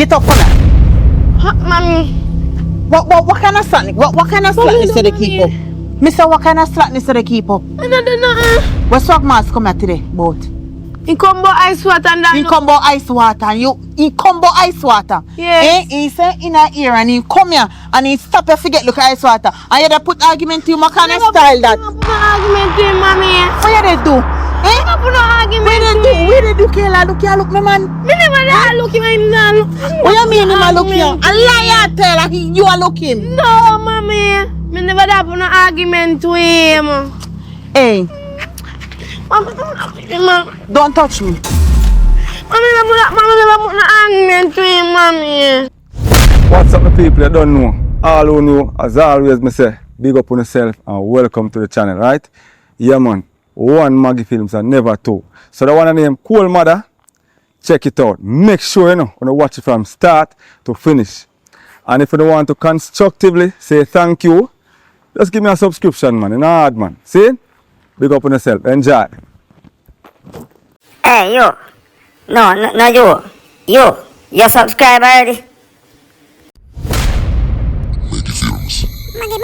Get up, come here. Mommy. What kind of slackness? What kind of slackness do they keep up? Mister, what kind of slackness do they keep up? I don't know. What swag mask come here today, boat? In combo ice water and that. In combo ice water and you in combo ice water. Yes. He say in her ear and he come here and he stop you forget look at ice water. And you dey put argument to him, what kind of style that? I put no argument to him, mommy. What you dey do? I put no argument to him. Where they do, Kayla? Look here, look me man. Me never dey look him, him not look. What you mean him a look here? A liar tell her you are looking. No, mommy. Me never dey put no argument to him. Hey. Mommy, Don't touch me. Mommy never put no argument to him, mommy. What's up, my people? You don't know. All who know, as always, me say, big up on yourself and welcome to the channel, right? Yeah, man. One Maggy films and never two. So the one named Cool Mother, check it out. Make sure you know, watch it from start to finish. And if you don't want to constructively say thank you, just give me a subscription, man. It's not hard, man. See? Big up on yourself. Enjoy. Hey, you. No, you. You subscribe already? Maggy Films. Maggy.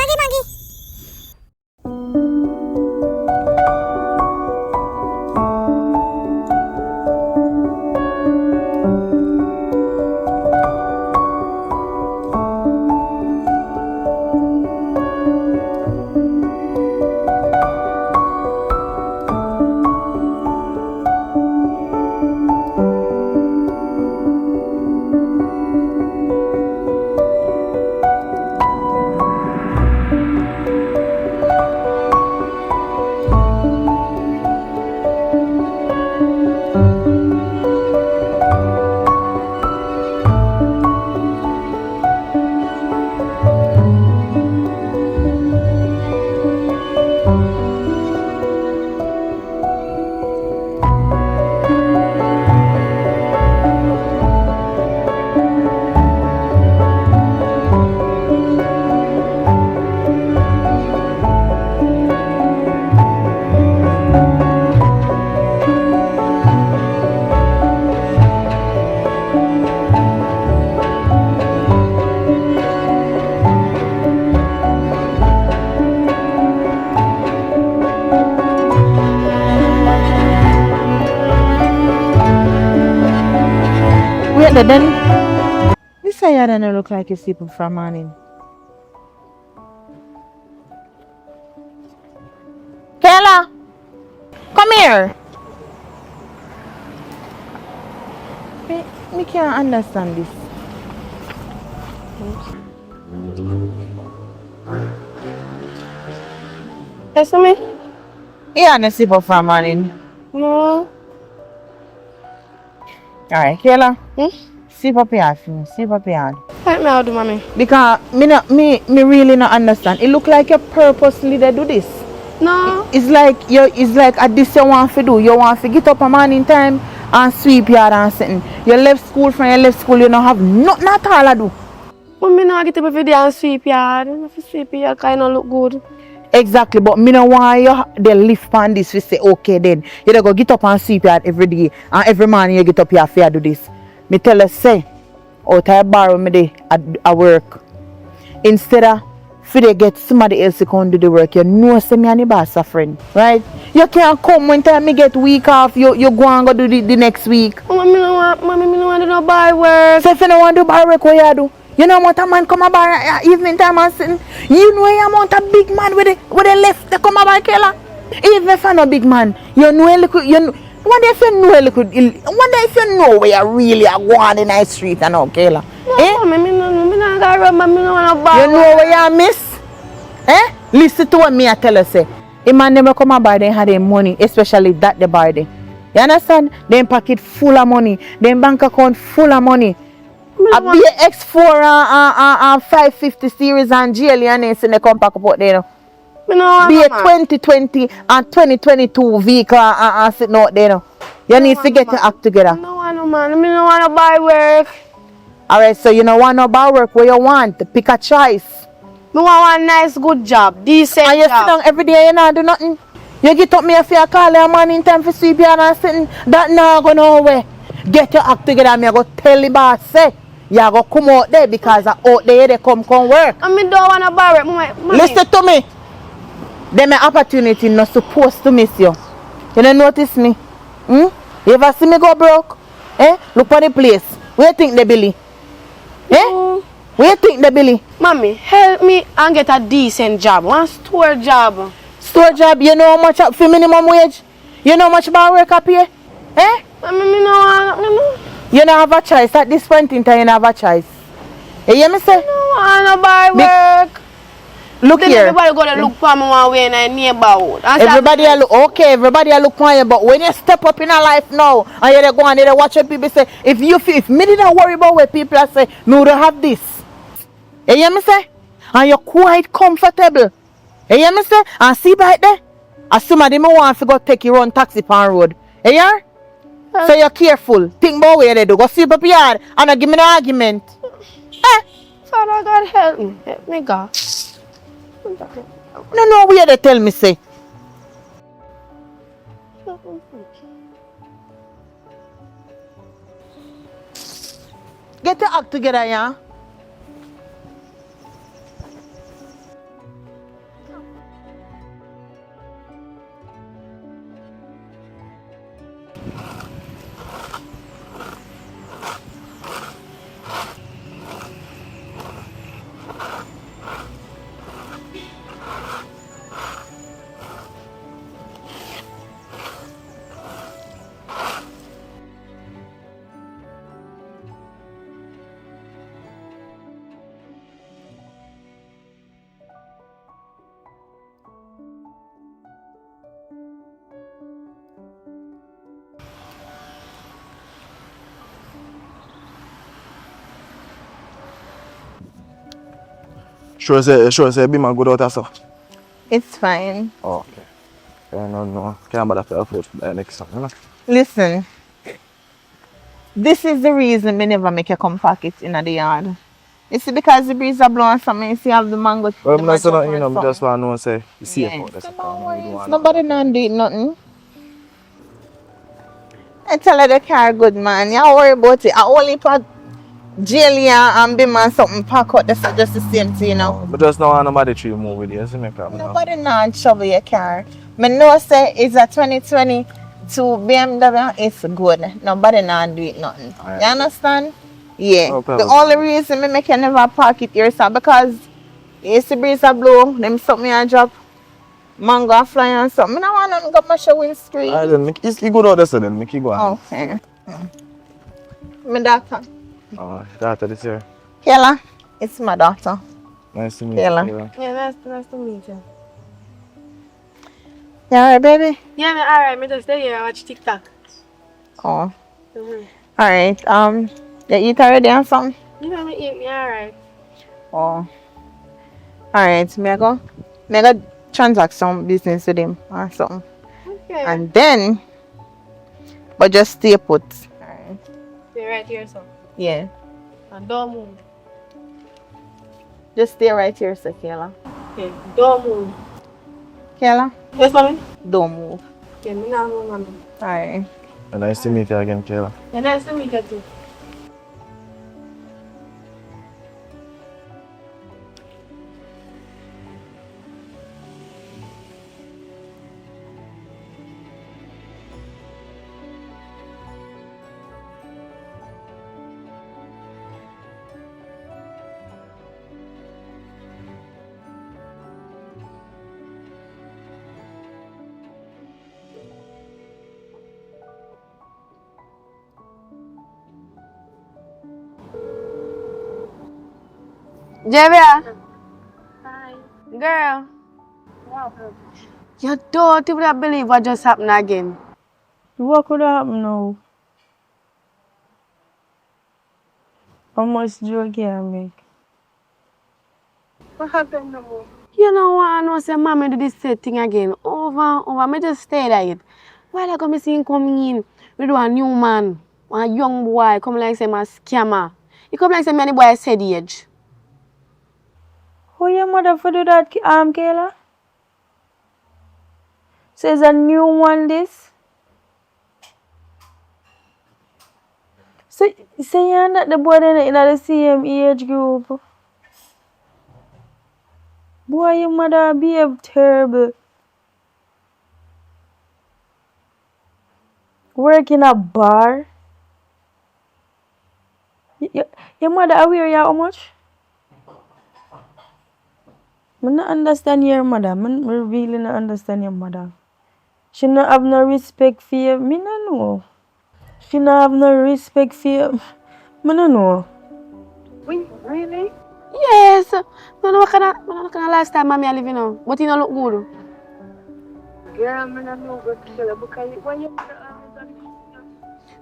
Then this say you don't look like you're sleeping from morning. Kayla, come here. Me can't understand this. Yes, me? You don't sleep from morning. No. Alright, Kayla. Sleep up here for me. Sleep up here. Help me out, mommy. Because me really not understand. It look like you purposely they do this. No. It's like at this you want to do. You want to get up a morning time and sweep yard and something. You left school you don't have nothing at all to do. But me no get up every day and sweep yard. If you sweep yard, kind of look good. Exactly, but me no want you they lift on this. We say okay then. You don't go get up and sweep yard every day and every morning you get up here for do this. Me tell her say, out I borrow me day at work. Instead of for they get somebody else to come do the work, you know say me and the boss suffering, right? You can't come when time me get week off, you go and go do the next week. Mommy, me no want to do no bar work. So if you don't want to do bar work, what you do? You know what a man come a bar evening time and sitting. You know you want a big man with the left to come a bar killer. Even if I'm a big man, you know wonder if you know where you really are going in the street and all, Kayla. No, me no got rub, me no want to bar. You know where you miss? Listen to what me I tell you say. A man never come a bar, they had their money, especially that the bar day. You understand? Them pocket full of money, them bank account full of money. A BX4 and 550 series and GL and they come pack up there. Be a 2020 and 2022 vehicle and sitting out there now. You need to get your act together. I don't want no man. I don't want to buy work. Alright, so you don't want no buy work where you want. Pick a choice. I want a nice good job. Decent and you job. sit down every day and you do nothing. You get up me if you call your man in time for sweep yard and sitting. That not go nowhere. Get your act together and me go tell the boss say You go come out there because out there they come work. I don't want to borrow it, mommy. Listen to me. Them an opportunity not supposed to miss you. You don't notice me? Hmm? You ever see me go broke? Eh? Look for the place. Where you think they Billy? Eh? Where you think they Billy? Mommy, help me and get a decent job. One store job. Store job, you know how much for minimum wage? You know how much about work up here? Eh? Mommy, me no want. You don't have a choice. At this point in time, you don't have a choice. You hear me say? No want to buy work. Look Then here. everybody go to look for me one way in a neighborhood. Everybody look okay, everybody look for you, but when you step up in a life now and you go and you watch what people say, if me didn't worry about what people are say, me would have this. You hear me say? And you're quite comfortable. You hear me say? And see right there? As somebody me want to go take your own taxi on road. You hear? So you're careful. Think about where they do. Go sweep up your yard and not give me no argument. Eh? Father God help me. Help me God. No, where they tell me say. Get your act together, yeah? Sure say be my good out so. It's fine. Oh, okay. No. Can't bother for food next time, you know? Listen, this is the reason me never make you come pack it in the yard. You see, because the breeze are blowing something, you see, have the mango. Well, the I'm not saying mango nothing, you know, and I just want to know, say, you see yeah. about this. So no worries, nobody not do it nothing. I tell her the car good, man. You don't worry about it. I only put jail here and be man something pack out. That's just the same thing, you know. But just don't want nobody to move with you, see me, problem. Nobody not trouble your car. Me know say it's a 2022 BMW. It's good. Nobody not do it nothing. Right. You understand? Yeah. No The problem. only reason me make you never park it yourself because you see breeze a blow, them something a drop, mango a fly and something. I don't want nothing go mash your windscreen. Alright then, you go down there so then, make you go on. Okay. My daughter. Oh, daughter this year. Kayla, it's my daughter. Nice to meet Kayla. you. Kayla. Yeah, nice to meet you. You alright, baby? Yeah, me alright. Me just stay here and watch TikTok. Oh. Alright. You eat already or something? You know me eat me alright. Oh. Alright, me I go transact some business with him or something. Okay. And then, but just stay put. Alright. Stay right here, so. Yeah. And don't move. Just stay right here, so Kayla. Okay, don't move. Kayla, Yes, mommy? don't move. Okay, me not move, mommy. Alright. Nice to meet you again, Kayla. Yeah, nice to meet you too. Javia. Hi. Girl. You don't even believe what just happened again. What could happen now? How much drug can I make? What happened now? You know what? I know say mommy do this same thing again. Over and over. Me just stay at it. While I come see him coming in with a new man, a young boy, come like say my scammer. He come like say many boy said age. Who your mother for do that, Kayla? So is a new one this? So you're not the boy in the same age group? Boy, your mother behave terrible. Work in a bar. Your mother aware you how much? I don't understand your mother. I really don't understand your mother. She don't have no respect for you. Me no know. She don't have no respect for you. I don't know. Really? Yes. No, what kind of lifestyle mommy I live in now? But you don't look good. Girl, I don't know what to tell you because when you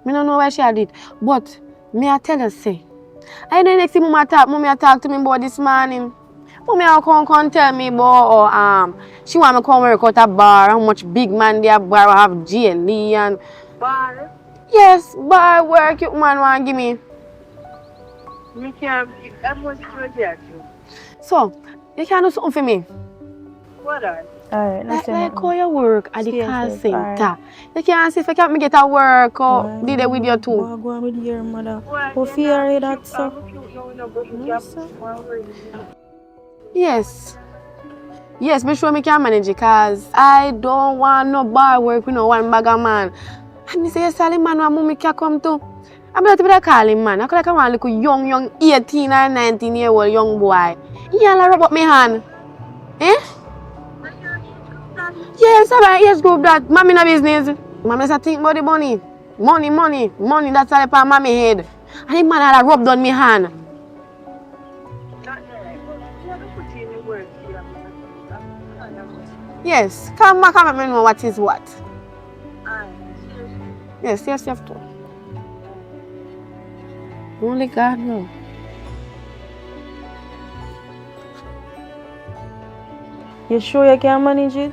I don't know why she did. But me I tell her say. I know next thing mommy talk to me about this morning. Mommy I come tell me about she want me come work out a bar, how much big man there bar have jelly and bar, yes, bar work you man want give me. you can't how much to get you. So, you can do something for me. What are you? Alright, Like how you work at the Stay call safe, center. alright. You can see if I can get a work or did it with you too. Go on with your mother. Well, Who fear that, sir? Yes. Yes, make sure I can manage it because I don't want no bar work with no one bagger man. And me say, yes, Sally man, what mommy can come to. I'm not to call him man. I could like a little young 18 or 19-year-old young boy. He all rub up my hand. Eh? Yes, I'm an age group that mommy no business. Mommy say think about the money. Money, that's all upon mommy head. And the man all rub down my hand. Yes, come back and let me know what is what. Yes, you have to. Only God knows. You sure you can manage it?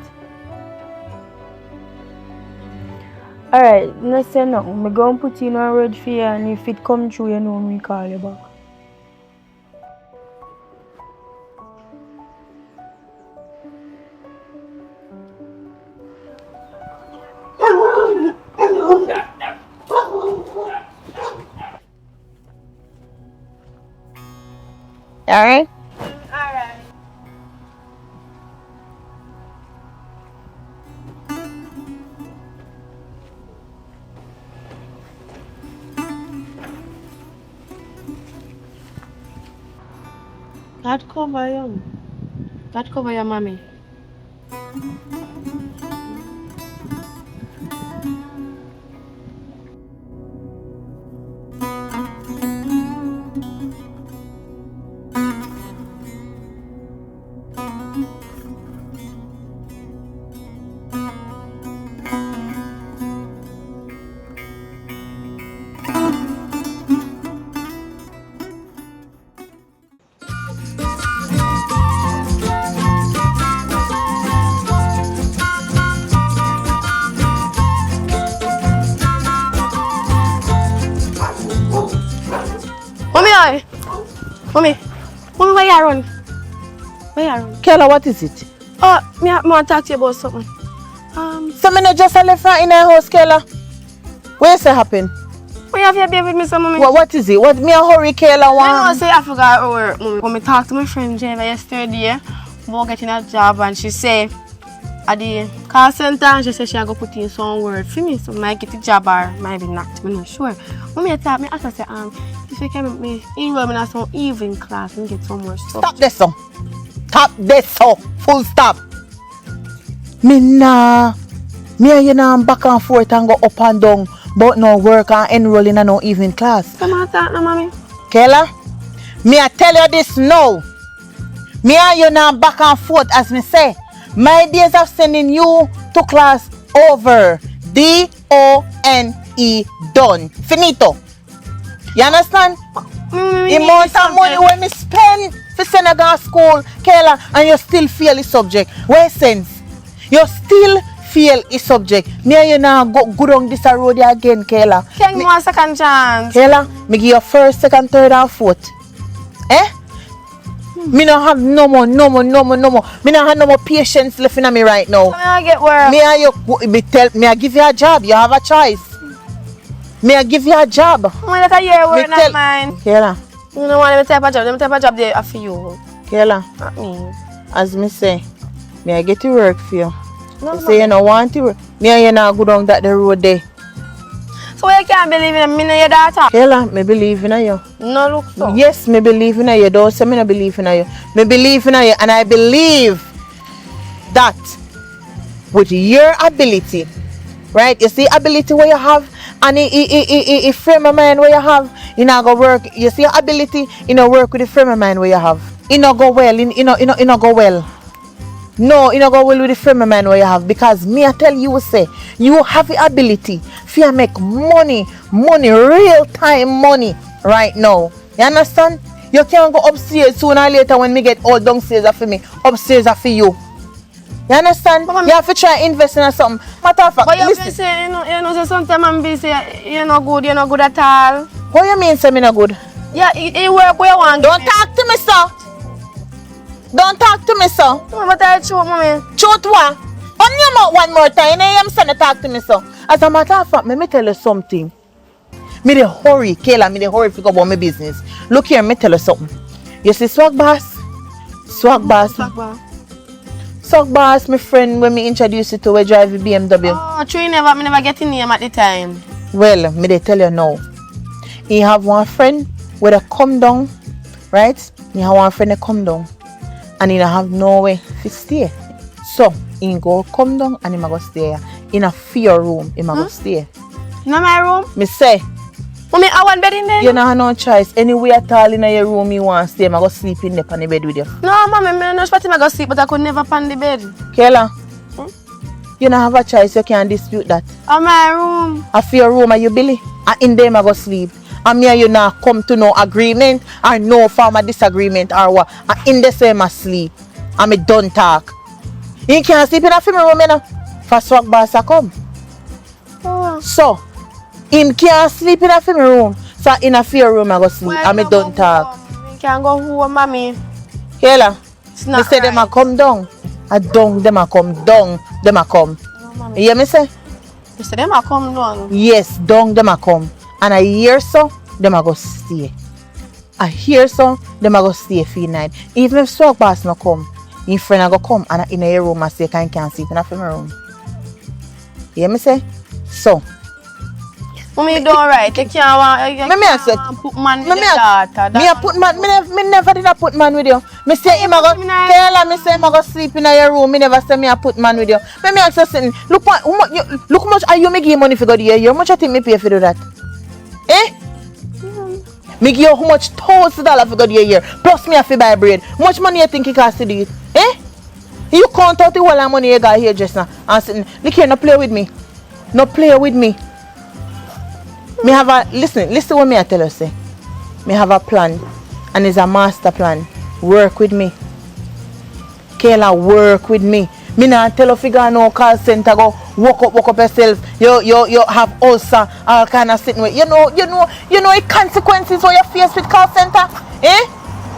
Alright, no say nothing. I'm going to put in a word for you and if it come true, you know me call you back. Alright? God cover you. God cover your mommy. Mommy, where you run? Where you run? Kayla, what is it? Oh, I want to talk to you about something. So me not just left her in her house, Kayla. Where is it happen? Why you have your baby with me, so mommy? What is it? What me a hurry, Kayla? I know say I forgot her work, mommy. When I talked to my friend Jeva yesterday about getting a job, and she say at the call center, and she said she go put in some word for me, so I might get a job or maybe not. I'm not sure. Mommy, I thought me ask her say if you can make me enroll me in some evening class and get some more stuff. Stop this, so. Stop this, so. Full stop. Me nah. Me and you now back and forth and go up and down, but no work and enroll in a no evening class. Come on, talk now, mommy. Kayla, me I tell you this now. Me and you now back and forth as me say. My days of sending you to class over. D-O-N-E done. Finito. You understand? The amount of money when me spend for Senegal school, Kayla, and you still fail the subject. Where sense? You still fail the subject. Me and you now go good on this road again, Kayla. Can you want a second chance? Kayla, me give you first, second, third, and fourth. Eh? Me don't have no more. Me don't have no more patience left in me right now. I get work. Me and you, I give you a job. You have a choice. Me I give you a job. Mama, that's a year word, Me tell- not mine. Kayla, You know what, them type of job. Them type of job they are for you. Kayla, Not me. as me say, me I get to work for you. No, You say you don't want to work. Me and you not go down that the road there. So you can't believe in me and your daughter? Kayla, me believe in you. No, look so. Yes, me believe in you. Don't say me not believe in you. Me believe in you, and I believe that with your ability, right? You see ability where you have, and a frame of mind where you have, you know go work. You see your ability, you know work with the frame of mind where you have. You know go well. You know go well. No, you know go well with the frame of mind where you have, because me I tell you say you have the ability to make money, real time money right now. You understand? You can't go upstairs sooner or later when me get all downstairs are for me, upstairs are for you. You understand? Mama, you have to try invest in something. Matter of fact, But you listen. say, you know, so sometimes I'm busy, you're not good at all. What you mean say me not good? Yeah, you work where you want. Don't talk to me, sir. Don't talk to me, sir. Mama, tell the truth, mommy. Truth what? On your mouth one more time. I am saying talk to me, sir. As a matter of fact, let me tell you something. Me dey hurry, Kayla, me dey hurry to go about my business. Look here, me tell you something. You see Swag Boss? Swag Boss. Swag Boss, my friend, when me introduce you to, we drive a BMW. Oh, true, me never get in name at the time. Well, me dey tell you now. He have one friend where they come down, right? He have one friend that come down, and he don't have nowhere to stay. So he go come down and he go stay in a fear room. He go stay. In my room? Me say, Mommy, I want bed in there? you don't have no choice. Anywhere at all in your room you want to stay, I go sleep in there on the bed with you. No, mommy, I know spot him I go sleep, but I could never pan the bed. Kayla, you don't have a choice. You can't dispute that. On my room. A fear room, are you Billy? And in there I go sleep. And me and you now come to no agreement or no form of disagreement or what. And in the same I sleep. And me don't talk. You can't sleep in a film room, you know. For Swag Boss I come. Oh. So, him can't sleep in a film room. So in a fear room I go sleep. And me don't talk. You can't go home, mommy. Kayla, It's me not say right. them a come down. A down, them a come down. Them a come. No, mommy. You hear me say? You say them I come down. Yes, down them a come. And I hear so, them a go stay. I hear so, them a go stay for the night. Even if Swag Boss no come, your friend a go come and in a room and say can't sleep in a family room. You hear me say? So, Mommy, you don't right. You can't want. You me ask you. can't put man with me your ask- daughter. me a put man, me never did a put man with you. Me say him a go, Kayla, me say him a go sleep in your room. Me never say me a put man with you. Me ask you something. Look what, look how much are you me give money for go the year? How much I think me pay for do that? Eh? Me give you how much $1,000 for go the year? Plus me have to buy bread. How much money you think it cost to do it? Eh? You count out the whole of money you got here just now and sitting. Look here, no play with me. No play with me. Me have a listen what me I tell you say. Me have a plan and it's a master plan. Work with me. Kayla, work with me. Me not tell you figure no call center go walk up yourself. You have ulcer, all kind of sitting with. You know the consequences what you face with call center. Eh?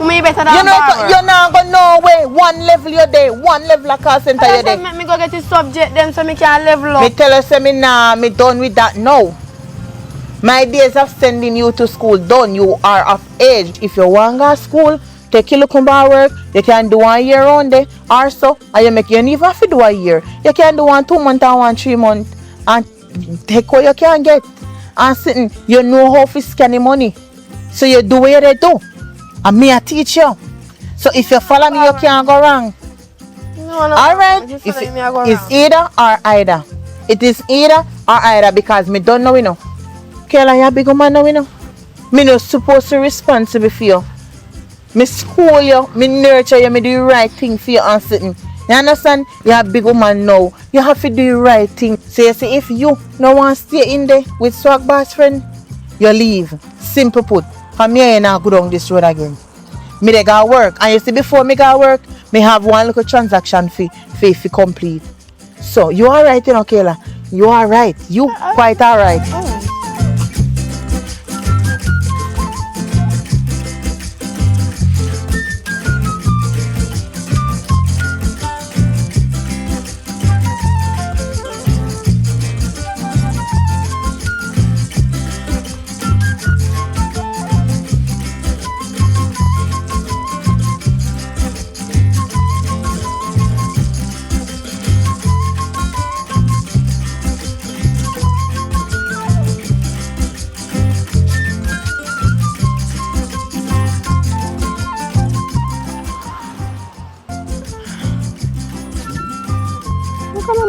Mommy, you better than You know Barbara. you're not gonna know way. One level your day, one level of call center your day. Make me go get the subject them so me can level Me up. tell you say me nah, me done with that now. My days of sending you to school done. You are of age. If you want to go to school, take your look about work. You can do 1 year on there or so. And you make you even have to do a year. You can do 1 2 months and 1 3 months. And take what you can get. And sitting, you know how to scan the money. So you do what you do. And me I teach you. So if you follow me, you can't go wrong. No, Alright? If It's me, I go it's wrong. either or either. It is either or either because me don't know you know. Kayla, you a big woman now you know. Me no supposed to responsible for you. Me school you, me nurture you, me do the right thing for you and sitting. You understand? You're a big woman now. You have to do the right thing. So you see if you no want to stay in there with Swag Boss friend, you leave. Simple put. From here you not go down this road again. Me they got work. And you see before me got work, me have one little transaction fee complete. So you alright, you know, Kayla? You alright. You quite alright.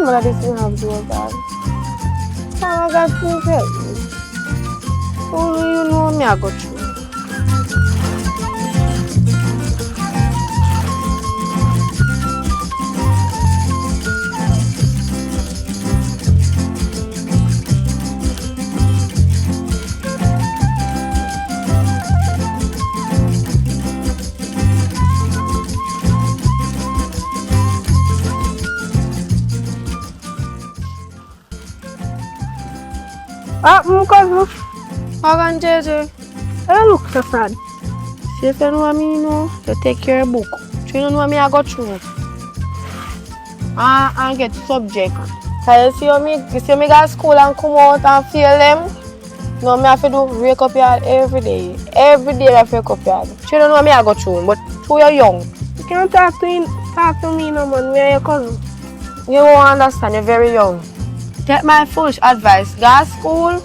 know that this thing have to do bad. I got to tell you. Only you know me I got through. My cousin, Morgan JJ. I look so sad. See if you know what me know, you take your book. You don't know what me I got through. And get subject. So you see me go to school and come out and fail them. No, me have to do wake up yard every day. Every day I have to wake up yard. You don't know what me I got through, but too you're young. You can't talk to me no man, me and your cousin. You won't understand, you're very young. Take my foolish advice, go to school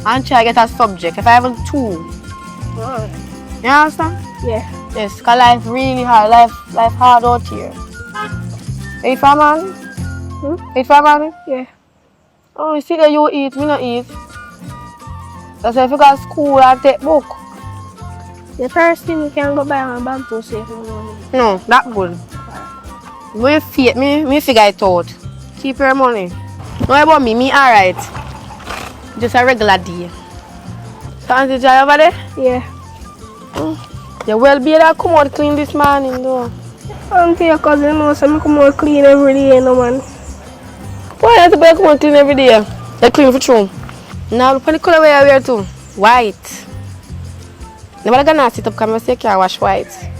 and try to get a subject. If I have two. You understand? Yeah. Yes, because life really hard. Life hard out here. Eat for man? Eat for man? Yeah. Oh, you see that you eat, me not eat. That's why if you go to school and take book. The first thing you can go buy a bamboo safe money. No, that good. Me figure it out. Keep your money. No about me alright. Just a regular day. So Auntie Joy over there? Yeah. You well be that come out clean this morning though. Auntie, your cousin knows I come out clean every day, no man. Why you have to be come out clean every day? You clean for true. Now look at the color where you wear too. White. Nobody gonna sit up because I say you can't wash white.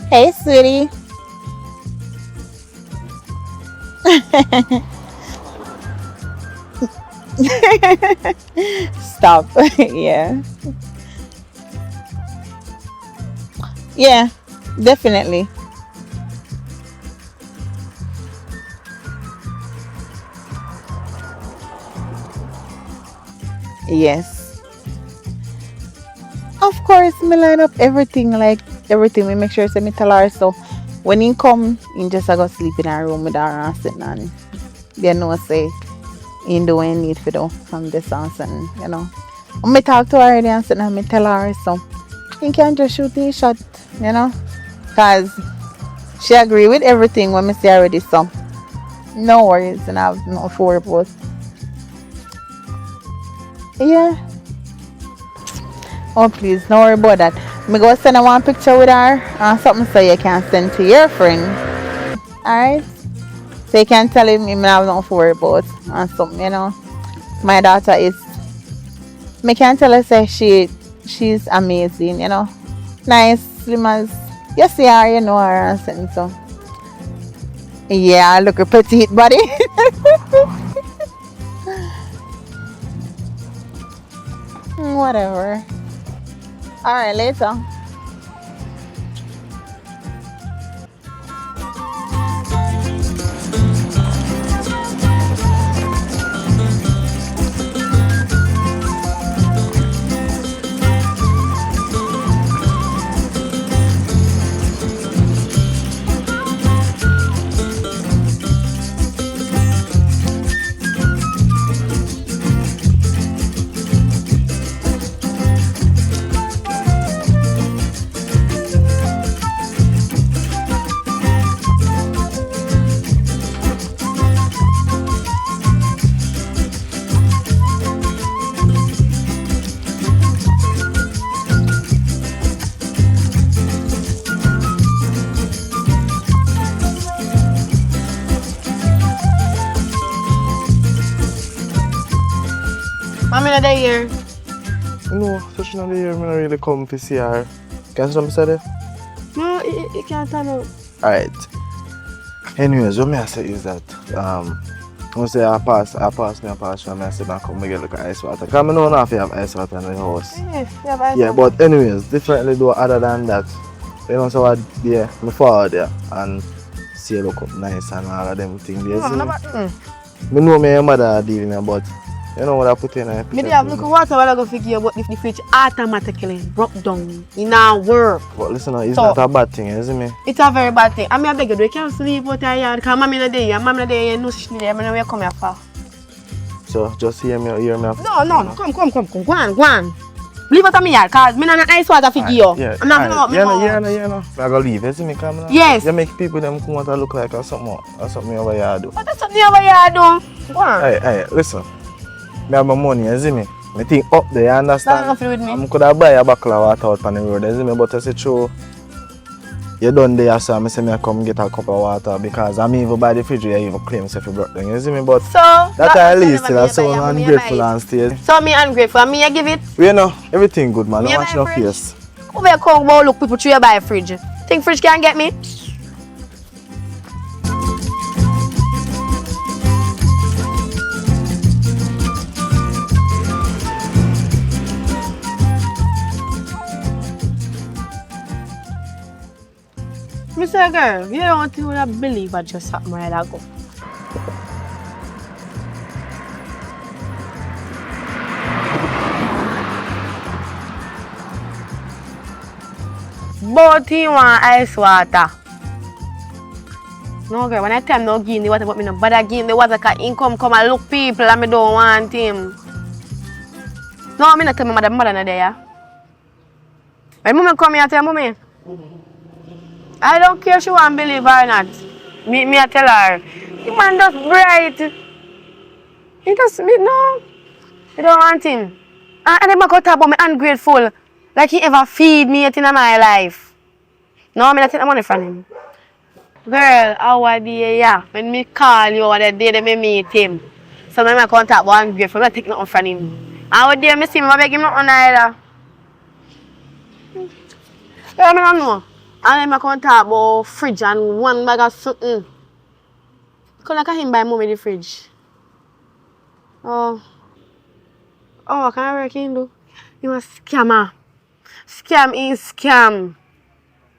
Hey, sweetie. Stop. Yeah. Yeah, definitely. Yes. Of course, me line up everything, like everything. We make sure say me tell her so. When he come, he just go sleep in our room with her and sit and they know say he do what he need to do from this house and you know. When me talk to her already and sit and me tell her so he can just shoot his shot, you know. Cause she agree with everything when me say already so. No worries and I have no for about. Yeah. Oh please, don't worry about that. Me go send her one picture with her and something so you can send to your friend. Alright? So you can tell him I have nothing to worry about and something, you know. My daughter is me can tell her say she's amazing, you know. Nice, slim as you see her, you know her and something so. Yeah, look her petite body. Whatever. Alright, later. Mommy not there here. No, especially not here, I'm not really come to see her. Can you see what I said? No, it can't turn out. Alright. Anyways, what I say is that I say I pass me and I say I come get like ice water. Because I know if you have ice water in the house. Yeah, you have ice Yeah, water. but anyways, differently though other than that, You know, so what, yeah, me forward there and see you look up nice and all of them things. Yes, me know me and mother are dealing with, but you know what I put in a Me have look water while I go figure but if the fridge automatically broke down. It now work. But listen, it's not a bad thing, isn't it? It's a very bad thing. I mean I beg you, you can't sleep out here because mommy not there. Mommy not there, you know she's there. I know where you come here for. So just hear me. No. Go on. Leave out of me yard, cause me not nice water for you. Yeah. I'm not gonna You know. I gotta leave, isn't me? Come now. Yes. You make people them come out and look like something over here do. What is something over here do? Go on. Hey, listen. Me have my money, isn't me? Me think up there, you understand? That's nothing with me. I could have buy a bottle of water out on the road, isn't me? But I say true. You done there, so I say me come get a cup of water because I'm even by the fridge, you even claim if you broke down, you see me? But So that at least still so ungrateful and still. So me ungrateful and me I give it. You know, everything good man, Me don't buy watch no fridge. face. Over here come about look people try buy a fridge. Think fridge can get me? Mr. Girl, you don't believe I just happened right ago. But he want ice water. No girl, when I tell him no give him the water, but me no bother give him the water because he come and look people and me don't want him. No, me not tell my mother not there. Yeah? When mommy come here, tell mommy. I don't care if she want to believe or not. Me I tell her. The man just bright. He just, no. I don't want him. And then I go talk about me ungrateful. Like he ever feed me yet in my life. No, I don't take the money from him. Girl, how are you? Yeah. When me call you over the day that me meet him. So I come talk about ungrateful. I don't take nothing from him. And one day I see him, I beg him nothing either. Girl, I don't know. And then I come talk about fridge and one bag of something. Because like him buy mommy the fridge. Oh, can I work in though? You a scammer. Scam is scam.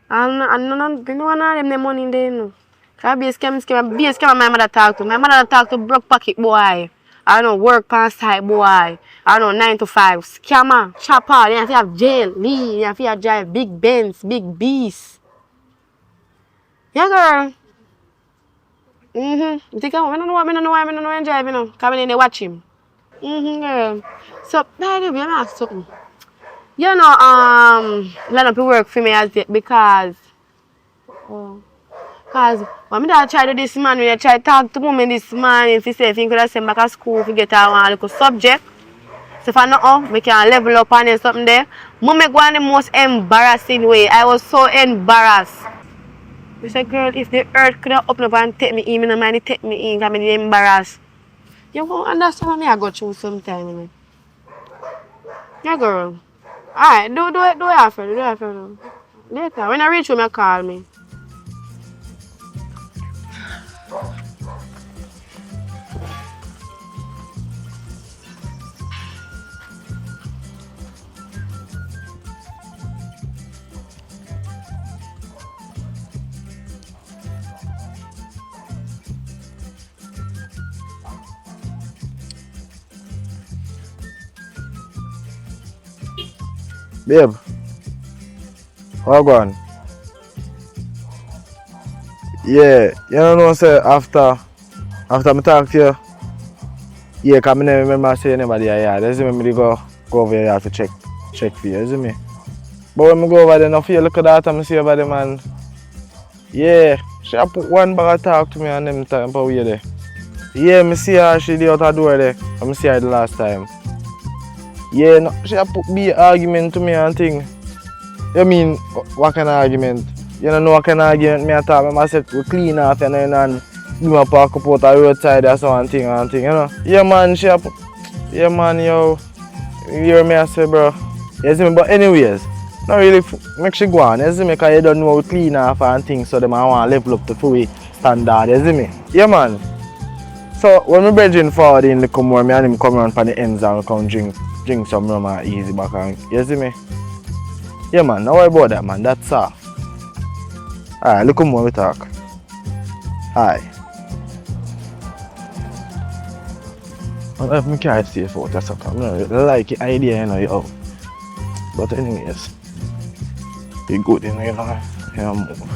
And no one of them the money in there no. Cause be a scam my mother talk to. My mother talk to broke pocket boy. I don't know, work past side boy. I don't know, 9 to 5. Scammer, chopper, you have to have jail, Lee, you have to drive big Benz, big beast. Yeah, girl. You think I don't know why I'm driving now. Because I watch him. Girl. So, by the way, I'm ask something. You know, let up work for me as yet because when I try to do this man, when I try to talk to women this man, if he say if he could have sent back to school to get a little subject. So if I know, we can level up and something there. Mommy go on the most embarrassing way. I was so embarrassed. I said, girl, if the earth could have opened up and take me in, I don't mind take me in, because I'm embarrassed. You won't understand what I go through sometimes. Yeah, girl. Alright, do it after. Later, when I reach home, you call me. Babe, how on? Yeah, you know say after me talk to you, yeah, because I never remember saying anybody here. That's when me go over here to check for you, isn't me? But when I go over there, I feel look at that and I see over there, man. Yeah, she put one bag of talk to me and them time for we there. Yeah, I see her, she did out her door there. I see her the last time. Yeah, no, she put be argument to me and thing. You mean, what kind of argument? You don't know what kind of argument me I talk. I said we clean off and give me a park up out the roadside or so and thing, you know. Yeah man, yeah man, yo. You hear me I say, bro. You see me? But anyways, not really make she go on, you see me? Because you don't know we clean off and things, so they want to level up the full standard, you see me? Yeah man. So when my brethren forward in the come me and him come around from the ends and we come drink some rum and easy back and you see me? Yeah man, don't worry about that man, that's all. Alright, look more we talk. Aye. I can't see for what something. I like the idea, you know, yo. But anyways, be good, you know, move.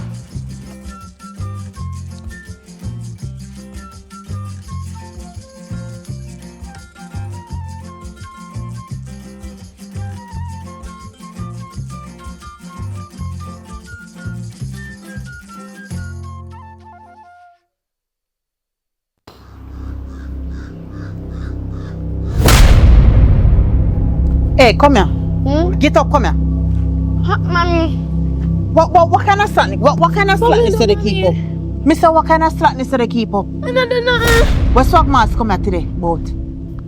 Hey, come here. Get up, come here. Mommy. What kind of slackness? What kind of slackness do they keep up? Mister, what kind of slackness do they keep up? I don't know. What's what mask come here today, boat?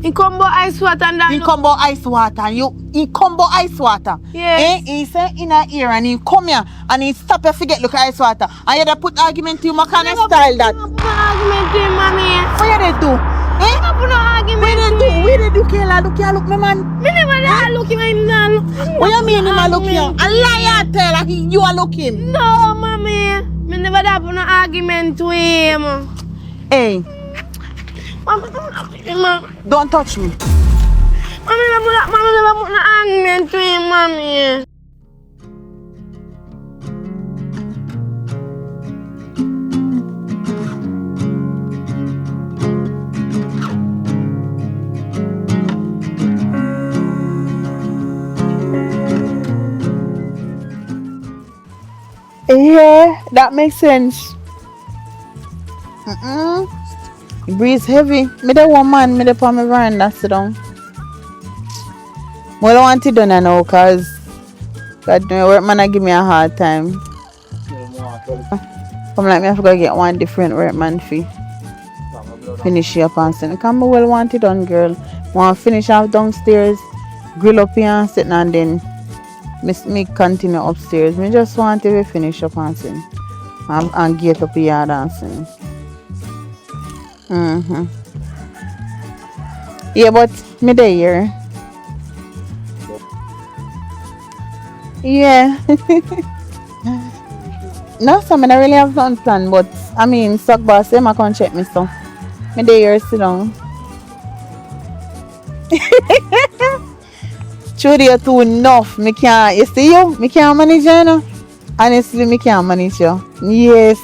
In combo ice water and that. In combo ice water. In combo ice water. Yes. He say in her ear and he come here and he stop you forget look at ice water. And you put argument to him, what kind of style that? Put no argument to him, mommy. What you they do? I put no argument to him. Where they do, Kayla? Look here, look, my man. Me never look him in the What you mean him a look here? A liar tell her you are looking. No, mommy. Me never put no argument to him. Hey, Mommy, don't touch me. never put no argument to him, mommy. Yeah, that makes sense. Breeze heavy. Me the one man, me the on my veranda sit down. Well, I want it done now, cause God knows work man give me a hard time. Come like me I forgot to get one different work man fee. Finish up and sit. Come well want it done, girl. Want to finish off downstairs, grill up here and sit and then me continue upstairs. Me just want to finish up and sit. And get up here and sing. Yeah, but me there. Yeah. No, so I don't really have nothing planned, but I mean, suck boss, them I can check me so. Me there sit down. Trudy, you're too enough. Me can't, you see you? Me can't manage you, know? Honestly, me can't manage you. Yes.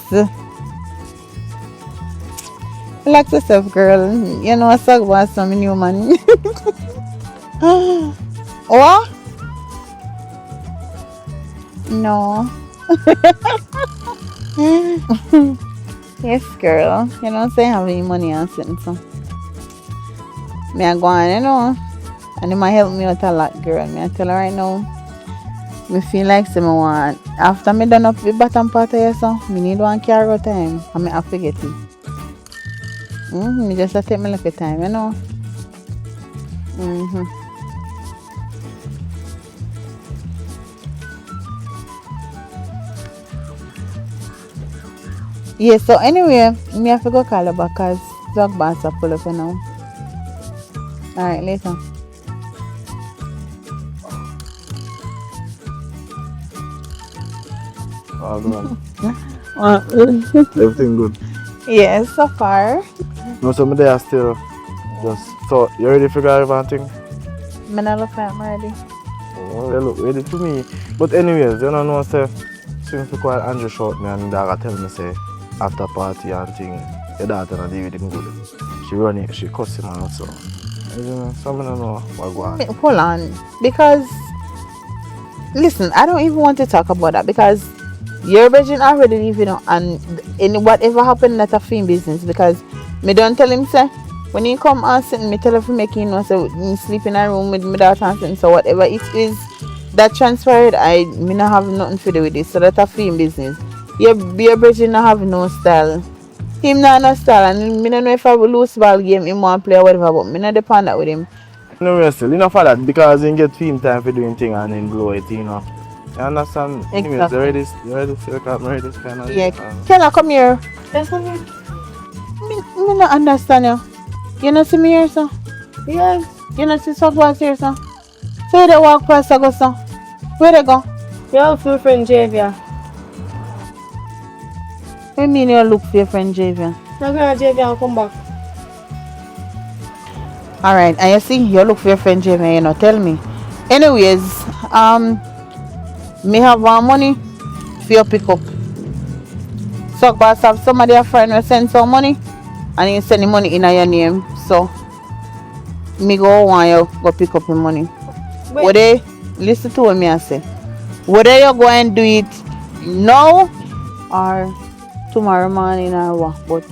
Relax yourself, girl. You know, I suck boss, some new man. What? No. Yes, girl. You know, say having money and something, so. Me I go on, you know. And it might help me out a lot, girl. Me I tell her right now. Me feel like say me want. After me done up the bottom part of you, so me need one carry time. And me have to get it. Me just a take me little time, you know. Yeah, so anyway, me have to go call her back because dog boss are pull up now. Alright, later. Everything good. Yes, so far. No, so me there still just so you ready for drive and thing? Me not look like I'm ready. Oh, they look ready for me. But anyways, you know say since we call Andrew short me and dog tell me say after party and thing, your daughter not deal with him good. She run it, she cuss him out so. Some don't know what go on. Hold on. Because listen, I don't even want to talk about that because your virgin already leave, you know, and in whatever happened at a film business because me don't tell him say when he come and sit me tell him to make him know so he sleep in a room with my daughter and sitting, so whatever it is that transpired me not have nothing to do with it. So that's a film business. Your virgin not have no style. Him not no style and me don't know if I will lose ball game him want play or whatever, but me not depend that with him. No still enough for that because he get film time for doing thing and then blow it, you know. You understand? Exactly. Anyways, you ready to look at me ready to kind of Yeah. Can I come here? Yes, mommy. Me not understand you. You not see me here, sir? Yes. You not see someone here, sir? So they walk past I go, sir? Where they go? Your old friend Javia. What do you mean you look for your friend Javian? I'm going to Javian come back. Alright, and you see, you look for your friend Javian, you know, tell me. Anyways, me have one money for your pick up. So, boss, have somebody a friend will send some money and you send the money in your name. So, me go want you go pick up the money. Whether, listen to what me I say. Whether you go and do it now or tomorrow morning or what, but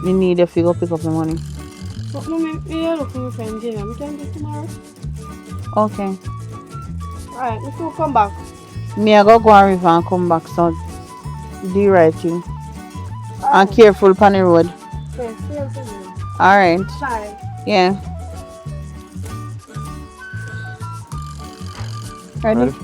me need you to go pick up the money. But mommy, you look for my friend Javian. We can do it tomorrow. Okay. Alright, let's go come back. Me I go and river and come back, so do the right thing. And careful on the road. Okay, see you tomorrow. Alright. Bye. Yeah. Ready?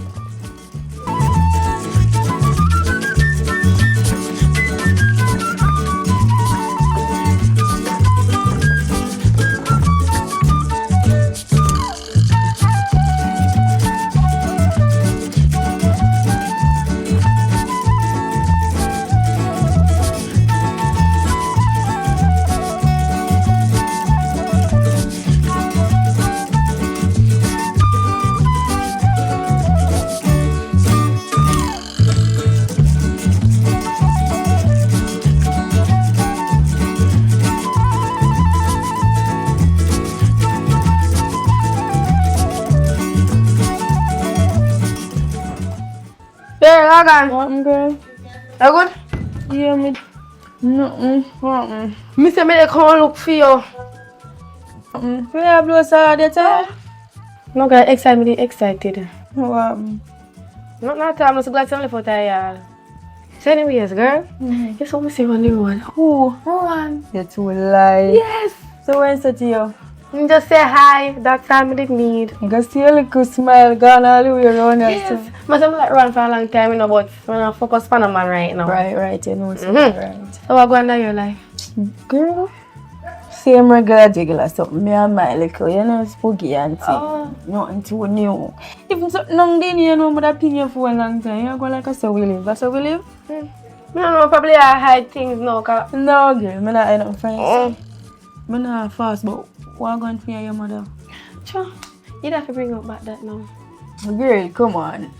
There, Logan. What, girl? You good? Yeah, me. No, what? Me say me dey come look for you. We have blows out there, too. No, girl, excited. What? Not time, I'm so glad I'm for tired. So anyways, girl, you saw me say on the road. Who? One. You're too lie. Yes. So when say to you? Just say hi. That time I did need. You can see a little smile gone all the way around your Yes. stuff. But I'm like run for a long time, you know, but I'm not focus on a man right now. Right, you know, so right. So what going on in your life? Girl, same regular jiggle something. Me and my little, you know, spooky auntie. Oh. Nothing too new. Even something long day, you know, but I've been here for a long time. You go like I saw we live. That's how we live? I don't know, probably I hide things now. Cause... No, girl, I'm not enough friends. I'm not fast, but what going for your mother? Sure. You'd have to bring up back that now. Girl, come on.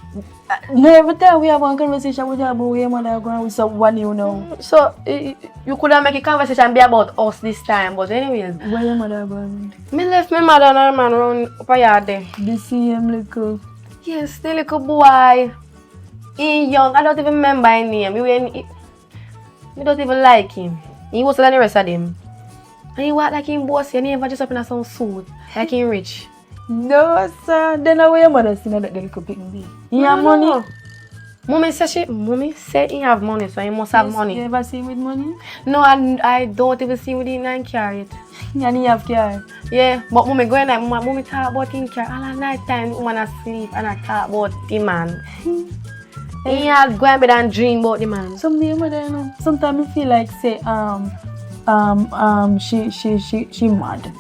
No, every time we have one conversation with her about your mother going with someone you know. So, you could have make a conversation be about us this time, but anyways. Where your mother going? Me left my mother and her man around up a yard there. The same little. Yes, the little boy. He young, I don't even remember his name. I don't even like him. He was like the rest of them. And he walk like him bossy and he ever just up in some suit, like him rich. No, sir. Then how your mother seen that the little picking be? He have money? Mommy said he have money, so he must have money. You ever see him with money? No, I don't even see him with him and carry it. And he have car? Yeah, but mommy go in there, mommy talk about him car. All night time, woman asleep and I talk about the man. He had go in bed and dream about the man. Someday, mother, you know, sometimes I feel like say she mad.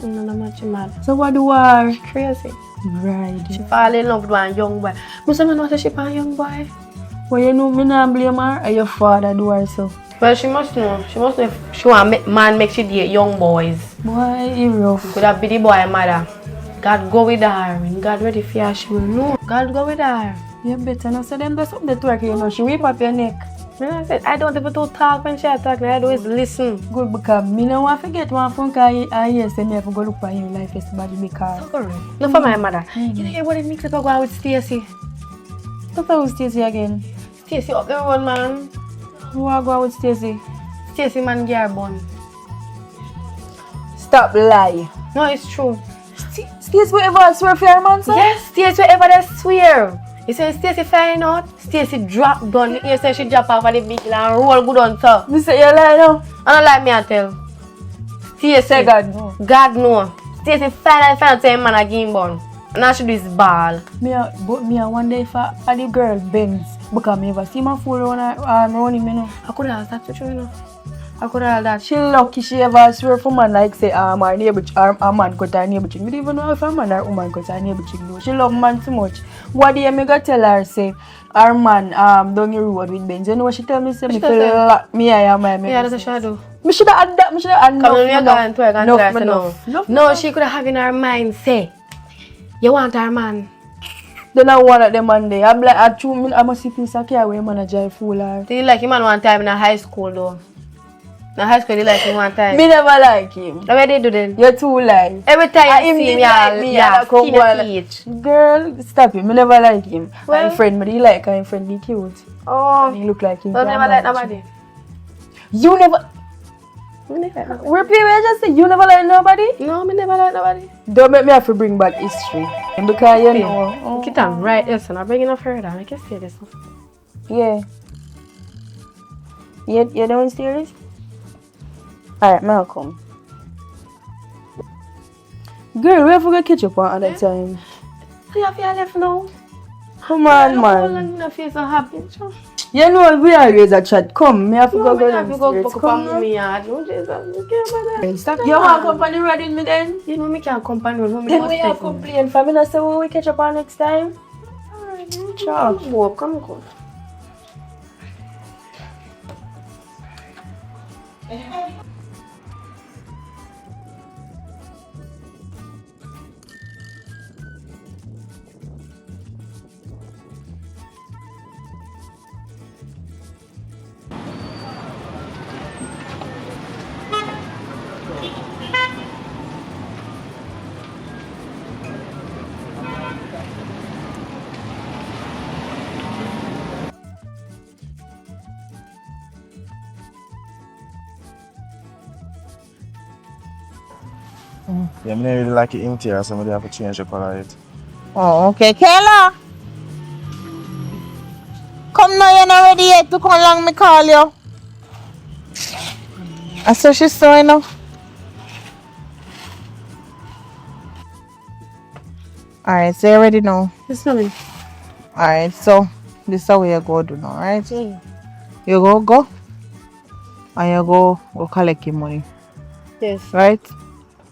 No, not she mad. So what do I? Crazy. Right. She fall in love with one young boy. But someone know she a young boy. Well, you know, me not blame her or your father do her so. Well, she must know. She must know if she want man make she date young boys. Boy, he rough. Could have be the boy mother. God go with her. When God ready for her, she will know. God go with her. You better not say them do something to work, you know. She whip up your neck. I said, I don't even talk when she talk. I always listen. Good, because me no want to forget one phone call I hear say me have to go look for your life is bad because. Correct. Look for my mother. You know, everybody mix up and go out with Stacy. Look for Stacy again. Stacy up the road, man. Who are go out with Stacy? Stacy man Garbon. Stop lie. No, it's true. Stacy whatever swear for your man, sir? Yes, Stacy whatever they swear. You say Stacy find out, Stacy drop gun. You say she drop off of the vehicle and roll good on top. Me say you lie now. I don't like me I tell. Stacy Say God no. God no. Stacy find out say man a game bun. And I should do his ball. But me one day for the girl Benz because me ever see my fool around him, you know. I could have asked that to you know. I could all that. She lucky she ever swear for man like say our neighbor our man cut her neighbor chick. Me don't even know if a man or woman cut her neighbor chick though. She love man too much. What day me go tell her say our man down the road with Benz. You know what she tell me say me feel lock me I am my Yeah, that's a shadow. Me should have had that. Me should have had Come on, you're going to work and try to enough. know. No, she could have in her mind say, you want her man. Then I one of them man there. I'm like, I must see piece of car where man a drive fool her. Do you like him man one time in a high school though? In high school, you like him one time. Me never like him. What they do then? You're too like. Every time you him see did me, like me, yeah, I come skinny one- teeth. Girl, stop it. Me never like him. Well- My friend, but he like him friend, he cute. Oh, And he look like him. you never like nobody. You never. Me never like nobody. Repeat what you just say. You never like nobody. No, me never like nobody. Don't make me have to bring back history. Because you know. Get on right, listen, I'm bringing up further. I can say this. Yeah. You downstairs? Alright, I'll come. Girl, we have to go catch up on other time. You have your left now. Come on, How man. long you feel so happy? You know, we always a chat. Come, me have to No, go me have to go downstairs. back up Come on me yard. No, Jesus. You can't bother. Stop. You want company ride with me then? You know me can't company with me. Then we have complain for me. So when we catch up on next time. Ciao. Come on. Yeah, me really like it interior, so I have to change the color of it. Oh, okay. Kayla! Come now, you're not ready yet to come along, me call you. I saw she's so enough. Alright, so you ready now? Just tell me. Alright, so this is how you go do now, right? Yeah. You go and you go collect your money, Yes. right?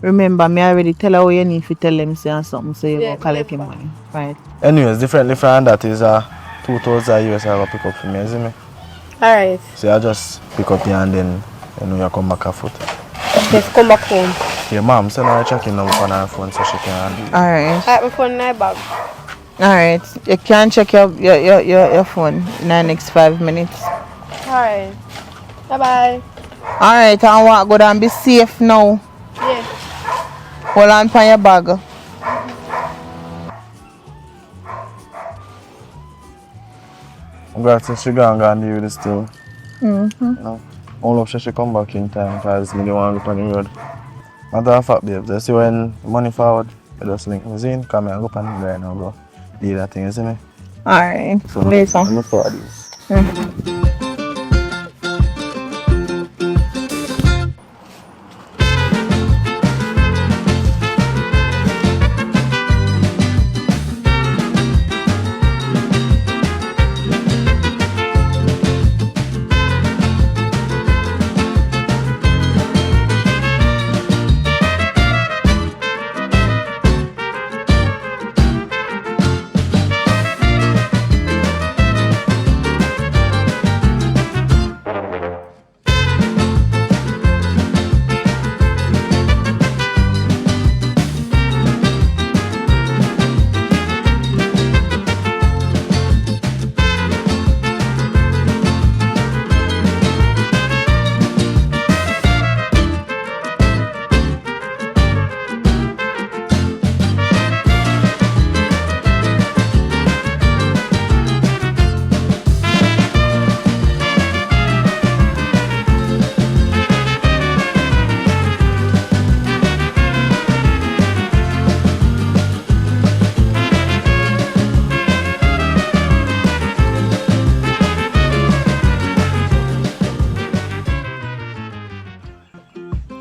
Remember, me already tell her how you need to tell them say something, so you Yeah, go collect your remember. money, right? Anyways, differently from that is 2,000 US I will pick up for me, see me? Alright. So I just pick up here and then you come back a foot. Let's come back home. Yeah, mom, send her a checking number on her phone so she can handle it. Alright. Alright, my phone in my bag. Alright. You can check your phone in the next 5 minutes. Alright. Bye-bye. Alright, I want to go down and be safe now. Yeah. Hold on for your bag. I'm glad to she go and deal with this too. Mm-hmm. You know, I hope she come back in time because I don't want to look on the road. Matter of fact, babe, just see when money forward, I just link me in, come here and go on the right now, go. Do that thing, you see me? Alright. So, Later. I'm not for this.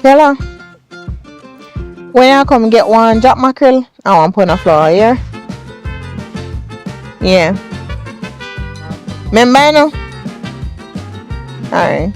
Kayla, when you come get one jack mackerel, I want pound of flour here. Yeah. Remember, you know? Alright.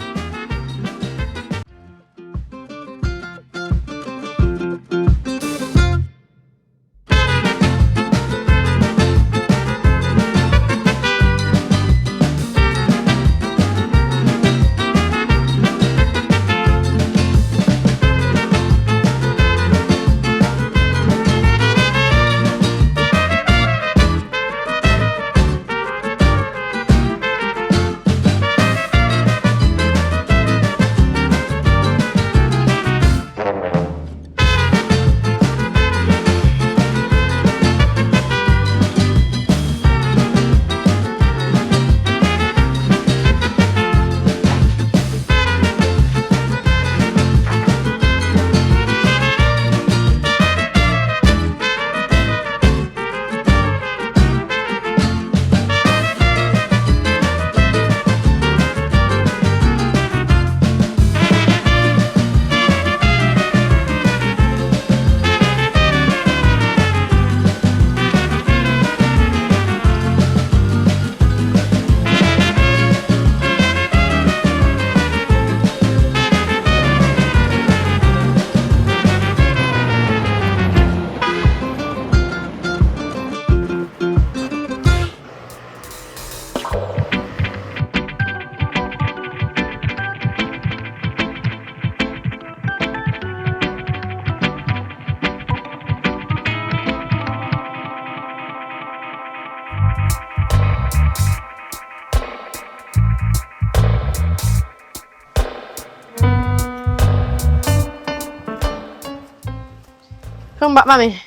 come back, mommy.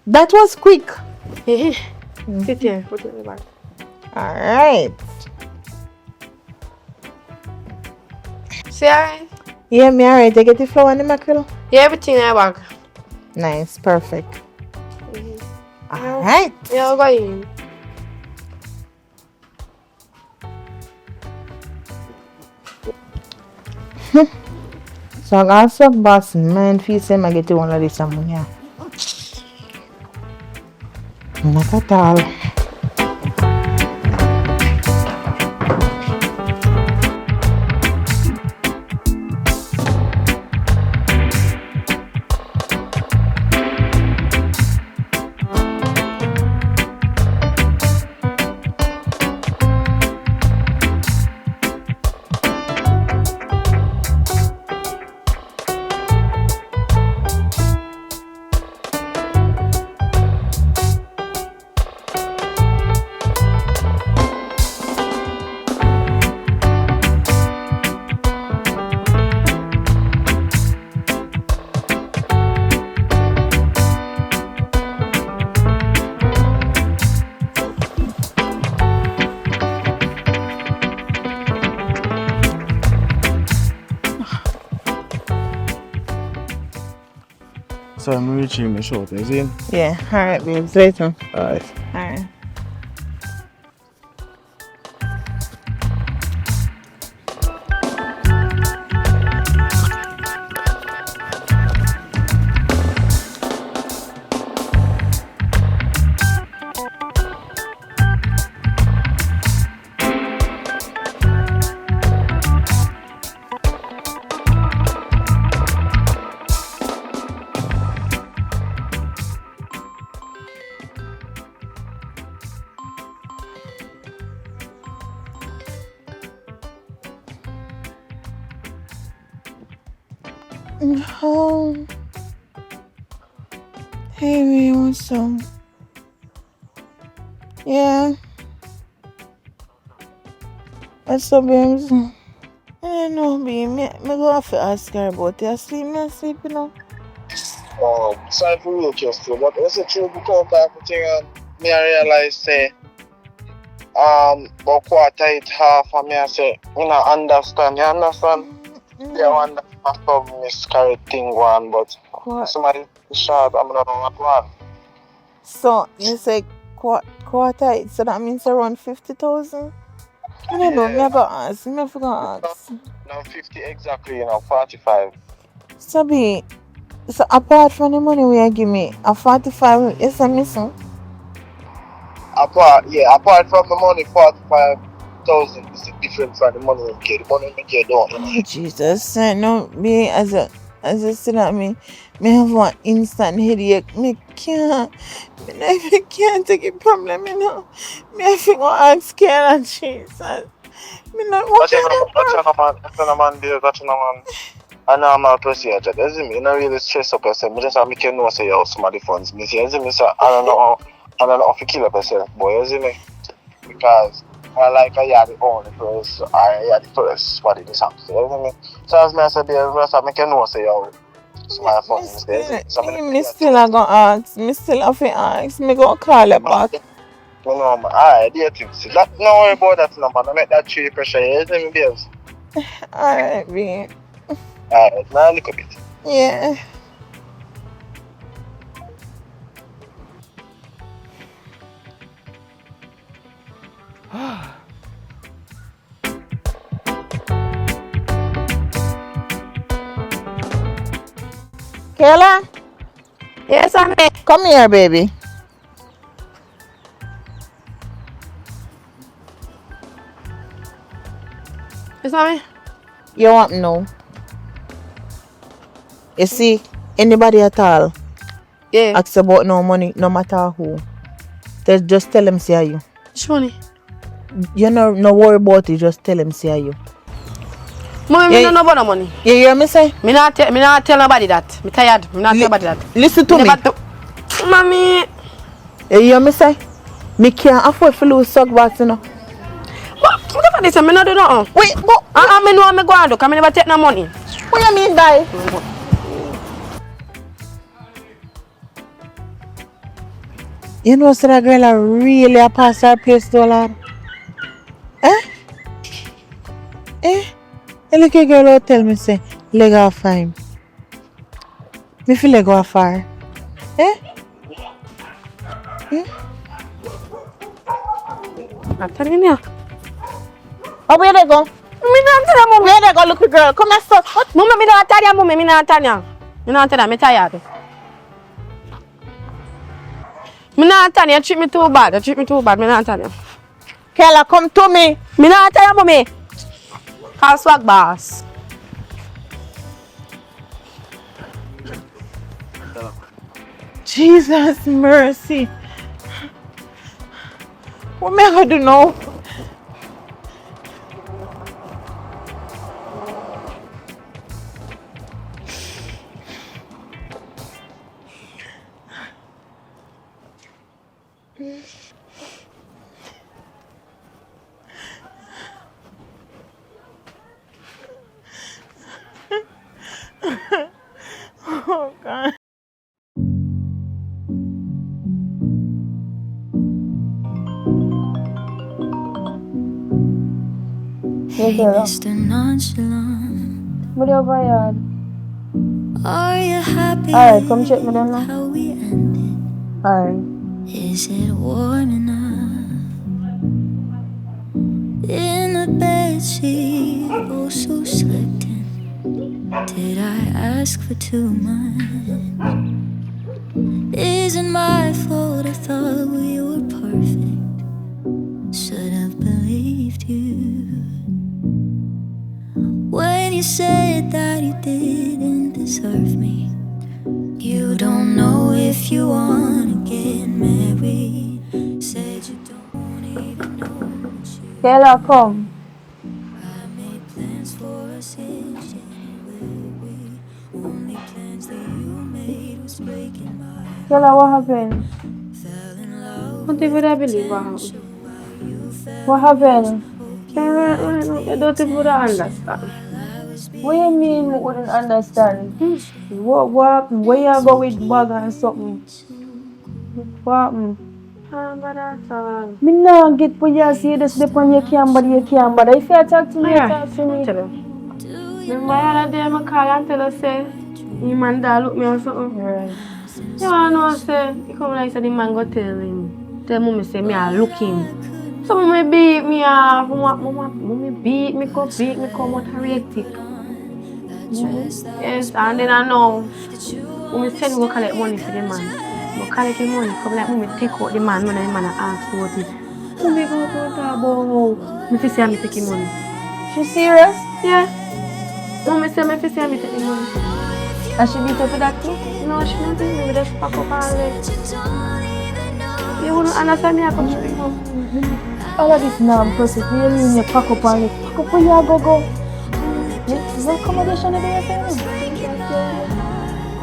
That was quick. Sit here. Put it in the bag. Alright. See, alright? Yeah, me alright. I get the flour and the mackerel. Yeah, everything in the bag. Nice, perfect. Alright. Yeah, go in. So I got some boss man feel say I get to one of this money. Not at all. So I'm reaching the short, is it? Yeah, alright babes, later. Alright. Alright. Oh. Hey, babe, what's up? Yeah. What's up, babes? I don't know, babe. Me go have to ask her about it. Me asleep, you know. Sorry for you, Justin, but it's a true because type of thing, me I realize say, about quarter it half, and me I say, you know, understand, you understand? Yeah, I understand some miscarried thing one, but somebody short, I'm not know what one. So, you say quarter, so that means around 50,000? I don't know, me I go ask. Me I forgot ask. No, 50 exactly, you know, 45. Sabi, so apart from the money we give me, a 45 is a missing. Apart from the money, 45,000 is the difference from the money we get. The money we get don't. Oh, Jesus, no, me as a say that me have one instant headache. Me can't take a problem, you know. Me I think I ask care and Jesus. Me not That's a man. A normal procedure, doesn't mean you don't really stress up yourself. I just make you know say you have some of the funds. Me say, I don't know if you kill up yourself, boy, you me? Because I like I had the only first, I had the first body this happens, you me? So as me I said, I make you know say you have some of the funds. Me still a go ask. Me still have to ask. Me go call her back. No, man. Alright, do you think? Don't worry about that, no, man. I make that tree pressure, you see me, babes? Alright, babe. Alright, now look a bit. Yeah. Kayla? Yes, I'm here. Come here, baby. Yes, I'm here. You want to know? You see, anybody at all Yeah. ask about no money, no matter who, they just tell them say you. Which money? You no worry about it, just tell them say you. Mommy, Yeah. me don't know about the money. You hear me say? Me not tell nobody that. Me tired. Me not tell nobody that. Listen to me. Mommy. You hear me say? Me can't afford to lose suck box, you know. What? What for this? Me not do nothing. Wait, but Me know me go and do. Cause me never take no money. what you mean, die? You know, so that girl are really a pass her place though, lad. Eh? Eh? And look a girl out tell me say, leg off fine. Me feel leg off far. Eh? I'm telling you. Oh, where they go? Me not tell you, mommy. Where they go, look a girl? Come and stop. What? Mommy, me not tell you, mommy. Me not tell you. Me not tell you. Me tired. Me not tell you. You treat me too bad. You treat me too bad. Me not tell you. Kayla, come to me. Me not tell you, mommy. Call swag boss. Jesus mercy. What am I going to do now? Oh, God. Hey, girl. Mr. Nonchalant, What over yard? are you happy Alright, come check me then now. how we ended? Alright. Is it warm enough in the bedsheet? Oh, so slipped in. Did I ask for too much? Isn't my fault. I thought we were perfect. Should have believed you when you said that you didn't deserve me. You don't know if you wanna get married. Said you don't even know what you. Kayla, come. I made plans for us in January. Only plans that you made was breaking my heart. Kayla, what happened? Fell in love Don't even believe what happened. potential while you fell. What happened? You don't even understand. What you mean we wouldn't understand? What happened? Where you go with bag and something? What happened? But that's all. Me nah get what you say this dip on your camera, If you talk to me, you talk to me. Tell him. Remember the other day I call and tell her say, your man da look me or something. Right. You wanna know say, he come like say the man go tell him. Tell mommy say me I look him. So mommy beat me off, mommy beat me, come out hectic. Yes, and then I know mommy said we go collect money for the man. We collect the money, come like mommy take out the man when the man ask what it. Mommy go talk about me fi say me take the money. She serious? Yeah. Mommy say me fi say me take the money. And she beat up for that too? No, she not think me just pack up all it. You wouldn't understand me, I come to you. All of this now, process. You mean you pack up on it? Pack up where you go. What accommodation are you saying?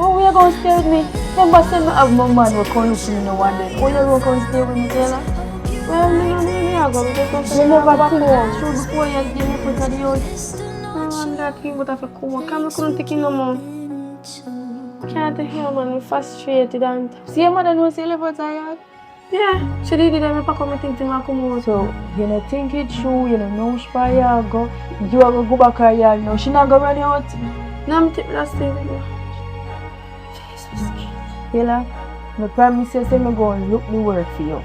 Oh, we are going to stay with me. Remember, say me have my man who come look for me no one day. Oh, you going to stay with me, Taylor? Well, me I go because You never told. so before you give me put at the house. I'm that king but I feel cool. Come couldn't take it no more. Can't hear man, I'm frustrated and See your mother knows you live outside yard? yeah, she did it and I pack up my things and I come out. So, you know, think it through, you know which part you go. You are going to go back her yard now. She not going to run you out. No, I'm that's it. Taylor, I promise you, say me go and look the work for you.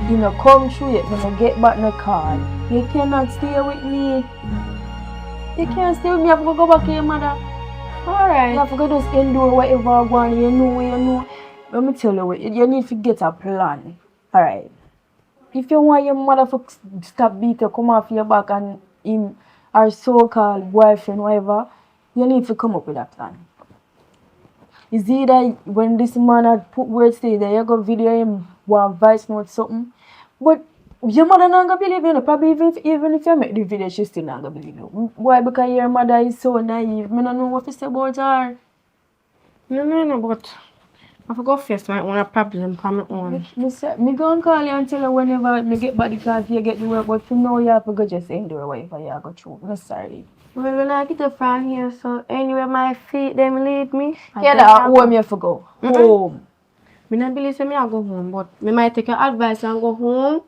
You know, come through it when I get back in the car. You cannot stay with me. You can't stay with me. I have to go back to your mother. Alright. You have to go just endure whatever I want. You know. Let me tell you what, you need to get a plan. Alright. If you want your mother to stop beating you, come off your back and him, our so-called boyfriend, whatever, you need to come up with a plan. It's either when this man had put words to there, you go video him one voice note something. But your mother not gonna believe you. Probably even if you make the video, she still not gonna believe you. Why? Because your mother is so naive. I don't know what to say about her. No, but I forgot face my own problem for my own. Me go and call you and tell you whenever me get back the car if you get the work. But for now, you have to go just endure whatever you go through. I'm sorry. Well, when I get up from here, so anywhere my feet them lead me. Yeah, that home you have to go. Home. Me not believe say me I go home, but me might take your advice and go home.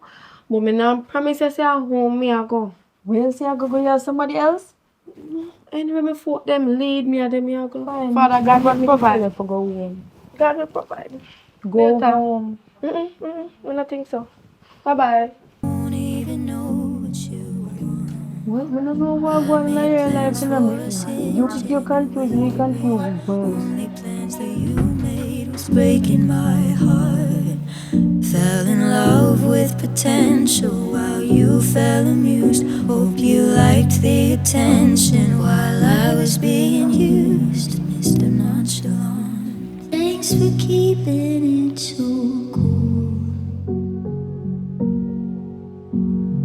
But me not promise you say I home me I go. Where say I go you have somebody else? Anyway, me folk them lead me and them me I go. Fine. Father God will provide. For go home. God will provide. Go Later. home. I don't think so. Bye bye. Don't even know what you want. Well, I don't know what going on in your life, you know. You confuse me, confused words. Only plans that you made was breaking my heart. Fell in love with potential while you fell amused. Hope you liked the attention while I was being used. Mr. Nonchalant, thanks for keeping it so cool.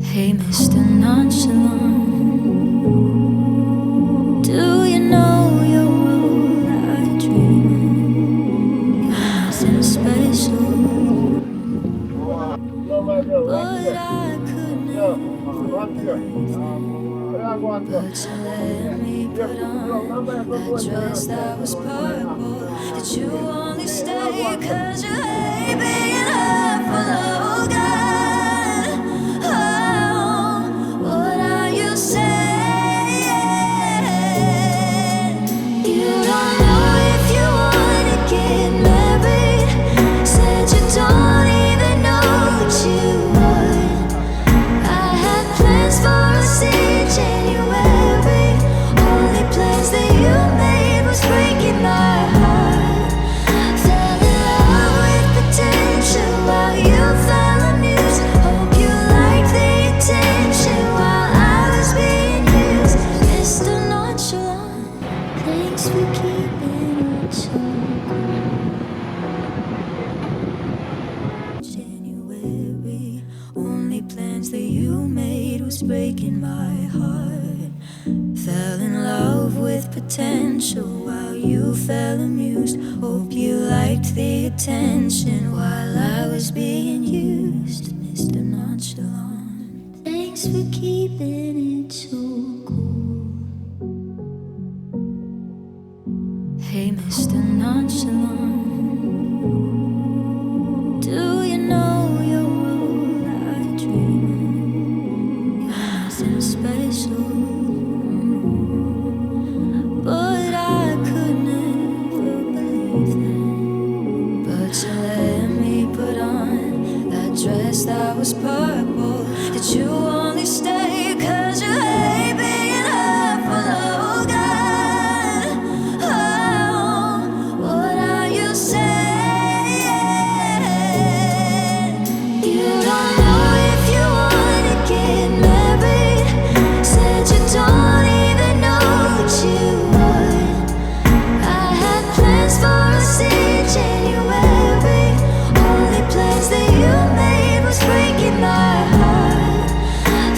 Hey, Mr. Nonchalant, do you know your role? I dream nothing special, but I could never breathe. But you let me put on that dress that was purple. Did you only stay 'cause you hate being hurt for love? Oh God, oh, what are you saying? You don't know if you wanna get married. Said you don't even know what you want. I had plans for us in January. Only plans that you made was breaking my heart. Fell in love with potential while you fell amused. Hope you liked the attention while I was being used. Mr. Nonchalant, thanks for keeping it so January. Only plans that you made was breaking my heart. Fell in love with potential while you fell amused. Hope you liked the attention while I was being used. Mr. Nonchalant, thanks for keeping it so cool. Hey, Mr. Nonchalant, do you know your role? I dream nothing special, but I could never believe that. But you let me put on that dress that was purple. Did you only stay 'cause you hate being hurt for love? Oh God, oh, what are you saying? You don't know if you wanna get married. Said you don't even know what you want. I had plans for us in January. Only plans that you made was breaking my heart.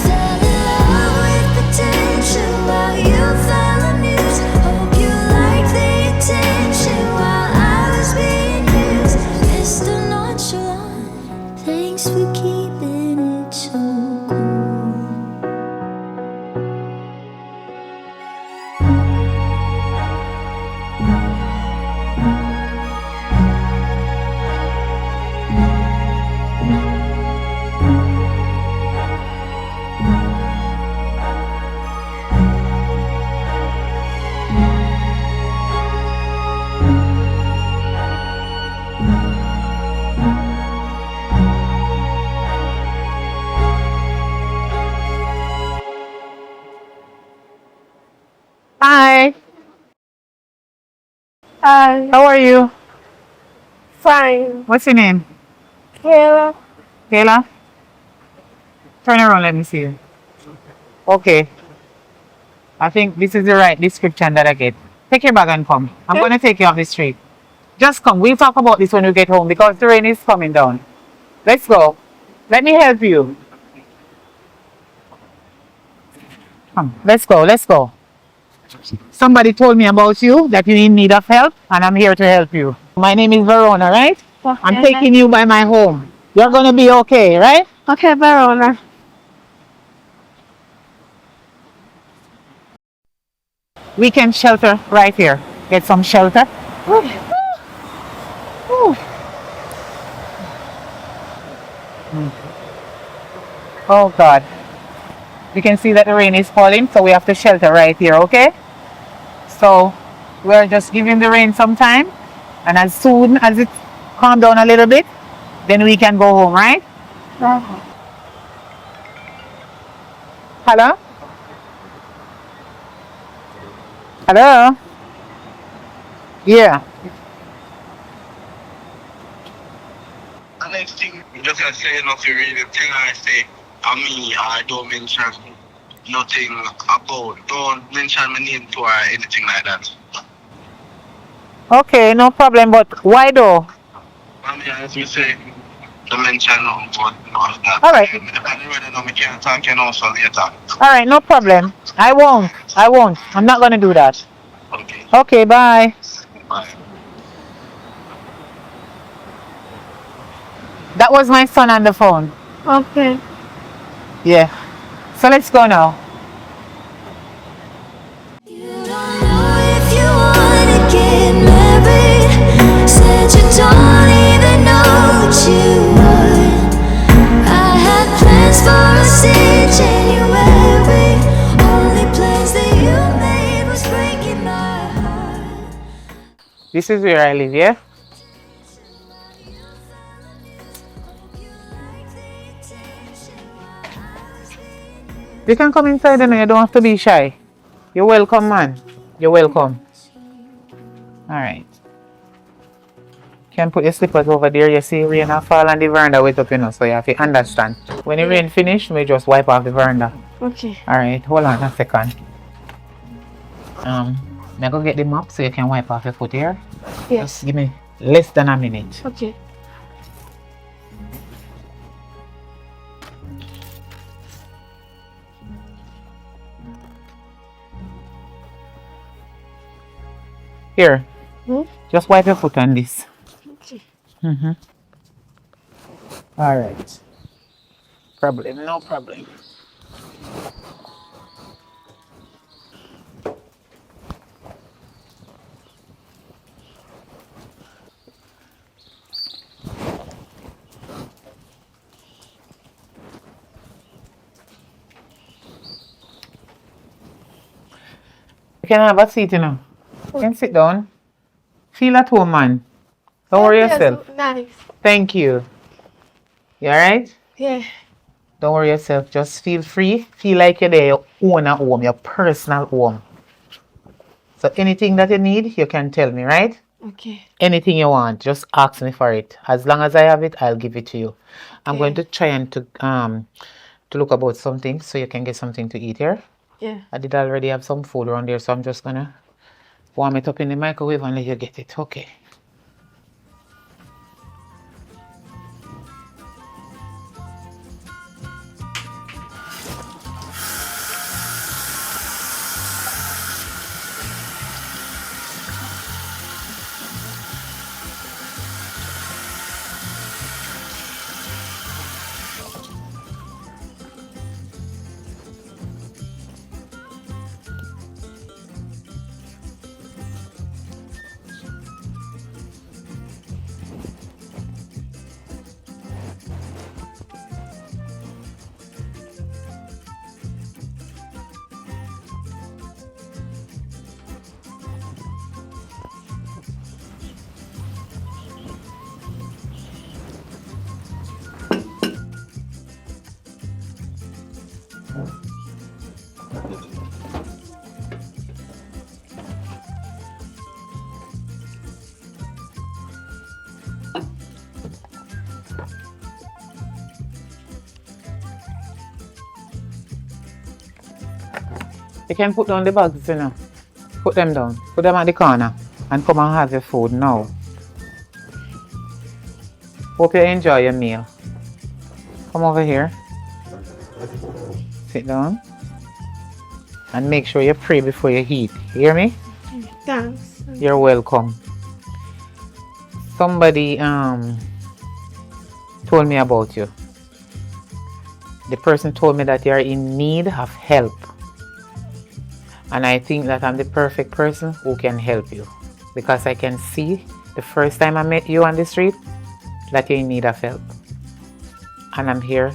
Fell in love with potential while you fell amused. Hope you liked the attention while I was being used. Mr. Nonchalant, thanks for keeping it so cool. Hi, Hi. how are you? Fine. What's your name? Kayla. Kayla? Turn around, let me see you. Okay, I think this is the right description that I get. Take your bag and come. I'm going to take you off the street. Just come. We'll talk about this when we get home because the rain is coming down. Let's go. Let me help you. Come, let's go, let's go. Somebody told me about you, that you in need of help, and I'm here to help you. My name is Verona, right? I'm taking you by my home. You're going to be okay, right? Okay, Verona. We can shelter right here. Get some shelter. Ooh. Oh God. You can see that the rain is falling, so we have to shelter right here, okay? So we're just giving the rain some time, and as soon as it calm down a little bit, then we can go home, right? Hello? Hello? Yeah. The next thing, just gonna say nothing really. The thing I say, I don't mention nothing about, don't mention my name to her, anything like that. Okay, no problem, but why though? As we say, don't mention nothing but that. All right. If I really know me can't talk, you know, so later. All right, no problem. I won't. I'm not going to do that. Okay. Okay, bye. Bye. That was my son on the phone. Okay. Yeah. So let's go now. You don't know if you wanna get married. Said you don't even know what you want. I had plans for us in January. Only plans that you made was breaking my heart. This is where I live, yeah? You can come inside and you don't have to be shy. You're welcome, man. You're welcome. All right. Can put your slippers over there. You see rain and fall on the veranda wet up, you know, so you have to understand. When the rain finish, we just wipe off the veranda. Okay. All right, hold on a second. I go get the mop so you can wipe off your foot here. Yes. Just give me less than a minute. Okay. Here, Hmm? just wipe your foot on this. Okay. All right. Problem, no problem. You can have a seat, you know. You can sit down. Feel at home, man. Don't worry yourself. Nice. Thank you. You alright? Yeah. Don't worry yourself. Just feel free. Feel like you're there, your own home, your personal home. So anything that you need, you can tell me, right? Okay. Anything you want, just ask me for it. As long as I have it, I'll give it to you. I'm going to try and to look about something so you can get something to eat here. Yeah. I did already have some food around there, so I'm just gonna warm it up in the microwave and let you get it. Okay. You can put down the bags, you know. Put them down. Put them at the corner. And come and have your food now. Hope you enjoy your meal. Come over here. Sit down. And make sure you pray before you eat. Hear me? Thanks. You're welcome. Somebody told me about you. The person told me that you're in need of help. And I think that I'm the perfect person who can help you. Because I can see the first time I met you on the street that you're in need of help. And I'm here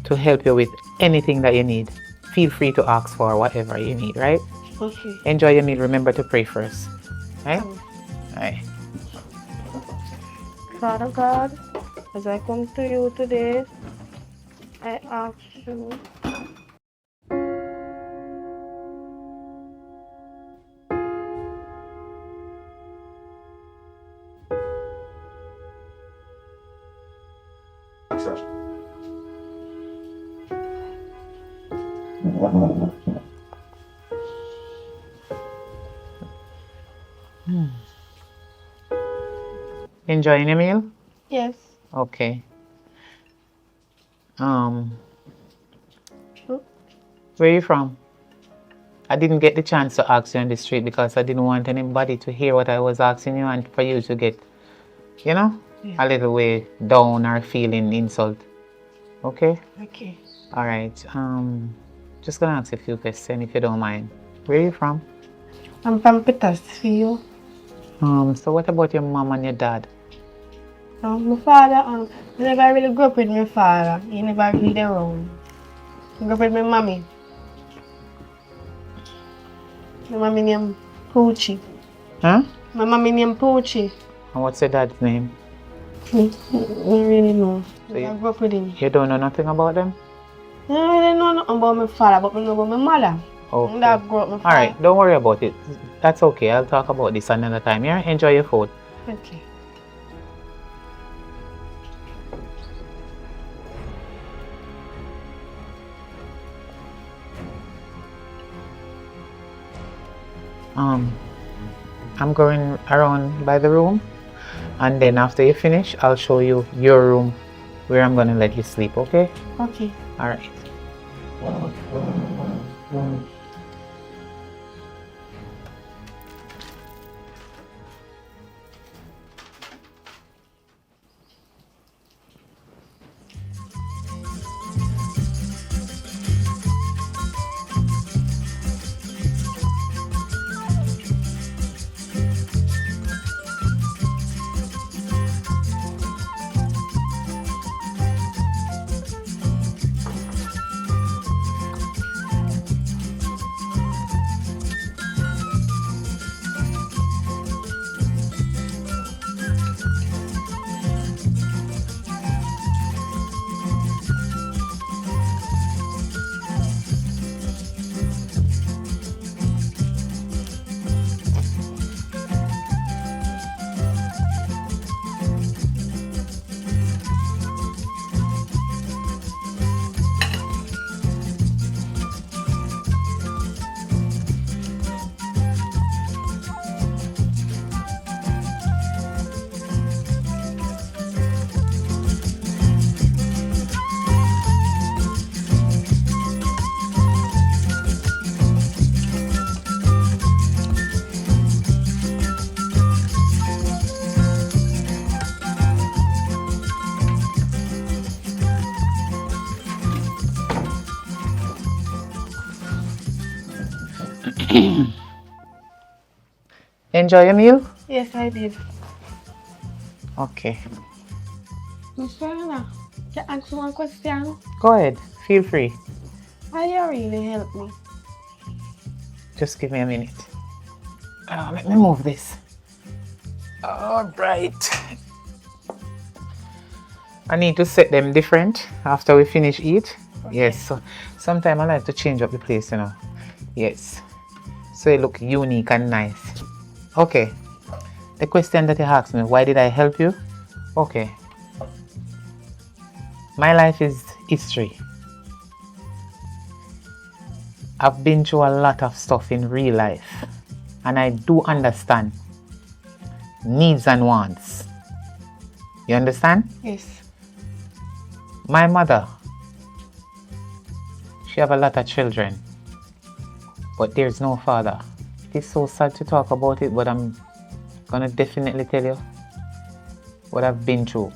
to help you with anything that you need. Feel free to ask for whatever you need, right? Okay. Enjoy your meal. Remember to pray first. Right? Right. Father God, as I come to you today, I ask you. Enjoying your meal? Yes. Okay. Where are you from? I didn't get the chance to ask you on the street because I didn't want anybody to hear what I was asking you and for you to get, you know, a little way down or feeling insult. Okay? Okay. All right. Just gonna ask a few questions if you don't mind. Where are you from? I'm from Petersfield. So what about your mom and your dad? My father, I never really grew up with my father. He never really around. I grew up with my mommy. My mommy named Poochie. Huh? My mommy named Poochie. And what's your dad's name? I don't really know. So I grew up with him. You don't know nothing about them? I don't really know nothing about my father, but I know about my mother. Okay. My dad grew up with my All father. right, don't worry about it. That's okay. I'll talk about this another time. Yeah, enjoy your food. Okay. I'm going around by the room, and then after you finish, I'll show you your room where I'm gonna let you sleep. Okay? Okay. All right. Enjoy your meal? Yes, I did. Okay. Miss Anna, can I ask you one question? Go ahead. Feel free. How you really help me? Just give me a minute. Let me move this. All right. I need to set them different after we finish eat. Okay. Yes. So sometimes I like to change up the place, you know. Yes. So it look unique and nice. Okay. The question that you asked me, why did I help you? Okay. My life is history. I've been through a lot of stuff in real life, and I do understand needs and wants. You understand? Yes. My mother, she have a lot of children, but there's no father. It is so sad to talk about it, but I'm gonna definitely tell you what I've been through.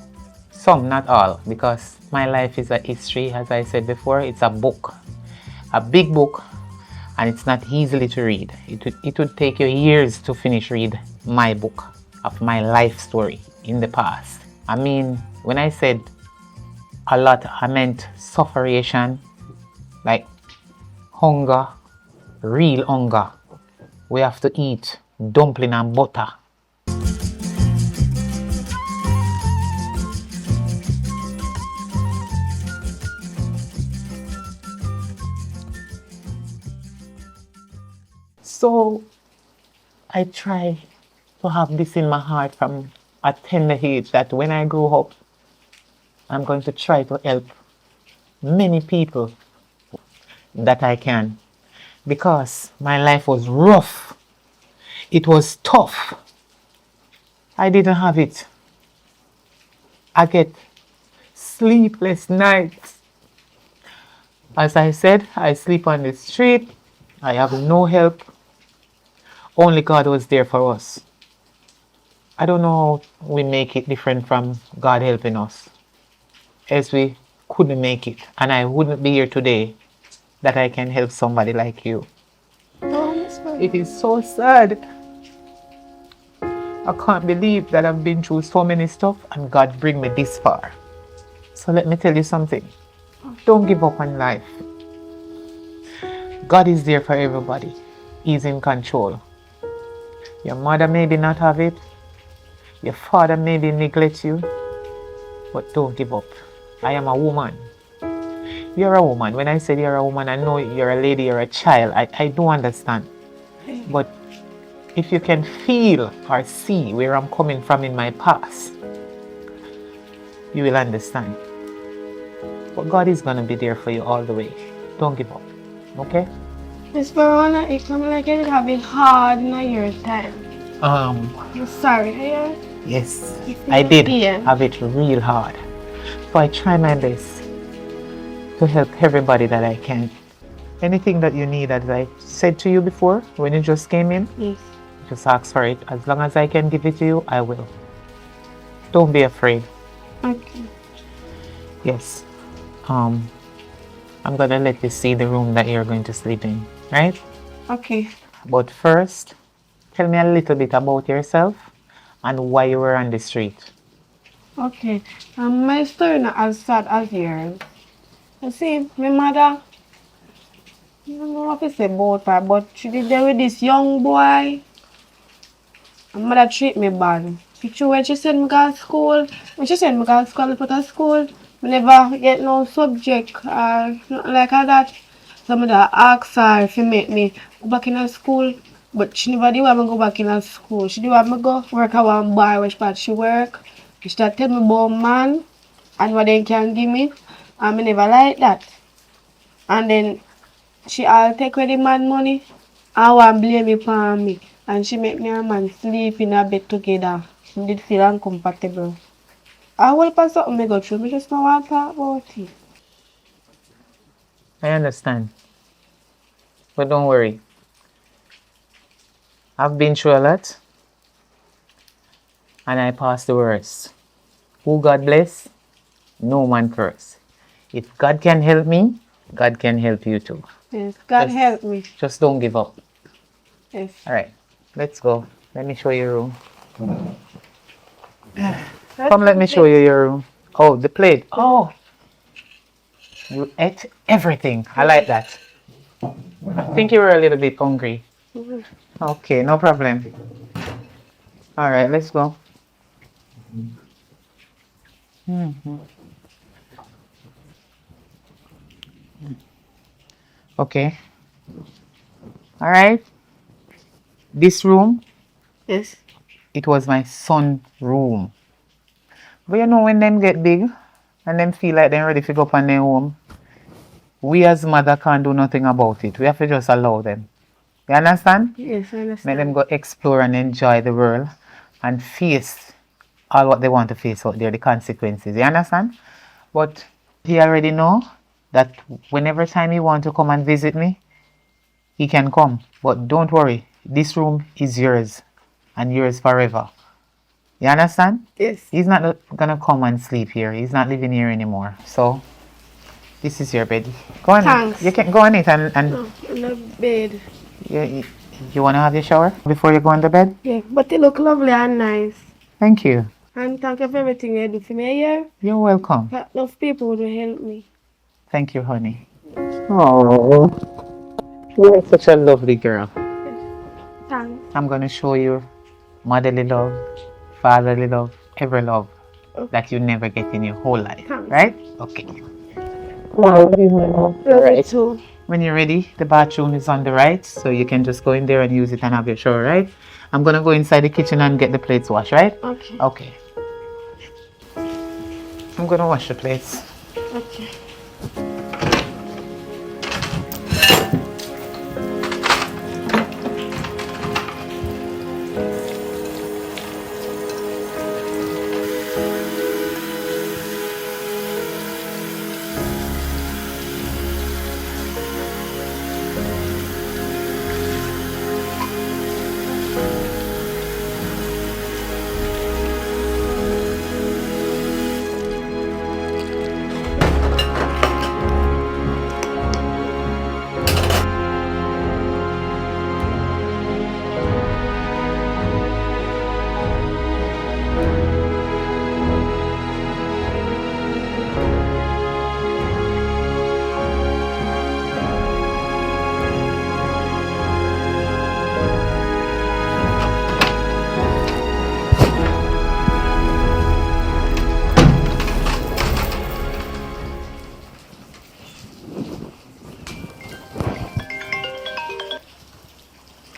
Some, not all, because my life is a history. As I said before, it's a book, a big book, and it's not easily to read. It would take you years to finish read my book of my life story in the past. I mean, when I said a lot. I meant sufferation, like hunger, real hunger. We have to eat dumpling and butter. So I try to have this in my heart from a tender age that when I grow up, I'm going to try to help many people that I can, because my life was rough. It was tough. I didn't have it. I get sleepless nights. As I said, I sleep on the street. I have no help. Only God was there for us. I don't know how we make it different from God helping us, as we couldn't make it. And I wouldn't be here today that I can help somebody like you. It is so sad. I can't believe that I've been through so many stuff and God bring me this far. So let me tell you something. Don't give up on life. God is there for everybody. He's in control. Your mother maybe not have it. Your father maybe neglect you. But don't give up. I am a woman. You're a woman. When I said you're a woman, I know you're a lady, you're a child. I do understand. But if you can feel or see where I'm coming from in my past, you will understand. But God is going to be there for you all the way. Don't give up. Okay? Miss Verona, it come like it have it hard in your time. I'm sorry, yeah? Yes, I did have it real hard. So I try my best to help everybody that I can. Anything that you need, as I said to you before, when you just came in, yes, just ask for it. As long as I can give it to you, I will. Don't be afraid. Okay. Yes. I'm gonna let you see the room that you're going to sleep in, right? Okay. But first, tell me a little bit about yourself and why you were on the street. Okay. My story not as sad as yours. You see, my mother, I don't know what to say about her, but she did there with this young boy. My mother treat me bad. Picture when she sent me to school, I put to school, I never get no subject or nothing like that. So I asked her if she make me go back in school, but she never did want me go back in school. She did want me go work at one bar which part she work. She started tell me about man and what they can give me, and I never like that. And then she all take away the man money and want blame me upon me. And she make me and man sleep in a bed together. She did feel uncomfortable. I will pass something me go through. I just don't want to talk about it. I understand. But don't worry. I've been through a lot. And I passed the worst. Who God bless, no man curse. If God can help me, God can help you too. Yes, God help me. Just don't give up. Yes. Alright, let's go. Let me show you your room. Come, let me show you your room. Oh, the plate. Oh, you ate everything. I like that. I think you were a little bit hungry. Okay, no problem. Alright, let's go. Okay. Alright. This room, Yes. it was my son's room. But you know when them get big and them feel like they're ready to go up on their home, we as mother can't do nothing about it. We have to just allow them. You understand? Yes, I understand. Make them go explore and enjoy the world and face all what they want to face out there, the consequences. You understand? But he already know that whenever time he want to come and visit me, he can come. But don't worry, this room is yours and yours forever. You understand? Yes. He's not gonna come and sleep here. He's not living here anymore. So this is your bed. Go on. Thanks. You can go on it and No, in the bed. you wanna have your shower before you go on the bed? Yeah, but it look lovely and nice. Thank you. And thank you for everything you do for me here. You're welcome. Enough people would help me. Thank you, honey. Oh, you're such a lovely girl. Thanks. I'm going to show you motherly love, fatherly love, every love that you never get in your whole life. Thanks. Right? Okay. Love you too. When you're ready, the bathroom is on the right, so you can just go in there and use it and have your shower, right? I'm going to go inside the kitchen and get the plates washed, right? Okay. Okay. I'm going to wash the plates. Okay.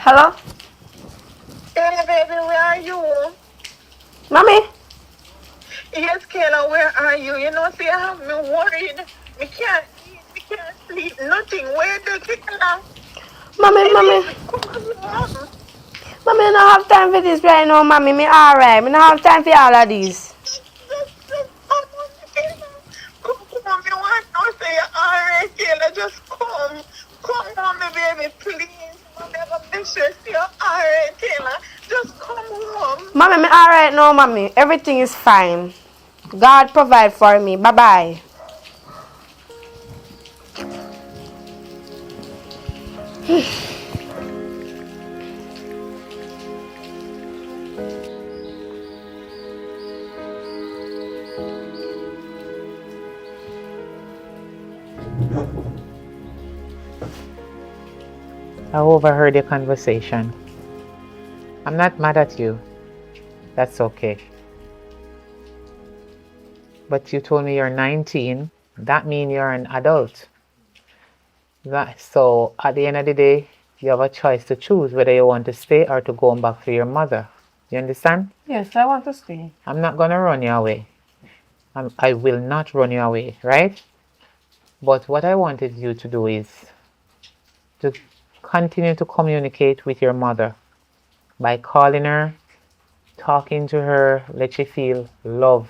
Hello? Hey, baby, where are you? Mommy? Yes, Kayla, where are you? You know, see, I have me worried. Me can't eat, me can't sleep, nothing. Where the Kayla? Mommy, Baby, come on, mom. Mommy, I don't have time for this right now, mommy. Me alright. Me don't have time for all of this. Just come on, Kayla. Come on, me want to say you're alright, Kayla. Just come. Come on, me baby, please. Mommy, I'm gonna make sure you're alright, Kayla. Just come home. Mommy, me alright now, mommy. Everything is fine. God provide for me. Bye-bye. I overheard your conversation. I'm not mad at you. That's okay. But you told me you're 19. That means you're an adult. So at the end of the day, you have a choice to choose whether you want to stay or to go back to your mother. You understand? Yes, I want to stay. I'm not going to run you away. I will not run you away, right? But what I wanted you to do is to continue to communicate with your mother by calling her, talking to her, let you feel love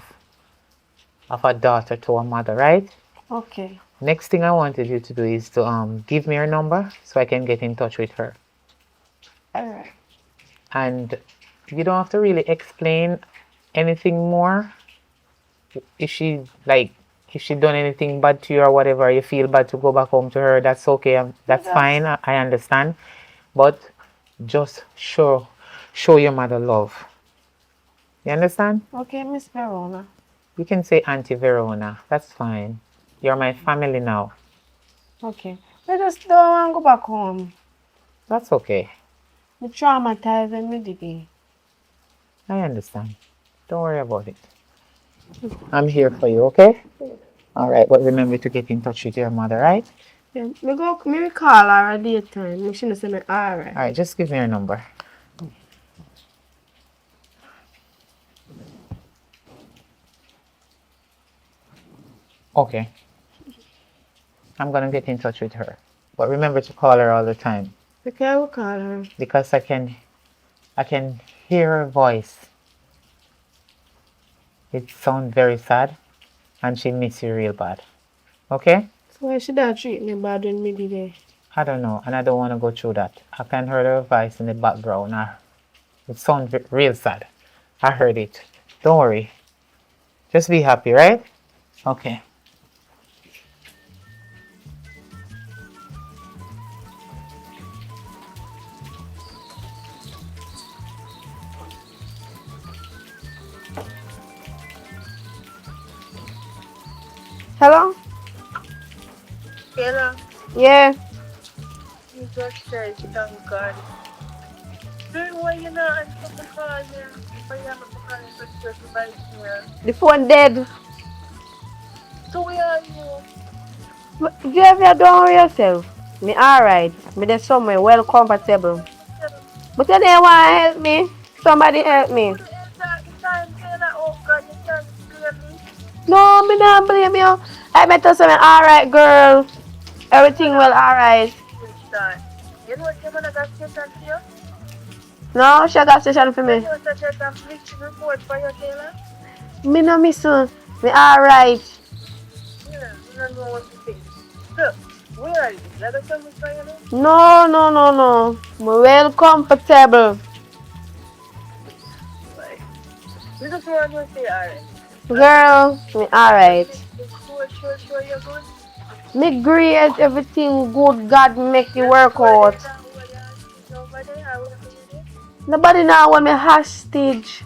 of a daughter to a mother, right? Okay. Next thing I wanted you to do is to give me her number so I can get in touch with her. Alright. And you don't have to really explain anything more. If she done anything bad to you or whatever, you feel bad to go back home to her, that's okay. That's fine. I understand. But just show your mother love. You understand? Okay, Miss Verona. You can say Auntie Verona. That's fine. You're my family now. Okay. I just don't want to go back home. That's okay. Me traumatized and me digging. I understand. Don't worry about it. I'm here for you, okay? All right, but remember to get in touch with your mother, right? Yeah, me call her at daytime. Me she say me alright. All right, just give me your number. Okay. I'm gonna get in touch with her. But remember to call her all the time. Okay, I will call her. Because I can hear her voice. It sounds very sad and she miss you real bad. Okay? So why should that treat me bad when me did it? I don't know, and I don't want to go through that. I can hear her voice in the background. It sounds real sad. I heard it. Don't worry. Just be happy, right? Okay. Hello? Kayla, Yeah. Jesus Christ, thank God. Girl, why you not answer the call here? Why you not calling for stress by here? The phone dead. So where are you? Javier, don't worry yourself. Me alright. Me there somewhere well comfortable. But you didn't want to help me. Somebody help me. Couldn't answer at the time, Kayla. Oh God, you can't blame me. No, me not blame you. I met her something alright, girl. Everything well alright. You know what you're gonna get station for you? No, she got station for You me. know such a bleaching report for you, Kayla? Me no miss her. Me alright. Yeah, you don't know what to think. So, where are you? Let us tell me for you now. No. Me well comfortable. Like, you just want to say alright. Girl, me alright. Sure, you're good. Me great, everything good. God make it work Sure, out. there's nobody hostage over there. I will be there. Nobody now want me hostage.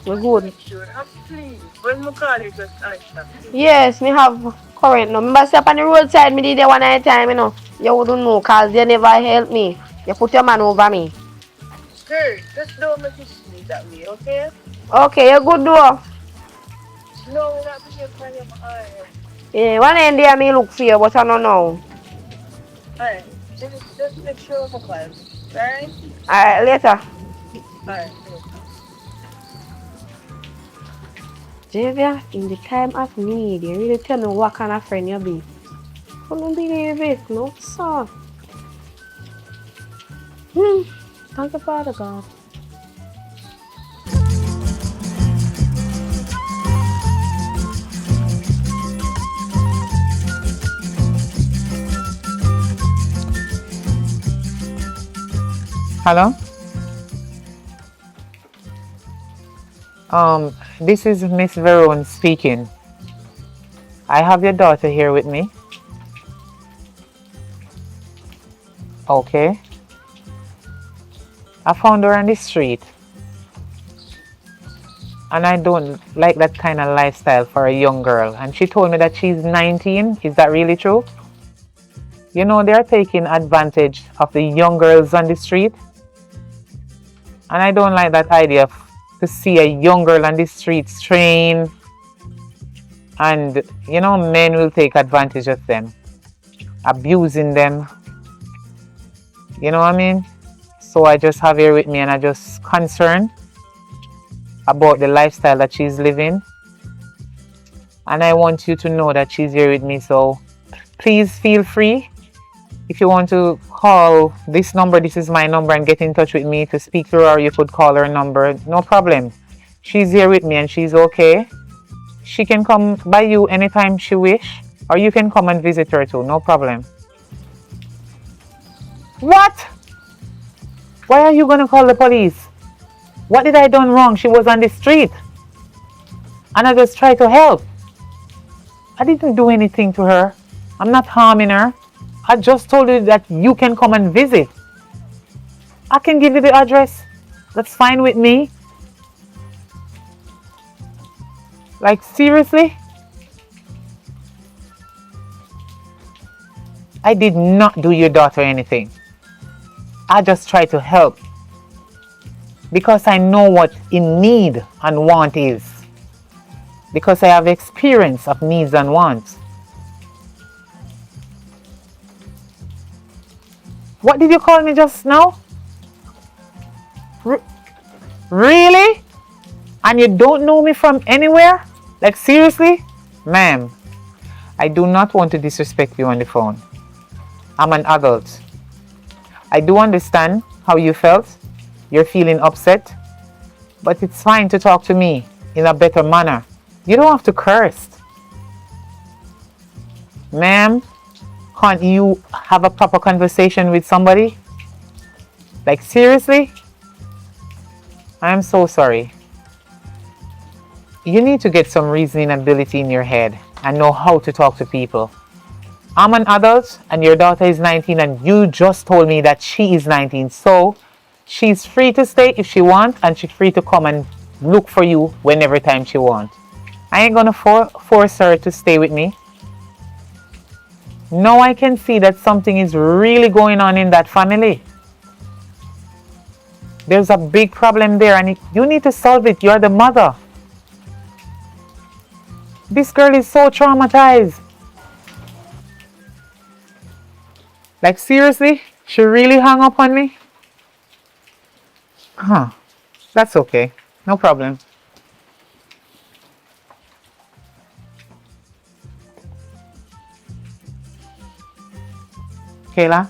Me good. Sure, I'm pleased. When we call you, just answer. Yes, me have current no. Remember step on the roadside, me did it one at a time, you know. You wouldn't know, cause they never help me. You put your man over me. Girl, just don't make it sweet that way, okay? Okay, you good though. No, we're not being for your alright. Yeah, one end there me look for you, but I don't know. Alright, just make sure we call me. Alright? Alright, later. Alright. Javia, in the time of need, you really tell me what kind of friend you be. Couldn't believe it, no sir. Thank you, Father God. Hello? This is Miss Verone speaking. I have your daughter here with me. Okay. I found her on the street. And I don't like that kind of lifestyle for a young girl. And she told me that she's 19. Is that really true? You know, they're taking advantage of the young girls on the street. And I don't like that idea to see a young girl on the street strain. And, you know, men will take advantage of them, abusing them. You know what I mean? So I just have her with me and I just concerned about the lifestyle that she's living. And I want you to know that she's here with me. So please feel free. If you want to call this number, this is my number, and get in touch with me to speak to her, or you could call her number. No problem. She's here with me and she's okay. She can come by you anytime she wish, or you can come and visit her too. No problem. What? Why are you going to call the police? What did I done wrong? She was on the street. And I just tried to help. I didn't do anything to her. I'm not harming her. I just told you that you can come and visit. I can give you the address. That's fine with me. Like, seriously? I did not do your daughter anything. I just tried to help. Because I know what in need and want is. Because I have experience of needs and wants. What did you call me just now? Really? And you don't know me from anywhere? Like, seriously? Ma'am, I do not want to disrespect you on the phone. I'm an adult. I do understand how you felt. You're feeling upset. But it's fine to talk to me in a better manner. You don't have to curse. Ma'am, can't you have a proper conversation with somebody? Like, seriously? I'm so sorry. You need to get some reasoning ability in your head and know how to talk to people. I'm an adult and your daughter is 19 and you just told me that she is 19. So she's free to stay if she wants, and she's free to come and look for you whenever time she wants. I ain't gonna force her to stay with me. Now I can see that something is really going on in that family. There's a big problem there and you need to solve it. You're the mother. This girl is so traumatized. Like seriously? She really hung up on me? Huh. That's okay. No problem. Kayla?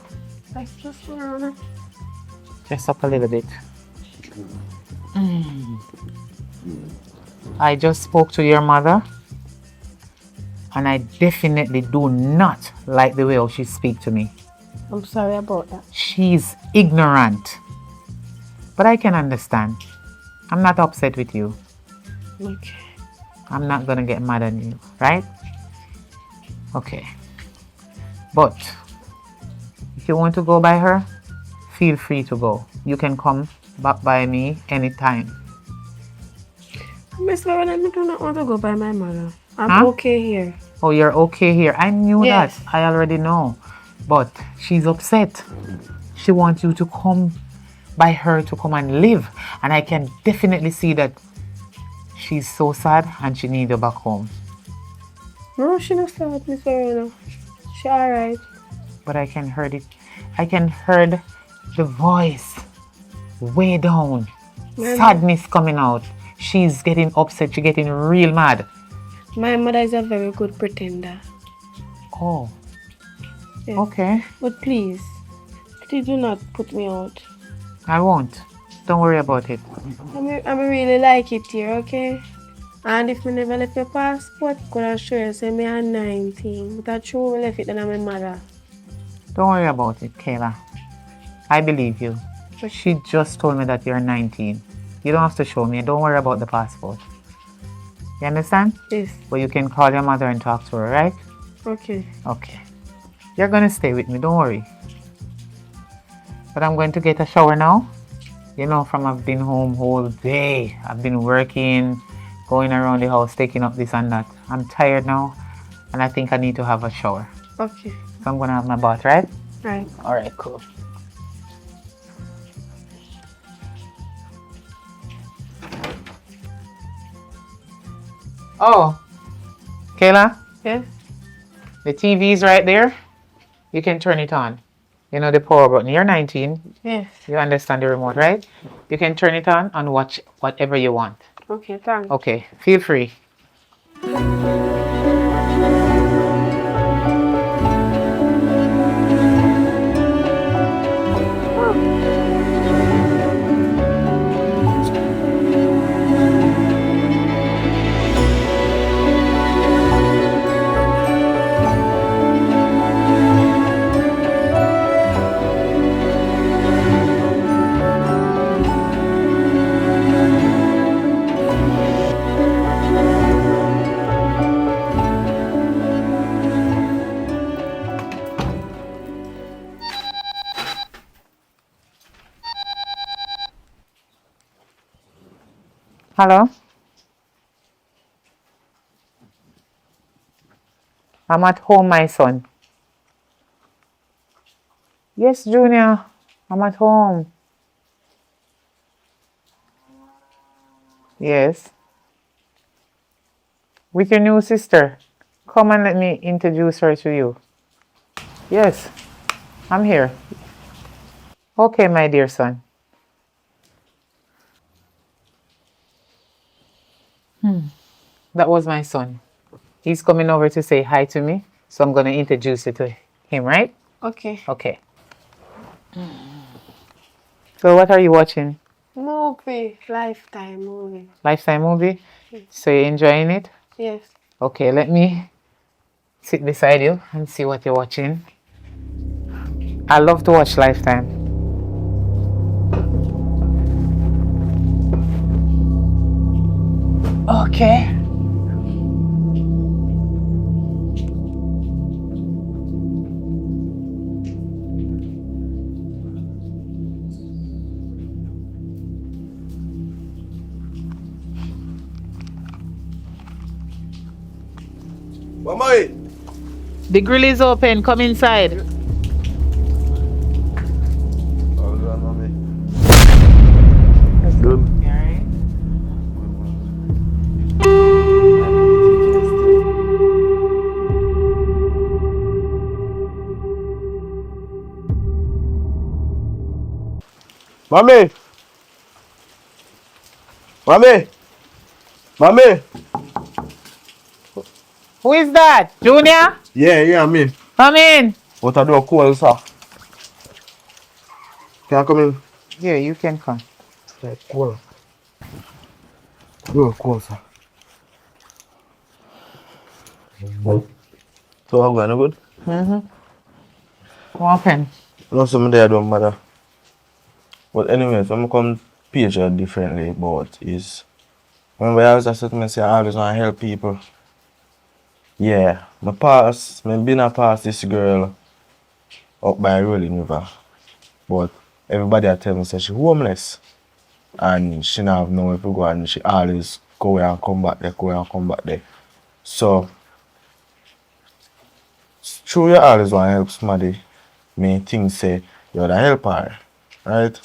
Just up a little bit. I just spoke to your mother and I definitely do not like the way how she speaks to me. I'm sorry about that. She's ignorant. But I can understand. I'm not upset with you. Okay. I'm not gonna get mad at you, right? Okay. But if you want to go by her, feel free to go. You can come back by me anytime. Miss Veron, I do not want to go by my mother. I'm okay here. Oh, you're okay here. I knew Yes. that. I already know. But she's upset. She wants you to come by her to come and live. And I can definitely see that she's so sad and she needs you back home. No, she not sad, Miss Verona. She alright. But I can hear it. I can hear the voice way down. Sadness coming out. She's getting upset. She's getting real mad. My mother is a very good pretender. Oh. Yes. Okay. But please do not put me out. I won't. Don't worry about it. I really like it here, okay? And if me never left your passport, could I show you say me I'm 19. But I true left it then I'm my mother. Don't worry about it, Kayla. I believe you. She just told me that you're 19. You don't have to show me. Don't worry about the passport. You understand? Yes. But you can call your mother and talk to her, right? Okay. Okay. You're gonna stay with me. Don't worry. But I'm going to get a shower now. You know, I've been home all day. I've been working, going around the house, taking up this and that. I'm tired now, and I think I need to have a shower. Okay. So I'm gonna have my bath, right? Right. All right, cool. Oh, Kayla? Yes? The TV's right there. You can turn it on. You know the power button. You're 19. Yes. You understand the remote, right? You can turn it on and watch whatever you want. Okay, thanks. Okay, feel free. Hello? I'm at home, my son. Yes, Junior. I'm at home. Yes. With your new sister. Come and let me introduce her to you. Yes, I'm here. Okay, my dear son. That was my son. He's coming over to say hi to me, so I'm going to introduce you to him, right? Okay. Okay. So what are you watching? Movie. Lifetime movie. Lifetime movie? So you're enjoying it? Yes. Okay, let me sit beside you and see what you're watching. I love to watch Lifetime. Okay. Mama! The grill is open. Come inside. How's that, mommy? Good. Alright. Mommy! Mommy! Mommy! Who is that? Junior? Yeah, me. Come in. What I do a call, sir? Can I come in? Yeah, you can come. Yeah, call. Do a call, sir. So how going? Good? What happened? No, some day I don't matter. But anyways, I'm come page it differently, but is remember I was just me say I always want to help people. Yeah, me been a pass this girl up by Rolling River. But everybody I tell me say she homeless. And she not have nowhere to go and she always go away and come back there, go away and come back there. So true you always want to help somebody, me think say you're the help her. Right?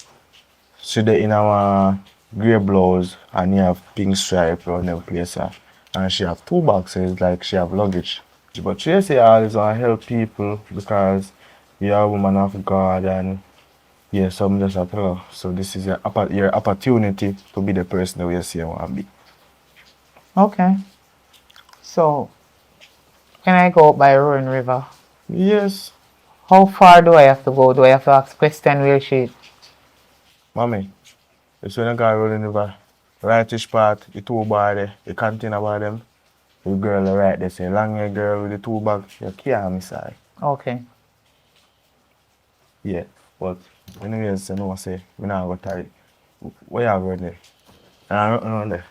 She dey in our grey blouse and you have pink stripe around them place her. And she have 2 boxes like she have luggage. But she say I always want to help people because you're a woman of God and yeah, so I'm just a tell her. So this is your opportunity to be the person that you say you want to be. Okay. So, can I go up by Roaring River? Yes. How far do I have to go? Do I have to ask question where she? Mommy, it's when you go rolling over. Rightish part, the 2 bar there, the canteen about them. The girl right there say long hair girl with the 2 bags, you can't miss her. Okay. Yeah, but anyways, you know what I say, I not go tarry. Where you going there? I don't know there.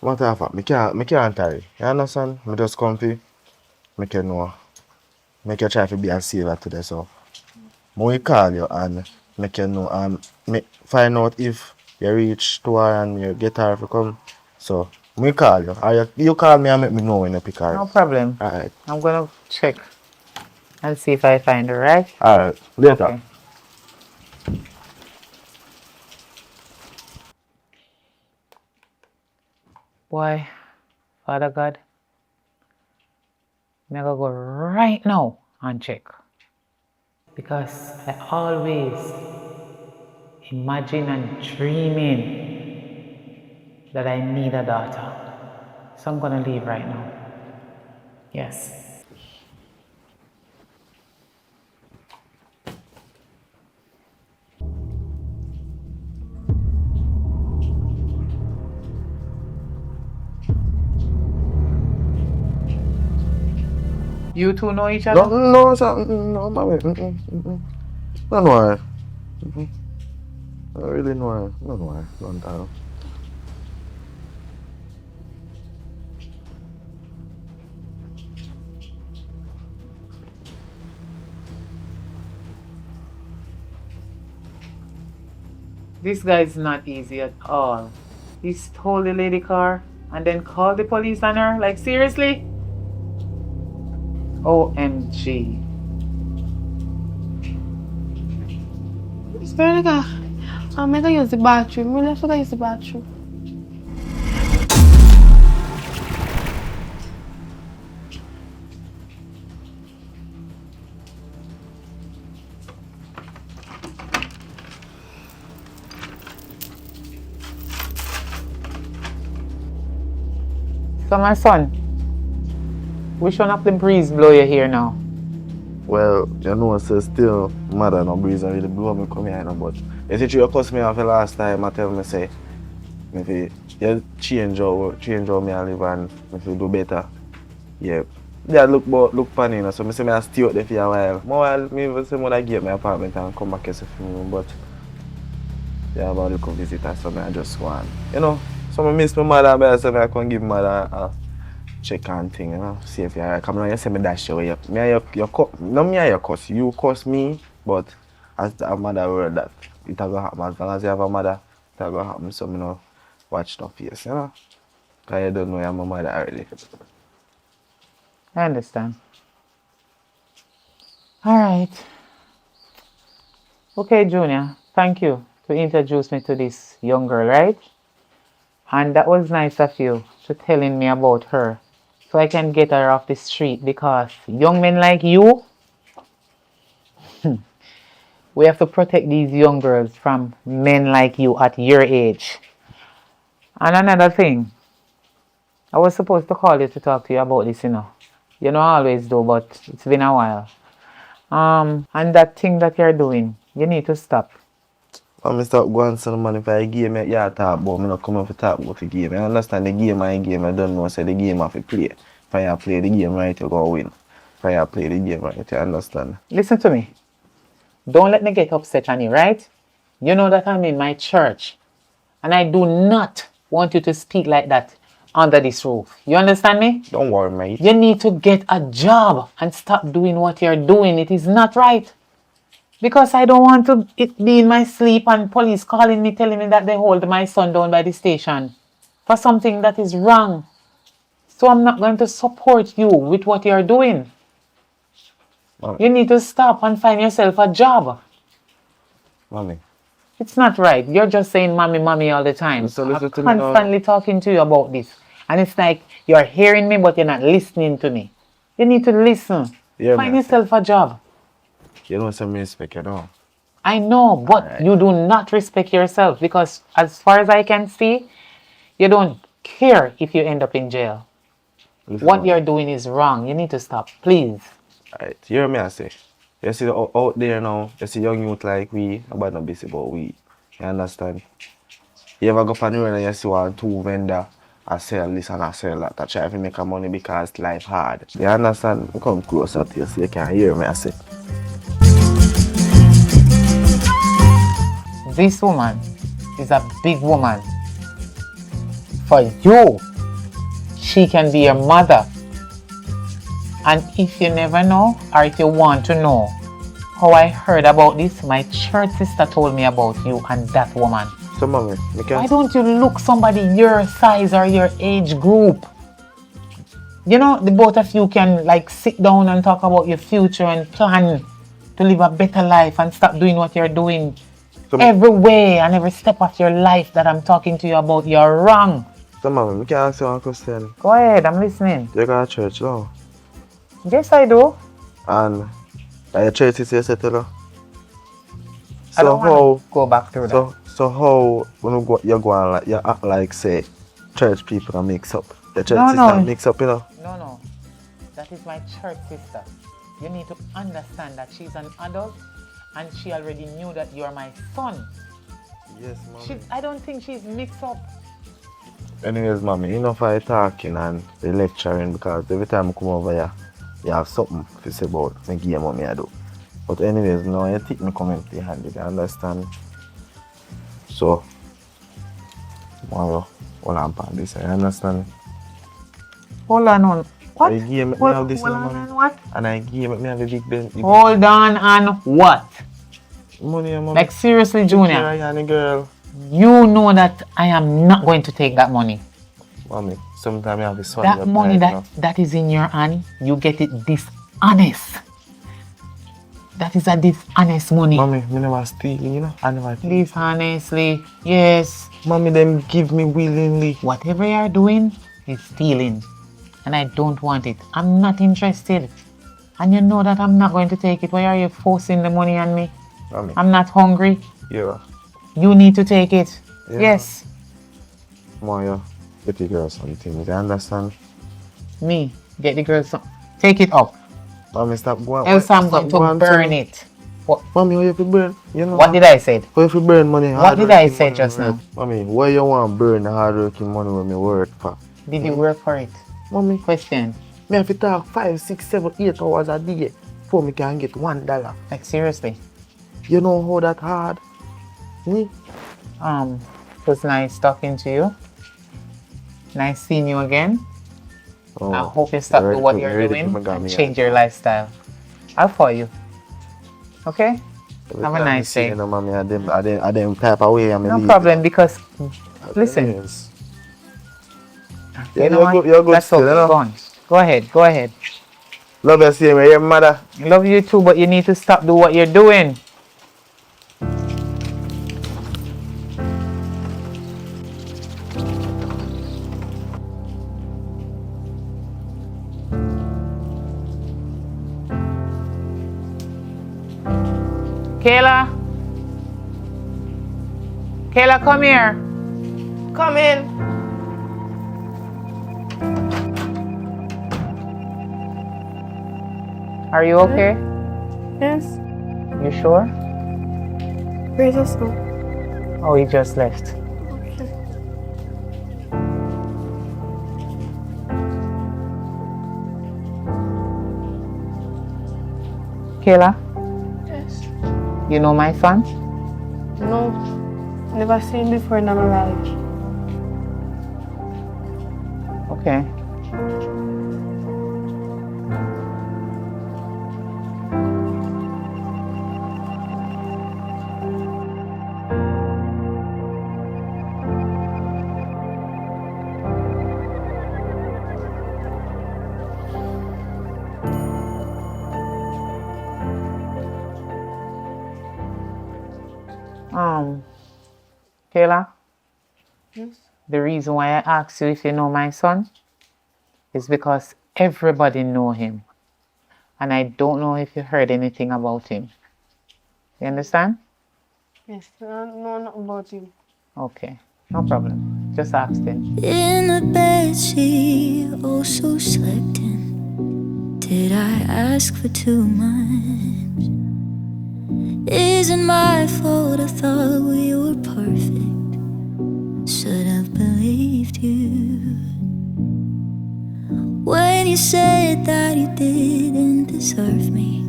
What happened? I can't tarry. You understand? I just come for make you know. Make you try to be a saver today, so. I call you and make you know and find out if you reach to her and you get her to come. So I call you. Or you call me and make me know when you pick her. No problem. Alright. I'm gonna check and see if I find her, right? Alright. Later. Okay. Boy, Father God, I'm gonna go right now and check. Because I always imagine and dreaming that I need a daughter. So I'm gonna leave right now. Yes. You two know each other? No, mommy. No, no. I really know her. No, no. Long time. This guy is not easy at all. He stole the lady car and then called the police on her. Like, seriously? OMG. Spare nigga. I'm gonna use the bathroom. I'm gonna use the bathroom. So my son, which one of the breeze blow your hair now? Well, you know, so still mother no breeze and really blow me come here, no, but you see, you cuss me off the last time, I tell me, say, if you change how me I live and if you do better, yeah. Yeah, look funny, you know, so I say I stay out there for a while. More me even say when I get my apartment and come back as a film, but yeah, about to come visit her, so I just want, you know, so I miss my mother, but I say I can give mother a check and thing, you know, see if you come around, you say me dash you, no me and you cuss, you cuss me, but as a mother word that it will happen, as long as you have a mother, it will happen, so me know watch no face, you know, because you don't know you're my mother already. I understand. All right. Okay, Junior. Thank you to introduce me to this young girl, right? And that was nice of you to telling me about her so I can get her off the street because young men like you, we have to protect these young girls from men like you at your age. And another thing, I was supposed to call you to talk to you about this, you know. You know I always do, but it's been a while. And that thing that you're doing, you need to stop. When I start going to the money for a game, yeah, talk about me not come up to talk about the game. I understand the game and game, I don't know, say the game have to play. If I play the game right, you go win. If I play the game right, you understand. Listen to me. Don't let me get upset on you, right? You know that I'm in my church. And I do not want you to speak like that under this roof. You understand me? Don't worry, mate. You need to get a job and stop doing what you're doing. It is not right. Because I don't want to it be in my sleep and police calling me, telling me that they hold my son down by the station for something that is wrong. So I'm not going to support you with what you're doing. Mommy. You need to stop and find yourself a job. Mommy. It's not right. You're just saying mommy, mommy all the time. So I'm listen to me now. constantly talking to you about this. And it's like you're hearing me, but you're not listening to me. You need to listen. Yeah, Find man. yourself a job. You don't some respect, you know. I know, but you do not respect yourself because as far as I can see, you don't care if you end up in jail. Listen, What mommy. you're doing is wrong. You need to stop, please. Alright, you hear me I say. You see out there now, you see young youth like we, about not busy about we. You understand? You ever go for the road and you see one two vendor, I sell this and I sell that. I try to make a money because life hard. You understand? You come closer to you so you can hear me I say. This woman is a big woman. For you, she can be your mother. And if you never know, or if you want to know how I heard about this, my church sister told me about you and that woman. So mommy, Why don't you look somebody your size or your age group? You know, the both of you can like sit down and talk about your future and plan to live a better life and stop doing what you're doing. So Every way and every step of your life that I'm talking to you about, you're wrong. So mommy, I can ask you one question. Go ahead, I'm listening. You go to church now? Yes, I do. And your church is your settle? I don't want to go back through that. So how when you go on like you act like say church people are mix up. The church No, sister no. mix up, you know? No. That is my church sister. You need to understand that she's an adult and she already knew that you're my son. Yes, mommy. I don't think she's mixed up. Anyways, mommy, enough for talking and the lecturing because every time I come over here, you have something to say about the game mommy I do. But anyways, now you take me come empty handed, you understand? So, tomorrow, hold on upon this, you understand? Hold on. What? I give me Hold have this on money. what? And I give me have a big bill. Hold on what? Money, mommy. Like seriously, Junior, Yeah, girl. you know that I am not going to take that money. Mommy, sometimes you have this one. That money that is in your hand, you get it dishonest. That is a dishonest money. Mommy, me never steal, you know? I never steal. Dishonestly, yes. Mommy, them give me willingly. Whatever you're doing is stealing. And I don't want it. I'm not interested. And you know that I'm not going to take it. Why are you forcing the money on me? Mommy. I'm not hungry. Yeah. You need to take it. Yeah. Yes. Moya, get the girl something. You understand? Me, get the girl some. Take it up. Mommy, stop going. Else I'm going to burn it. What? Mommy, how you have burn? You know What did I say? how you have burn money? What did I say just now? Mommy, why you want to burn the hard working money when me work for? Did you work for it? Mommy, Question. me have to talk 5, 6, 7, 8 hours a day before me can get $1. Like seriously. You know how that hard? Me? It was nice talking to you. Nice seeing you again. Oh, I hope you stop doing what you're doing and change your lifestyle. I'll follow you. Okay? Have a nice day. You know, mommy, I them type of way. No problem because, listen. Yeah, You know what? you're good That's still, okay. you know? Go on. Go ahead. Love you, see me, your mother. I love you too, but you need to stop doing what you're doing. Kayla? Kayla, come here. Come in. Are you okay? Yes. You sure? Where's your school? Oh, he just left. Okay. Kayla, Yes. you know my son? No. Never seen before in my life. Okay. Kayla, Yes. the reason why I asked you if you know my son is because everybody know him. And I don't know if you heard anything about him. You understand? Yes. No, not about you. Okay, no problem. Just asked him. In the bed she also slept in. Did I ask for too much? Isn't my fault, I thought we were perfect. Should have believed you when you said that you didn't deserve me.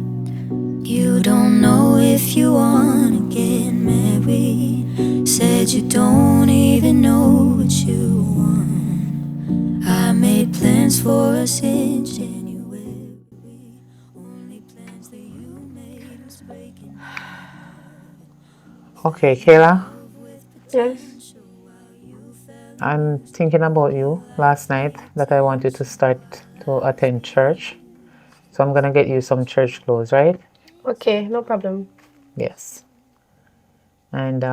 You don't know if you wanna get married. Said you don't even know what you want. I made plans for us in January. Only plans that you made was breaking. Okay, Kayla, Yes. I'm thinking about you last night that I want you to start to attend church. So I'm gonna get you some church clothes, right? Okay, no problem. Yes. And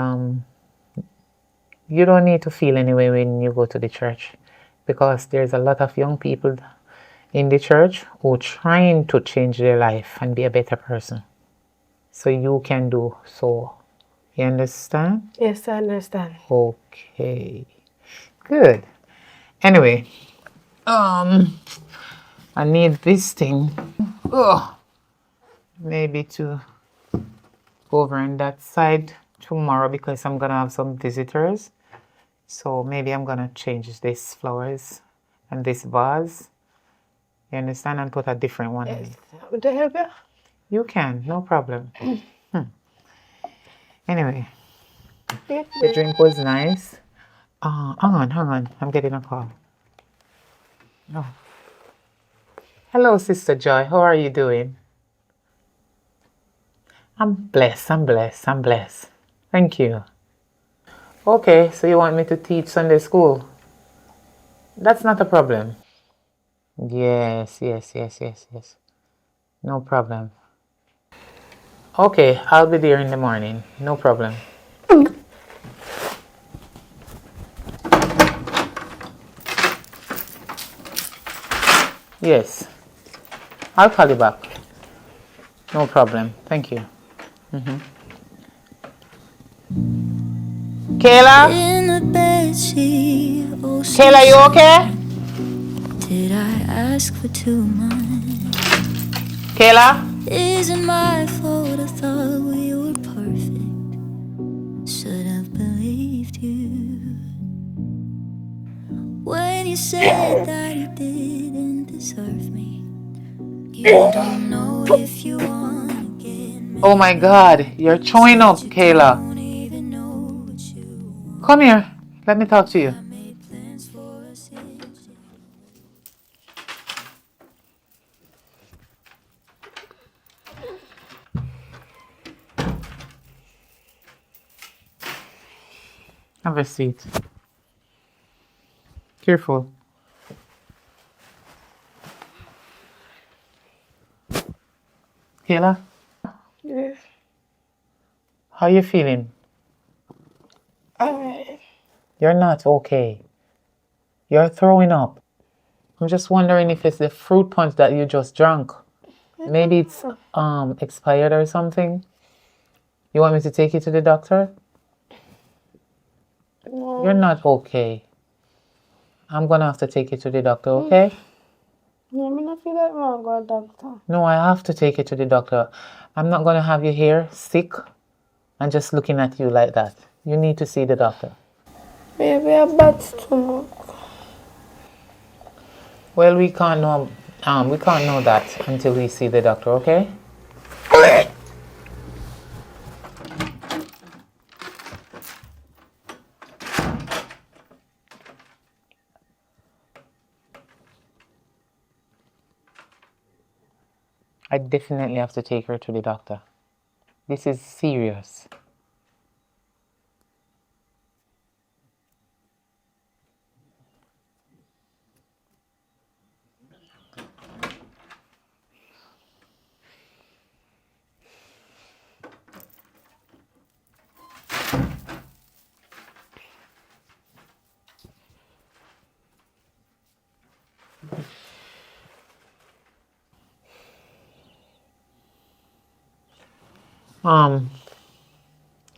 you don't need to feel any way when you go to the church because there's a lot of young people in the church who are trying to change their life and be a better person. So you can do so. You understand? Yes, I understand. Okay. Good. Anyway, I need this thing. Maybe to go over on that side tomorrow because I'm gonna have some visitors. So maybe I'm gonna change these flowers and this vase. You understand? And put a different one in it. Want to help you? You can, no problem. Anyway, Yes. the drink was nice. Hang on. I'm getting a call. Oh. Hello, Sister Joy. How are you doing? I'm blessed. Thank you. Okay, so you want me to teach Sunday school? That's not a problem. Yes. No problem. Okay, I'll be there in the morning. No problem. Yes, I'll call you back. No problem. Thank you. Kayla? In the bed she also Kayla, you okay? did I ask for too much? Kayla? Isn't my fault, I thought we were perfect. Should have believed you when you said that you didn't deserve me. You don't know if you wanna get married. Oh my God, you're chewing up, Kayla. Don't even know what you want. Come here. Let me talk to you. I made plans for us in January. Have a seat. Careful. Kayla, Yes. how you feeling? Alright. You're not okay. You're throwing up. I'm just wondering if it's the fruit punch that you just drank. Maybe it's expired or something. You want me to take you to the doctor? No. You're not okay. I'm gonna have to take you to the doctor, okay? No, I don't feel like I'm going to go doctor. No, I have to take you to the doctor. I'm not gonna have you here sick and just looking at you like that. You need to see the doctor. Maybe a bad stomach. Well, we can't know that until we see the doctor, okay? I definitely have to take her to the doctor. This is serious.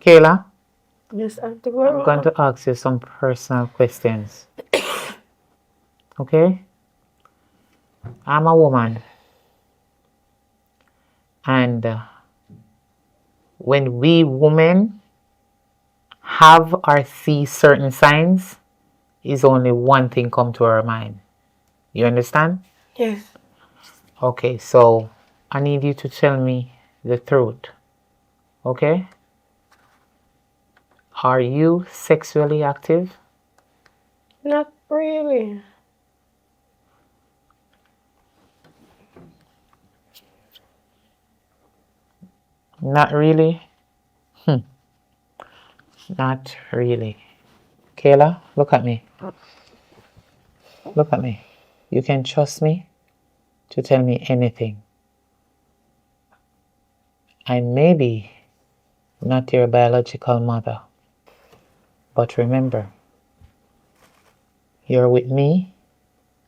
Kayla, Yes, Auntie. I'm going to ask you some personal questions. Okay? I'm a woman. And when we women have or see certain signs, is only one thing come to our mind. You understand? Yes. Okay, so I need you to tell me the truth. Okay? Are you sexually active? Not really. Not really? Not really. Kayla, look at me. Look at me. You can trust me to tell me anything. I may be not your biological mother, but remember, you're with me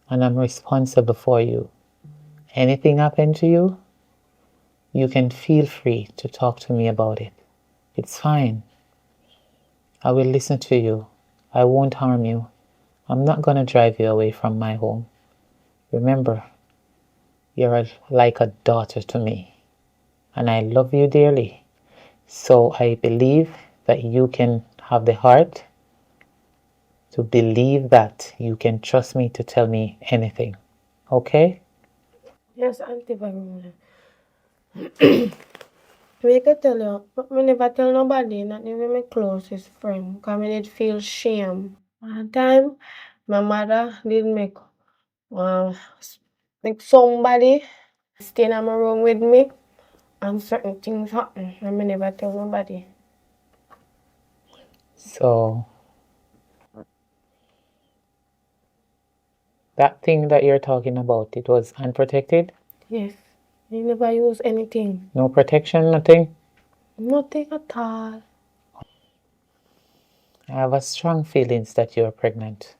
and I'm responsible for you. Anything happen to you, you can feel free to talk to me about it. It's fine. I will listen to you. I won't harm you. I'm not going to drive you away from my home. Remember, you're like a daughter to me, and I love you dearly. So I believe that you can have the heart to believe that you can trust me to tell me anything. Okay? Yes, Auntie Varuna. We could tell you, but me never tell nobody, not even my closest friend, because I did feel shame. One time, my mother did make like somebody stay in my room with me, and certain things happen, and I never tell nobody. So, that thing that you're talking about, it was unprotected? Yes, I never use anything. No protection, nothing? Nothing at all. I have a strong feelings that you're pregnant.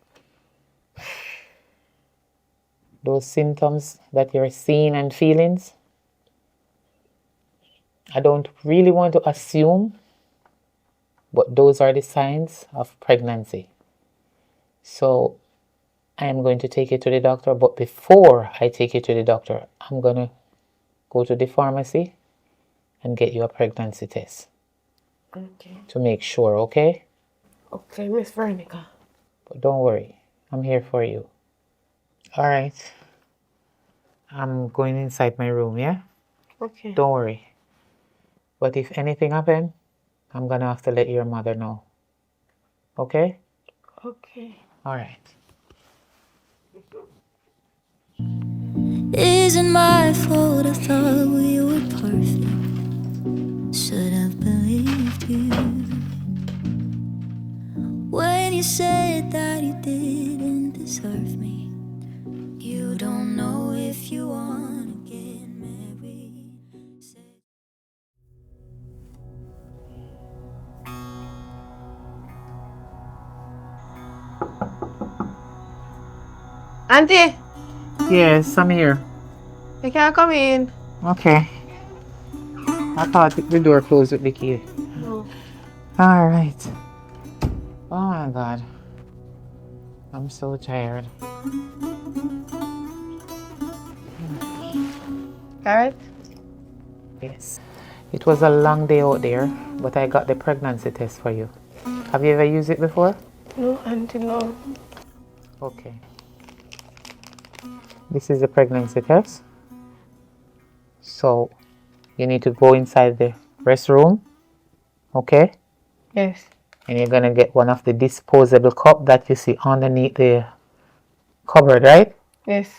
Those symptoms that you're seeing and feelings, I don't really want to assume, but those are the signs of pregnancy. So I am going to take you to the doctor, but before I take you to the doctor, I'm going to go to the pharmacy and get you a pregnancy test Okay. to make sure, okay? Okay, Miss Veronica. But don't worry, I'm here for you. All right. I'm going inside my room, yeah? Okay. Don't worry. But if anything happens, I'm going to have to let your mother know. Okay? Okay. All right. Isn't my fault, I thought we were perfect. Should have believed you when you said that you didn't deserve me. You don't know if you wanna get married. Auntie, Yes, I'm here. you can come in. Okay. I thought the door closed with the key. No. All right. Oh my God. I'm so tired. Alright? Yes. It was a long day out there, but I got the pregnancy test for you. Have you ever used it before? No, Auntie, no. Okay. This is the pregnancy test. So you need to go inside the restroom. Okay? Yes. And you're gonna get one of the disposable cup that you see underneath the cupboard, right? Yes.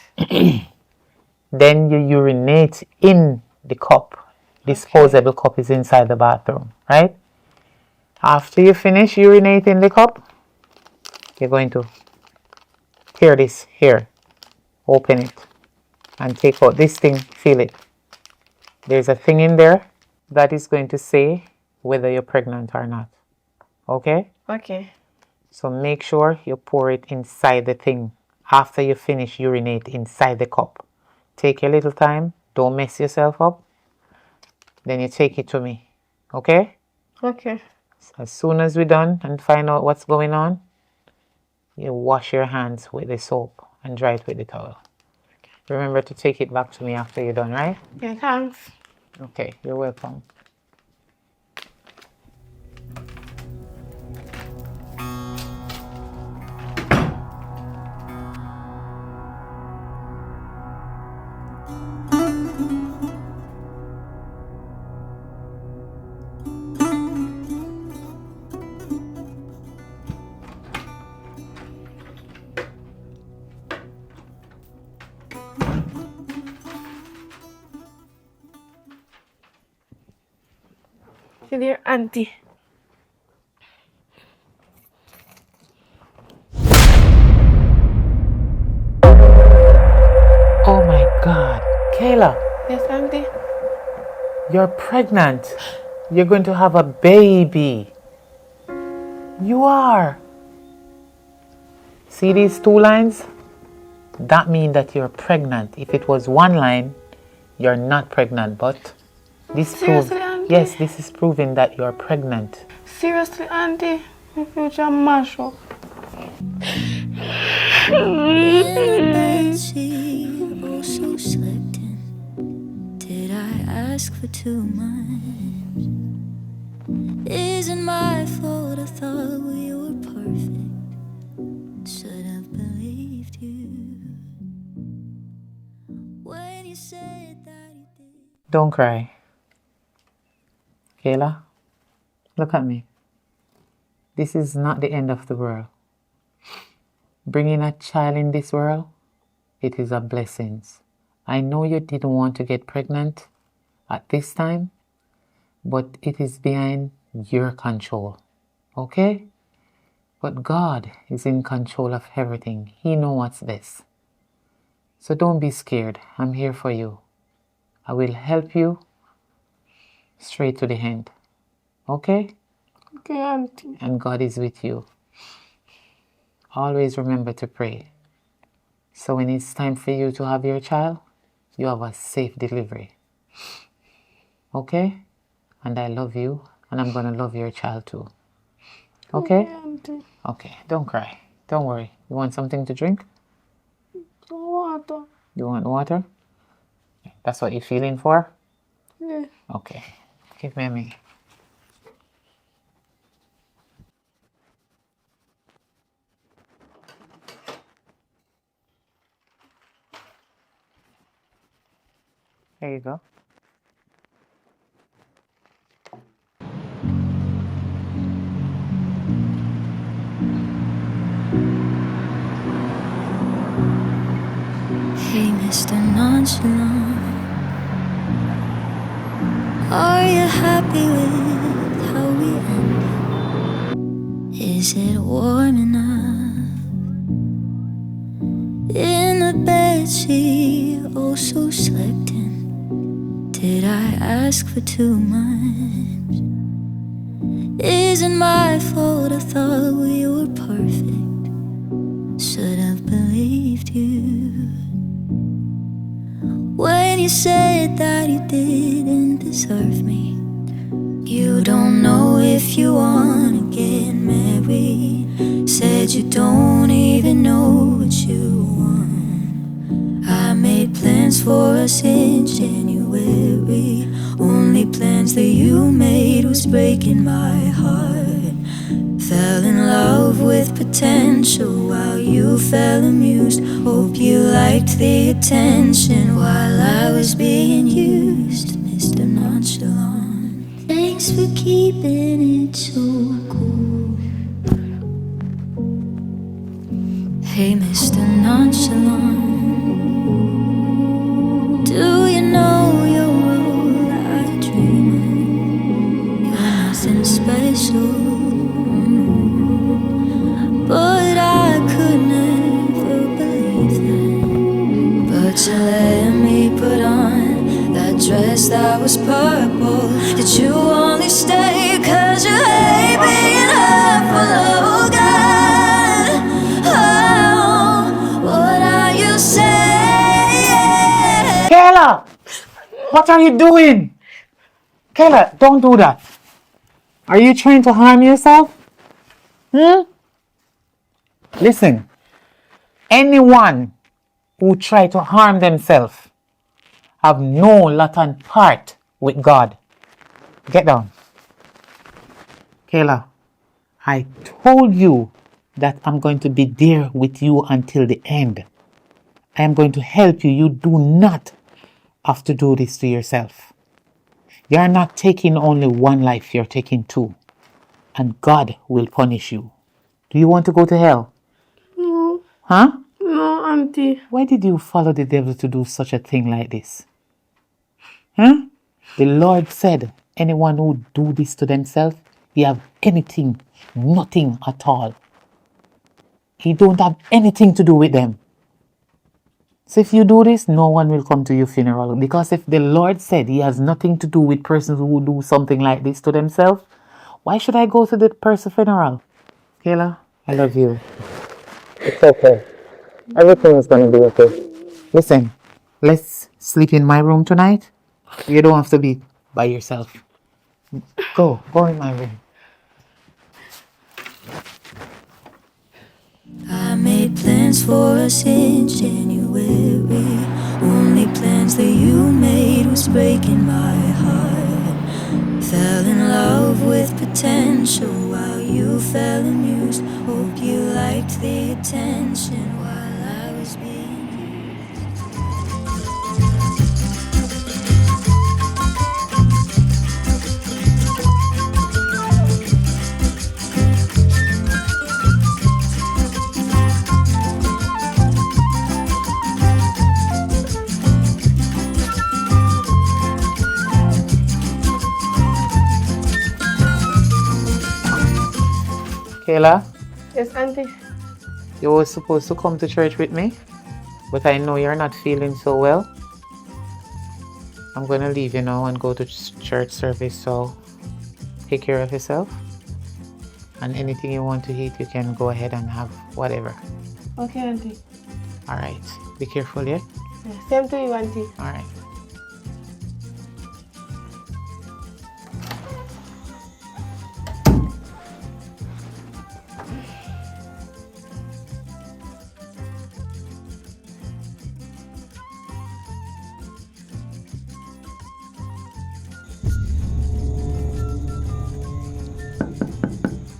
Then you urinate in the cup. Disposable cup is inside the bathroom, right? After you finish urinating in the cup, you're going to tear this here, open it, and take out this thing, feel it. There's a thing in there that is going to say whether you're pregnant or not. Okay? Okay. So make sure you pour it inside the thing after you finish urinate inside the cup. Take your little time, don't mess yourself up. Then you take it to me. Okay? Okay. As soon as we're done and find out what's going on, you wash your hands with the soap and dry it with the towel. Remember to take it back to me after you're done, right? Yeah, thanks. Okay, you're welcome. See there, Auntie. Oh my God. Kayla, Yes, Auntie. you're pregnant. You're going to have a baby. You are. See these two lines? That means that you're pregnant. If it was one line, you're not pregnant. But this proves, Seriously, Auntie? yes, this is proving that you're pregnant. Seriously, Auntie. My future mash up. In a bedsheet, oh so slept in. Did I ask for too much? Isn't my fault, I thought we were perfect. Should have believed you when you said that you did. Don't cry. Kayla, look at me. This is not the end of the world. Bringing a child in this world, it is a blessing. I know you didn't want to get pregnant at this time, but it is behind your control. Okay? But God is in control of everything. He knows what's best. So don't be scared. I'm here for you. I will help you straight to the end. Okay? Okay, Auntie. And God is with you. Always remember to pray. So when it's time for you to have your child, you have a safe delivery. Okay? And I love you, and I'm going to love your child too. Okay? Auntie. Okay, don't cry. Don't worry. You want something to drink? Water. You want water? That's what you're feeling for? Yeah. Okay. Give me a minute. There you go. Hey, Mr. Nonchalant, are you happy with how we end? Is it warm enough in the bedsheet? Oh, so slept in. Did I ask for too much? Isn't my fault, I thought we were perfect. Should have believed believed you. When you said that you didn't deserve me. You don't know if you wanna get married. Said you don't even know what you want. I made plans for us in January. Only plans that you made was breaking my heart. Fell in love with potential while you fell amused. Hope you liked the attention while I was being used. Mr. Nonchalant, thanks for keeping it so cool. Hey, Mr. Nonchalant, do you know your role? I dream you're nothing special, but I could never believe that. But you let me put on that dress that was purple. Did you only stay 'cause you hate being hurt for love? Oh God, oh, what are you saying? Kayla! What are you doing? Kayla, don't do that. Are you trying to harm yourself? Listen, anyone who try to harm themselves have no lot and part with God. Get down. Kayla, I told you that I'm going to be there with you until the end. I am going to help you. You do not have to do this to yourself. You are not taking only one life, you're taking two. And God will punish you. Do you want to go to hell? No. Huh? No, Auntie. Why did you follow the devil to do such a thing like this? Huh? The Lord said, anyone who do this to themselves, he have anything, nothing at all. He don't have anything to do with them. So if you do this, no one will come to your funeral. Because if the Lord said he has nothing to do with persons who do something like this to themselves, why should I go to the person's funeral? Kayla, I love you. It's okay. Everything is going to be okay. Listen, let's sleep in my room tonight. You don't have to be by yourself. Go in my room. I made plans for us in January. Only plans that you made was breaking my heart. Fell in love with potential while you fell amused. Hope you liked the attention while I was being used. Kayla, Yes, Auntie. you were supposed to come to church with me, but I know you're not feeling so well. I'm going to leave you now and go to church service, so take care of yourself. And anything you want to eat, you can go ahead and have whatever. Okay, Auntie. All right. Be careful, yeah? Same to you, Auntie. All right.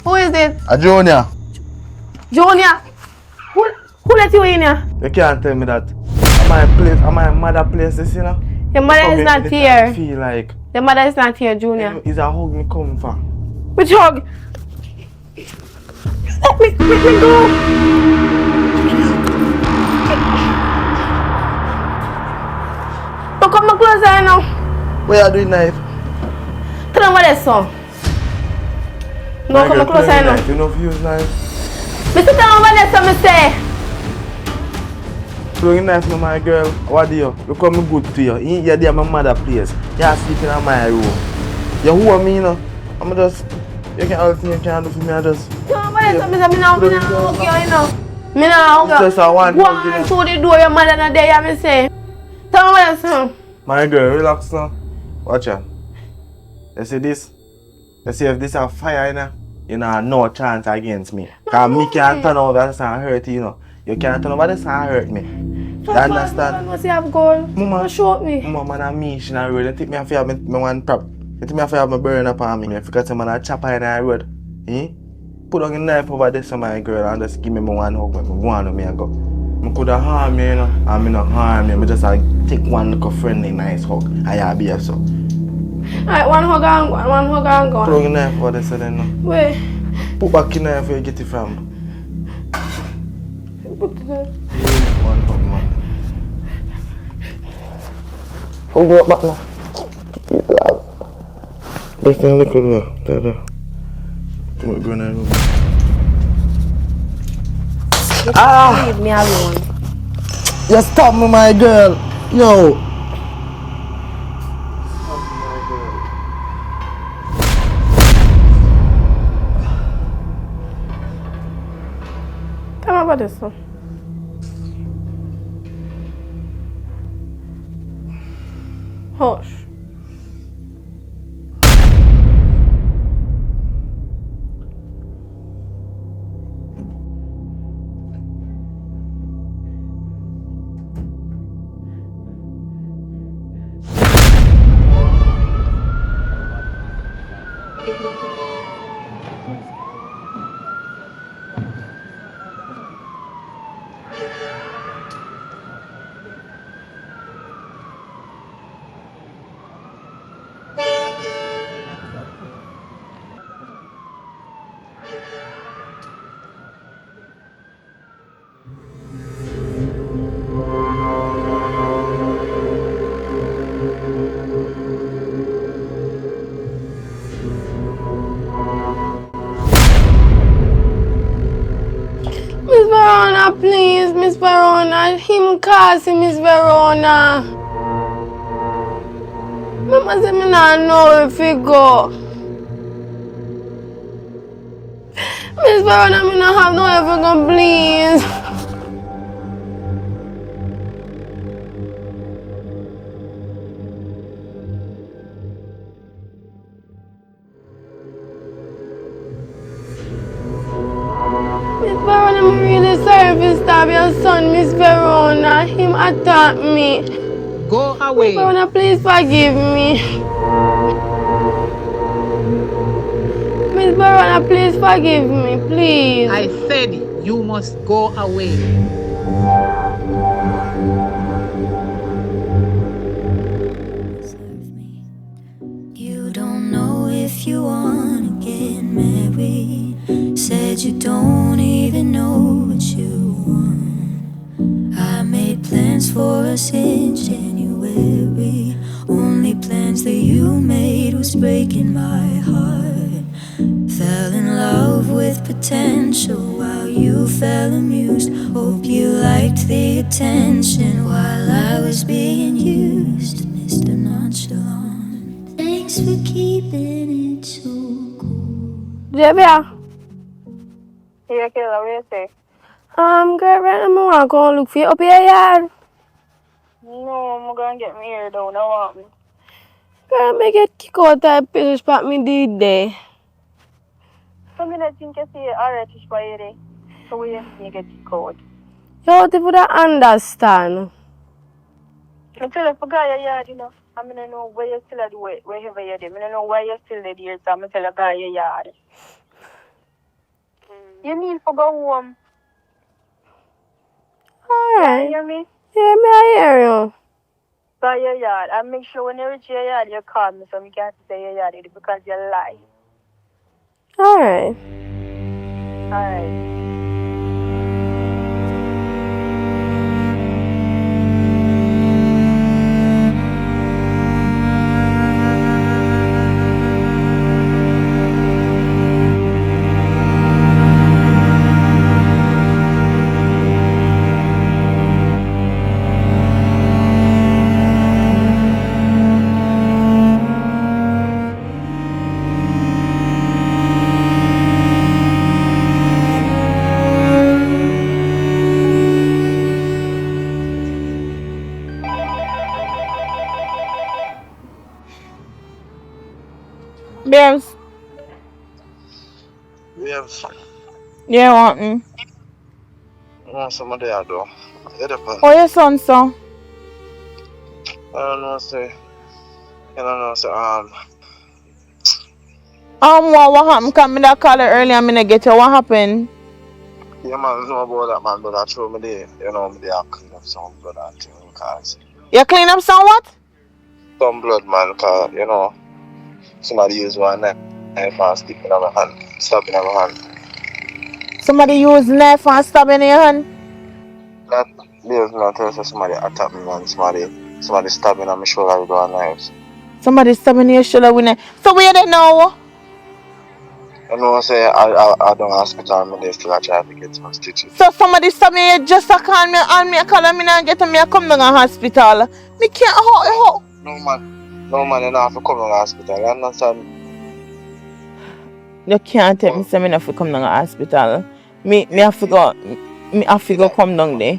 Who is it? A Junior. Junior. Who let you in here? You can't tell me that. Am my mother place this, you know? Your mother is not here. I feel like. Your mother is not here, Junior. Is a hug me come for? Which hug? Let me go. Don't come closer now. What are you doing knife? Tell them what they saw. No, come closer now. You know if you use knife? Mr. Tell them what they saw, me say. Throwing knife to my girl. What do you? You come good to you. You're there my mother place. You're sleeping in my room. You who are me, you know? I'm just, you can all thing you can do for me, I just. No, what they saw, me say, me now, okay, you know. Me now It's just a one go hug, you on know. to the door, your mother not there, me say. Tell me what you say. My girl, relax now. Watch out. You see this? You see if this a fire, you know, no chance against me. Cause me can't turn over this and hurt you, you know. You can't turn over this and hurt me. You understand? Must you have gold? Mama, Show me. Mama, man, me, she not road. You think me have to have me one prop. You think me have to have my burn up on me. Because I'm a chopper in the road. Eh? Put on a knife over this, my girl, and just give me one hug. Me go on with me and go. I could have harmed you, you know. I mean, not harm you. I just take one little friendly nice hug. And you'll be so. Alright, one hug and go. One hug and go. Put on a knife over this, then. No. Wait. Put back in there where you get it from. Put it there. One hug, man. Hold you up back now. Just a little bit. There. What going on? Leave me alone. You stop me, my girl. Yo. Tell me about this one. Hush. Miss Verona, please, Miss Verona. Him calling Miss Verona. Mama say me not know if he go. Miss Verona, me not have no if he go, please. Miss Verona, I'm really sorry if you stab your son, Miss Verona. Him attacked me. Go Miss away. Verona, please forgive me. Miss Verona, please forgive me, please. I said you must go away. You don't know if you wanna get married. Said you don't even know what you want. I made plans for us in January. Only plans that you made was breaking my heart. Fell in love with potential while you fell amused. Hope you liked the attention while I was being used, Mr. Nonchalant. Thanks for keeping it so cool. Jebia. Yeah, Kayla, what you say? Girl, right now I want to go look for you up here, yard. No, I'm gonna get my hair down. I want me. Girl, me get kicked out that picture spot me did there. So I think you see alright by you. So we need to get out. You want to understand? I tell you, forgot your yard, you know. I mean, I know where you still at wherever you're there. I don't know why you're still there, so I'm tell you, guy your yard. You need to go home. Alright. You hear me? Yeah, me I hear you. By your yard. And make sure when you reach your yard, you call me so I can't say your yard because you lie. Alright. Alright. Babes, Babes, you want me? somebody I do. Oh, your son, so? I don't know, say, I don't know, say, What happened? Come me that call earlier, I'm gonna get you. What happened? yeah, man, it's not about that, man, but I throw me there, you know, me there, I clean up some blood and things, because You clean up some what? some blood, man, because, you know, somebody use one knife and stick in my hand, stab in my hand. Somebody use knife and stab in your hand? That, there's not tell us somebody attack me, man, somebody stab me on my shoulder with one knife. Somebody stabbing your shoulder with knife. So where they know? You know, say, I don't hospital, me there still I try to get some stitches. So somebody stabbing you just a call me and me call me and get me come down to hospital. Me can't hold. No, man, you don't have to come to the hospital, you understand? You can't tell me say me have to come down to hospital. Me have to go. Me have to go come down there.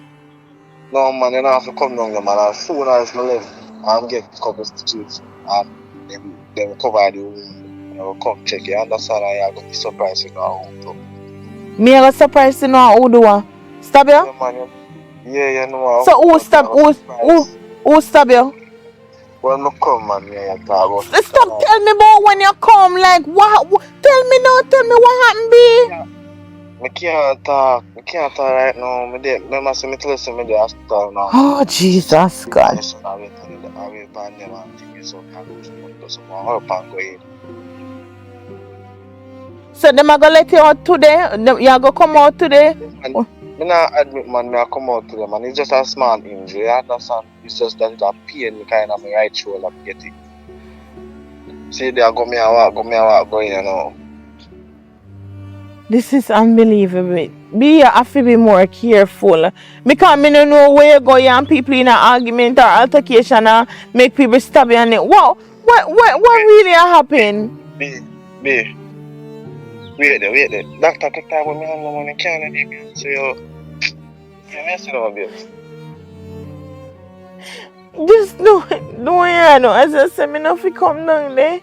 No, man, you don't have to come down there, man. As soon as I left, I'm get a couple stitches and them cover the wound. I will come check it. You understand? And you're going to be surprised you know how wound up. Me I got surprised to know who do one. Stab you? Yeah, man. Yeah, you know. So who stab you? When I come, man, yeah, you talk about it. Stop tell me about when you come. Like what? Tell me now. Tell me what happened, be. I can't talk right now. Remember, see me tell you, me the hospital now. Oh Jesus God. I wait for them and things so I go to some help and go in. So them are gonna let you out today? You are gonna come out today? I not admit, man, I come out to them, man. It's just a small injury, you understand? It's just that it a pain me kind of my right shoulder get it. See, they go me a walk, go in, you know. This is unbelievable. You have to be more careful. Because I don't know where you go and people in an argument or altercation and make people stab you and it. What really happened? B. Wait there. Doctor, take time with me and no money can't leave me. So you're messing up, babes. Just do it, you know. As I said, me not fi come down there.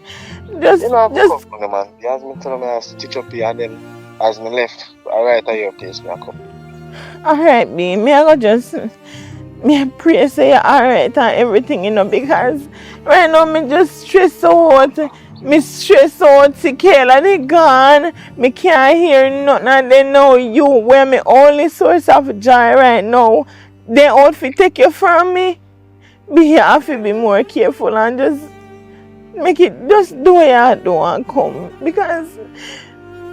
You know, come down, man. You asked me to tell me I stitch up here and then as me left, right at your place, me I come. Alright, me I go just me I pray say you're alright and everything, you know, because right now me just stress out. Me stress out Kayla, they gone. Me can't hear nothing and they know you were my only source of joy right now. They out fi take you from me. Be you have to be more careful and just make it just do what you do and come. Because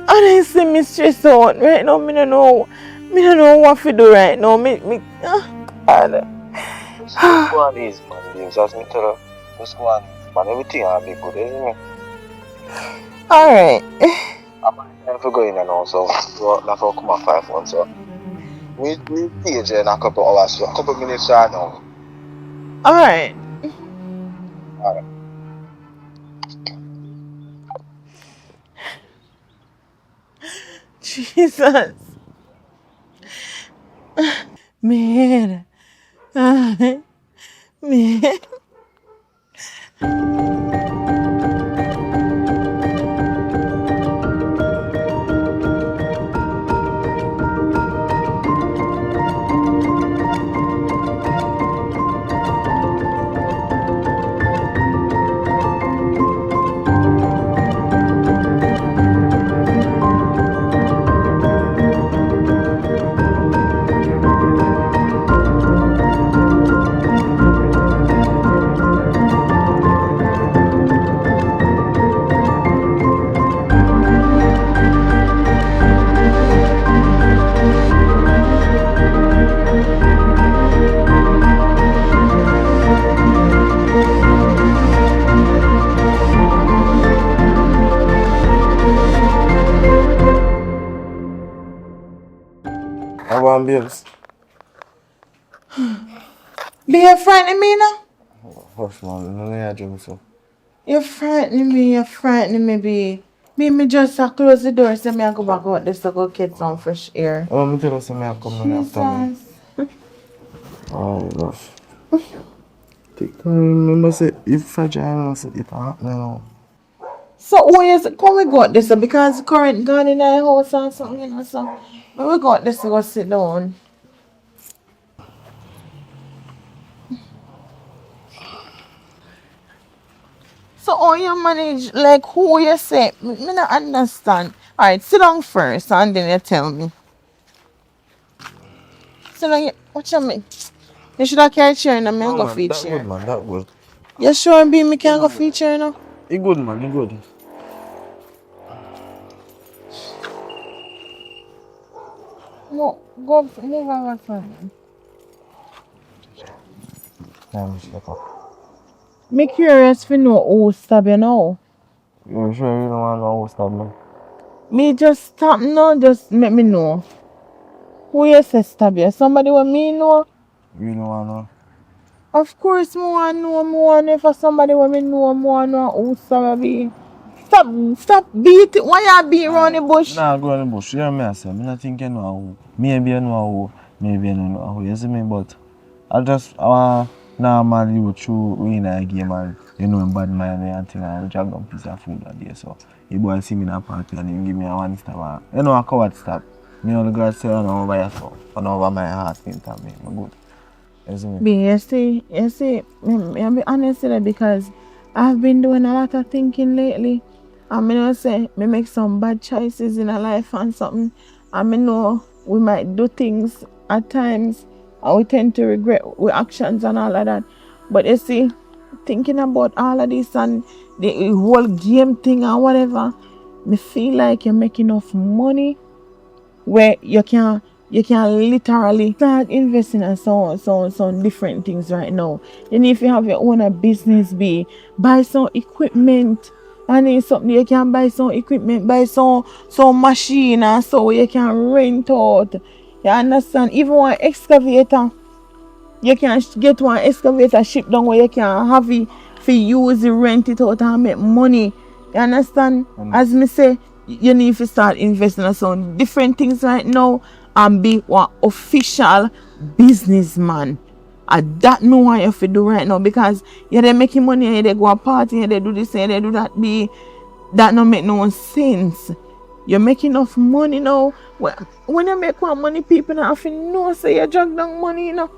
honestly me stress out right now. Me don't know what to do right now. God. Just go on easy, man. James, as me tell you, just go on easy, man. Everything will be good, isn't it? Alright. I'm going to go in and also not for come at 5 months, so we page in a couple hours, so a couple minutes right now. Alright. Jesus. Man. Man. How about babes? Be you frightening me now? Hush, man. No need to drink so. You're frightening me, B. Me just close the door so me I go back out there to go get some fresh air. Oh, me tell you something I come down after me. Oh, gosh. Take time, remember say, if I join us, it happen now. So who is come we got this because current gone in our house or something, you know, so when we got this to go sit down. So how you manage like who you say me not understand. Alright, sit down first and then you tell me. Sit down what you mean? You should have carried chair and me No go man, feed that chair. good man, that good. You sure be me can go feed chair now? He good man, he good. No, go move over from Yeah, me step up. me curious for know who stab you now. You sure you don't want to know who stab me? Me just stop now, just let me know. Who you say stab you? Somebody what me know? You don't want to know? Of course, me want know. Me want know for somebody what me know. Me want know who stab me. Stop beat it. Why you beat around the bush? Nah, go on the bush. You hear me, I say. Me not think you know who. Maybe you know who. Maybe you don't know who. You see me? But I just, normally you through win a game and you know bad mind and thing and drag down piece of food that day. So, you boy see me in a party and he give me a one stab. You know a coward stab. Me only God say, on over yourself. On over my heart, me good. You see me? You see, I'll be honest with you because I've been doing a lot of thinking lately. And I know say me make some bad choices in our life and something. And I know we might do things at times and we tend to regret our actions and all of that. But you see, thinking about all of this and the whole game thing and whatever, me feel like you're making enough money where you can literally start investing in some different things right now. Then if you have your own business, buy some equipment. And then something you can buy some equipment, buy some machine and so you can rent out. You understand? Even one excavator. You can get one excavator shipped down where you can have it for use it, rent it out and make money. You understand? As me say, you need to start investing in some different things right now and be one official businessman. And that know what you have to do right now because you're making money and they go a party and they do this and they do that. That don't make no sense. You're making enough money now. When you make one money, people not have to know say you drag down money, you know.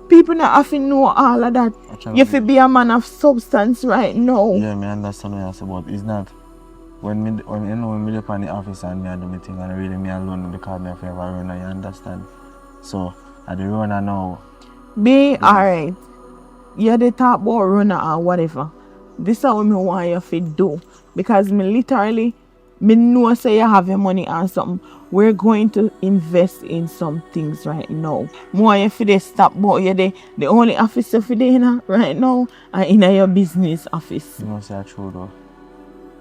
People not have to know all of that. You have to be a man of substance right now. Yeah, I understand what you say, but it's not. When you know when me up on the office and me do my thing and really me alone because me have ever run, you understand. So at the runner now. Be alright. You're the top about runner or whatever. This is what me want you to do. Because me literally know say you have your money and something. We're going to invest in some things right now. More you for stop but you're the only office you for right now and in your business office. You know say true though.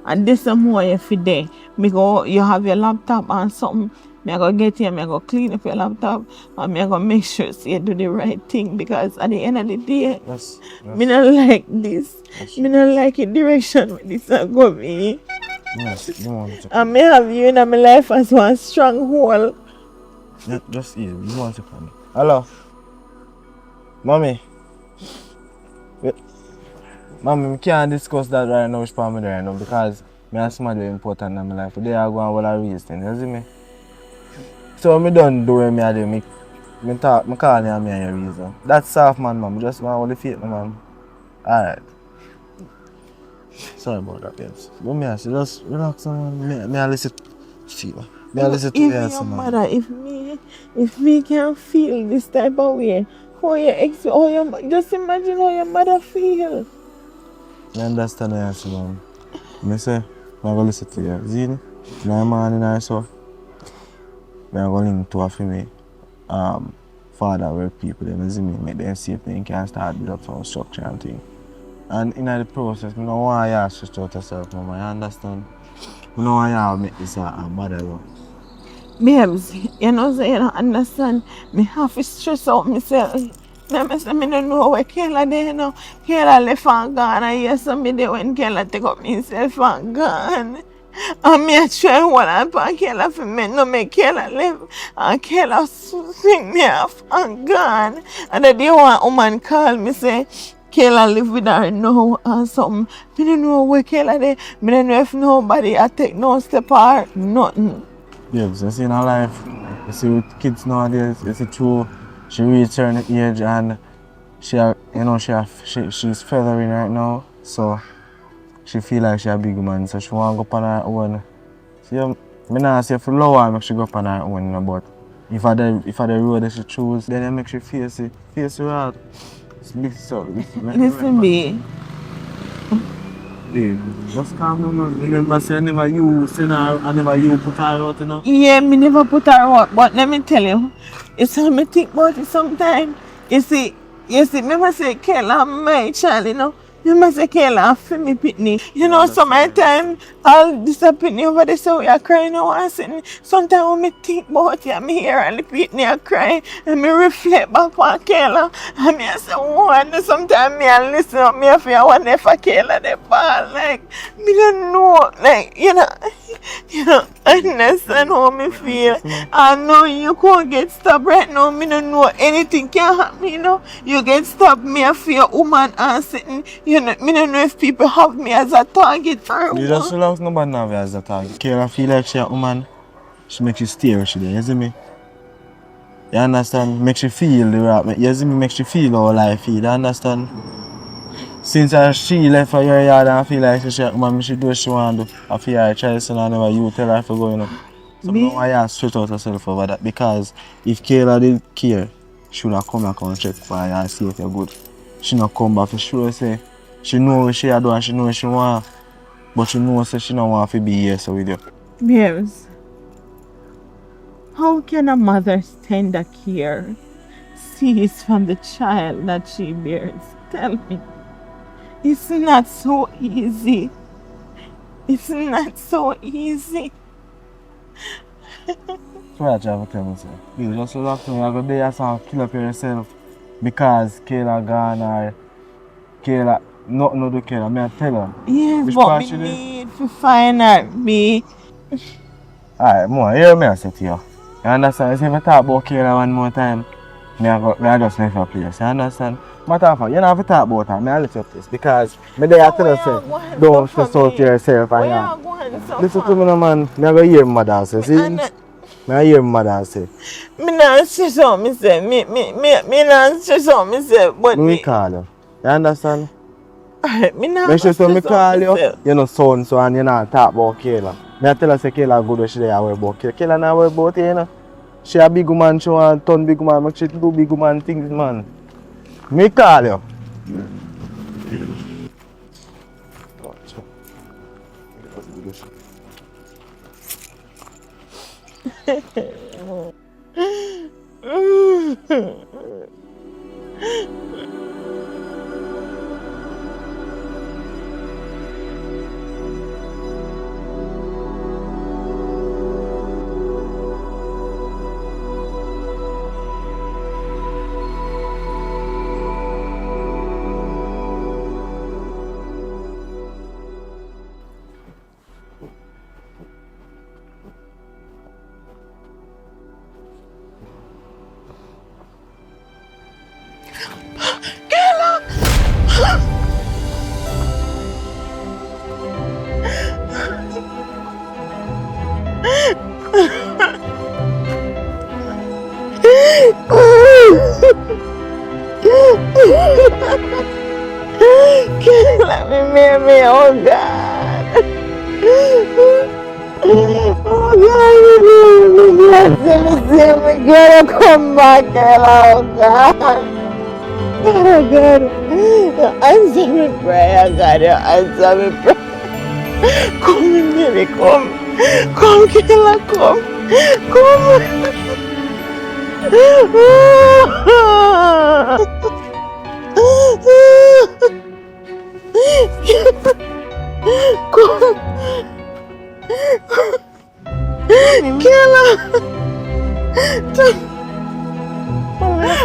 And this is more you for there. You have your laptop and something. I go get here, I go clean up your laptop and I go make sure so you do the right thing because at the end of the day, me not like this. Me not like the direction where this is going me. Yes, And me have you in my life as one stronghold. Just easy, you want to come. Hello? Mommy? Mommy, we can't discuss that right now with family right now because me have somebody important in my life. They are going to raise things, you see me? So me don't do what me do. Me talk, me call you and me and your reason. That's soft man, mom. Just want to fake me, mom. Alright. Sorry about that, babes. But me I say just relax, man. Me I listen to you. Me I listen to you, Even your mother, if me can feel this type of way, just imagine how your mother feel. I understand what you say, mom. Me say, I'm going to listen to you. Zini, my man and so. I'm going to link to a family father work people, them see me, make them see if they can start build up some structure and thing. And in the process, I don't want you to stress out yourself, mama, you understand? I don't want you to make this a bother. Babes, you know, so you don't understand. Me have to stress out myself. I don't know where Kayla there now. Kayla left and gone. And yes, me there when Kayla take up himself and gone. And me I try one and Kayla for me no make Kayla left. And Kayla swing me off and gone. And the day one woman call me say, Kayla live with her now and something. Me don't know where Kayla there. Me don't know if nobody I take no step or nothing. Yes, you see in her life, you see with kids nowadays, you see true, she reached certain age and she's feathering right now, so she feel like she a big woman, so she want to go up on her own. See, I not say for low her, make she go up on her own, but if I the road that she choose, then I make she face it hard. Listen, me. Just calm down, man. Remember, say I never you put her out, you know? Yeah, me never put her out, but let me tell you, it's how me think about it sometimes. You see, remember say Kayla my child, you know. Remember say Kayla for me pitney. You know, sometimes I'll disappoint you over there, so we are crying now and sitting. Sometimes when me think about it, me hear and the pitney are crying, and me reflect back on Kayla, and me I say, wonder sometimes me I listen up, me I feel I wonder if Kayla the ball, like, me don't know, like, you know, I understand how me feel. I know you can't get stopped right now, me don't know anything can happen, you know. You get stopped, me I feel woman and sitting, you know, me don't know if people have me as a target or You just love nobody now as a target. Kayla feel like she a woman, she makes you stay where she there, you see me? You understand? Makes you feel the right, you see me? Makes you feel how life feel, you understand? Since she left for your yard and I feel like she a woman, she do what she want to do. I feel like try to I never you tell her to go, you know. So now I have straight out herself over that because if Kayla did care, she would have come back and check for her and see if you're good. She not come back for sure say she know what she do and she know what she want. But she know say she don't want to be here so with you. Yes. How can a mother's tender care cease from the child that she bears? Tell me. It's not so easy. It's not so easy. That's what I try to tell myself. You just look to me, I go there and kill up yourself because Kayla gone or Kayla, nothing to do Kayla, me I tell her. Yes, Which but part me she need to find her, me. Alright, more, hear me I say to you. You understand? You see if I talk about Kayla one more time, me I just left her place, you understand? Matter of fact, you don't have to talk about her, me I let your place because me there I tell her say, don't stress out yourself and yeah. Listen to me no man, me I go hear my mother say, see? Me I hear my mother say. Me not stress out myself, me not stress out myself, but Me call you, you understand? Alright, me not Make sure so me stress out call you, myself. you know sound so and you not talk about Kayla. Me I tell her say Kayla good when she there worry about Kayla. Kayla not worry about you, you know. She a big woman, she want turn big woman, make she do big woman things, man. Me call you. Let me marry me, oh God. Oh God, me gotta come back, oh God. Oh God, answer me prayer, God, you answer me prayer. Come, baby, come. Come, Kayla, come. Come. Kayla.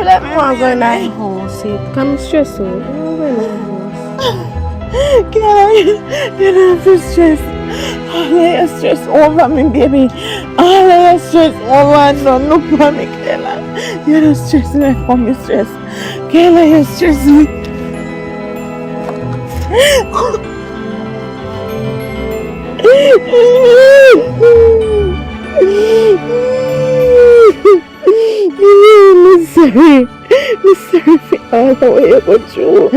Let me go in my house. Come stress out. I'm going to my house. Kayla, you don't have to stress. All of your stress over me, baby. All of your stress over. Don't look for me, Kayla. You don't stress me for me stress. Kayla, you stress me. I'm sorry. I'm sorry for all the way you go through.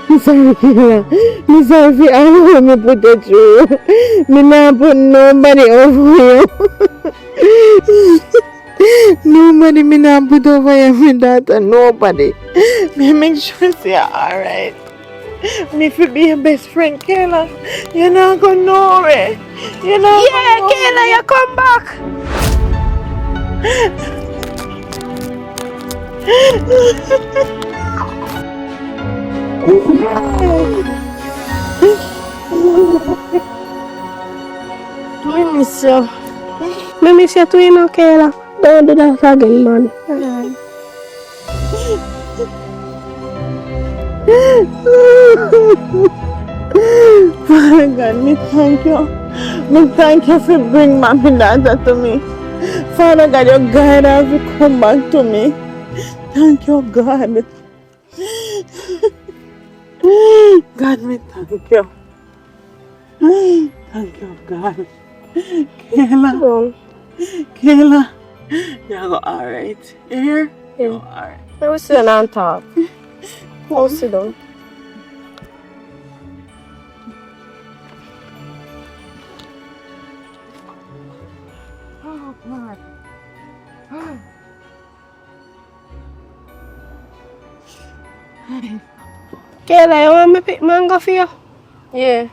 I'm sorry, Kayla. I'm sorry for all the way me put you through. Me not put nobody over you. Nobody me not put over you, my daughter. Nobody. Me make sure you're alright. Me fi be your best friend, Kayla. You're not going nowhere. You're not Yeah, going Kayla, nowhere. you come back. Me miss you. Me miss you too, you know, Kayla. Don't do that again, man. Alright. Father God, me thank you. Me thank you for bring mommy daughter to me. Father God, you guide her to come back to me. Thank you, God. God, me thank you. Thank you, God. Kayla, No. Kayla, you go alright. You hear? You Yeah. go alright. I will sit down and talk. I'll sit down. Oh, God. Kayla, you want me pick mango for you? Yeah.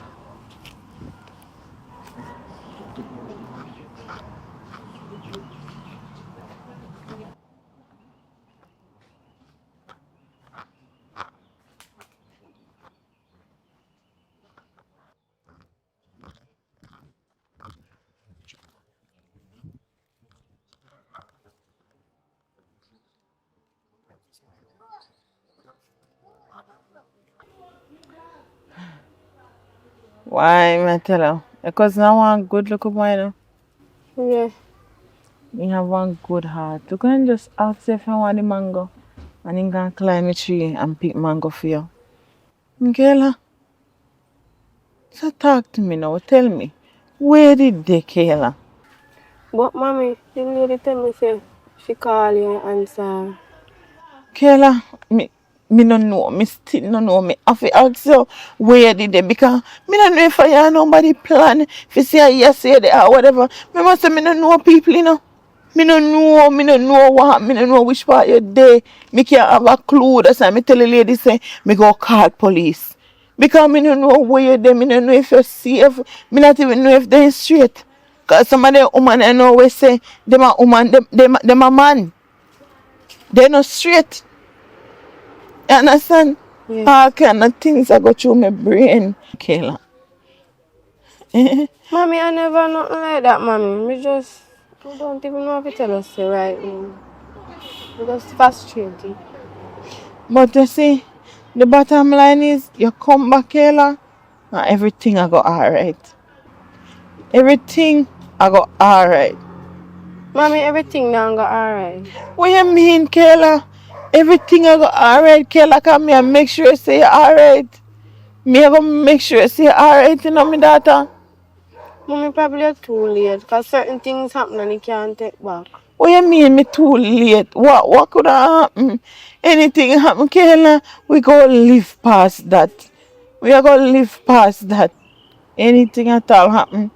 Why, me tell her? Because I want good look boy, you know. Yeah. You have one good heart. You can just ask if I want the mango. And you can climb a tree and pick mango for you. Kayla, so talk to me now. Tell me. Where did they, Kayla? But mommy, the lady tell me say she call you and answer. Kayla, me no know. Me still no know. Me have to ask you where did they because me no know if I have nobody plan. If you say yes, say that or whatever. Me must say me no know people, you know. Me no know what, me no know which part you're there. Me can't have a clue. That's why me tell the lady say, me go call police. Because me no know where you're there, me no know if you're safe. Me not even know if they're straight. Because some of the women I know always say, them a woman, them a man. They're not straight. You understand? Yeah. All kind of things I go through my brain. Kayla. Mommy, I never nothing like that, mommy. I don't even know if to tell us right now. Me just frustrated. But you see, the bottom line is, you come back, Kayla, and everything I go alright. Everything I go alright. Mommy, everything now got alright. What you mean, Kayla? Everything I go alright, Kayla, come here and make sure you say alright. Me I go make sure you say alright, you know me daughter. Mommy, probably you're too late because certain things happen and you can't take back. What you mean me too late? What could have happened? Anything happen, Kayla, we go live past that. We are gonna live past that. Anything at all happen,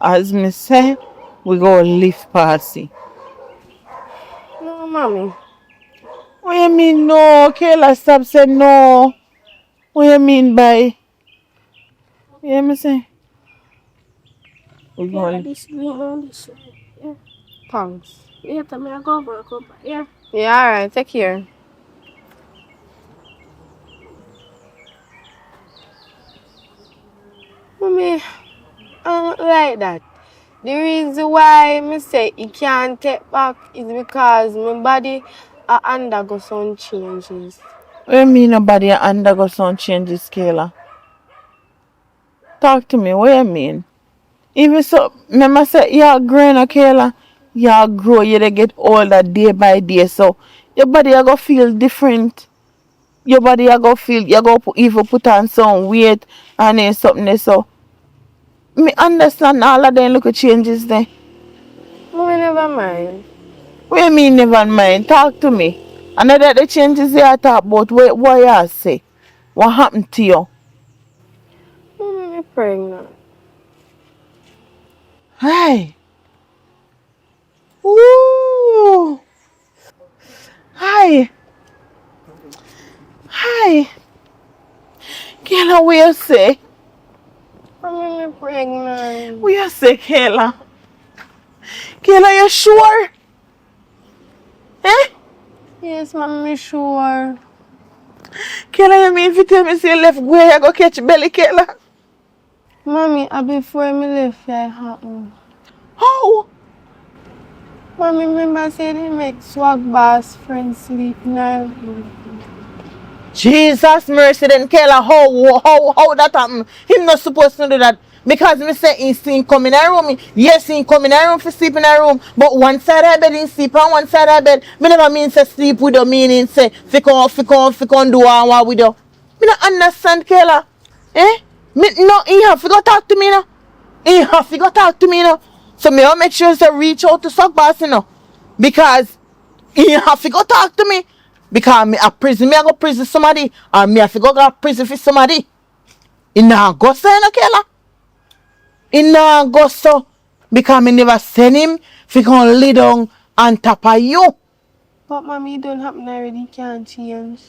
as me say, we go live past it. No, mommy. What you mean no? Kayla, stop saying no. What you mean by? You hear me say? We Yeah, go. this way, this way. Yeah. Thanks. Yeah, tell me I go back. Yeah. Yeah, alright. Take care. Mommy, I don't like that. The reason why me say it can't take back is because my body undergo some changes. What you mean nobody undergo some changes, Kayla? Talk to me. What you mean? Even so, remember say you're growing, Kayla. You grow, you dey get older day by day. So your body are gonna feel different. your body you go feel, you go even put on some weight and then something there. So, me understand all of them little changes there. Mommy never mind. What you mean never mind? Talk to me. And that the changes you talk about, what you say? What happened to you? Mommy, me pregnant. Hi. Ooh. Hi. Hi. Kayla, what you say? Mommy, me pregnant. What you say, Kayla? Kayla, you sure? Eh? Yes, mommy, me sure. Kayla, you mean if you tell me say you left where you go catch belly, Kayla? Mommy, before me left, it happened. How? Mommy, remember say they make swag boss friends sleep in our room. Jesus mercy then Kayla, how that happen? Him not supposed to do that. Because me say he seen come in a room. Yes, he come in a room for sleep in a room. But one side of bed he sleep on one side of bed. Me never mean say sleep with you, meaning say fi come do what with you. Me not understand Kayla. Eh? Me no he have to go talk to me now. He have to go talk to me now. So me will make sure to reach out to Suck Boss, you know. Because he have to go talk to me. Because me a prison, me a go prison somebody. Or me have to go prison for somebody. He not go so, you know, Kayla. He not go so. Because me never send him fi come lay down on top of you. But mommy, it don't happen already, can't change.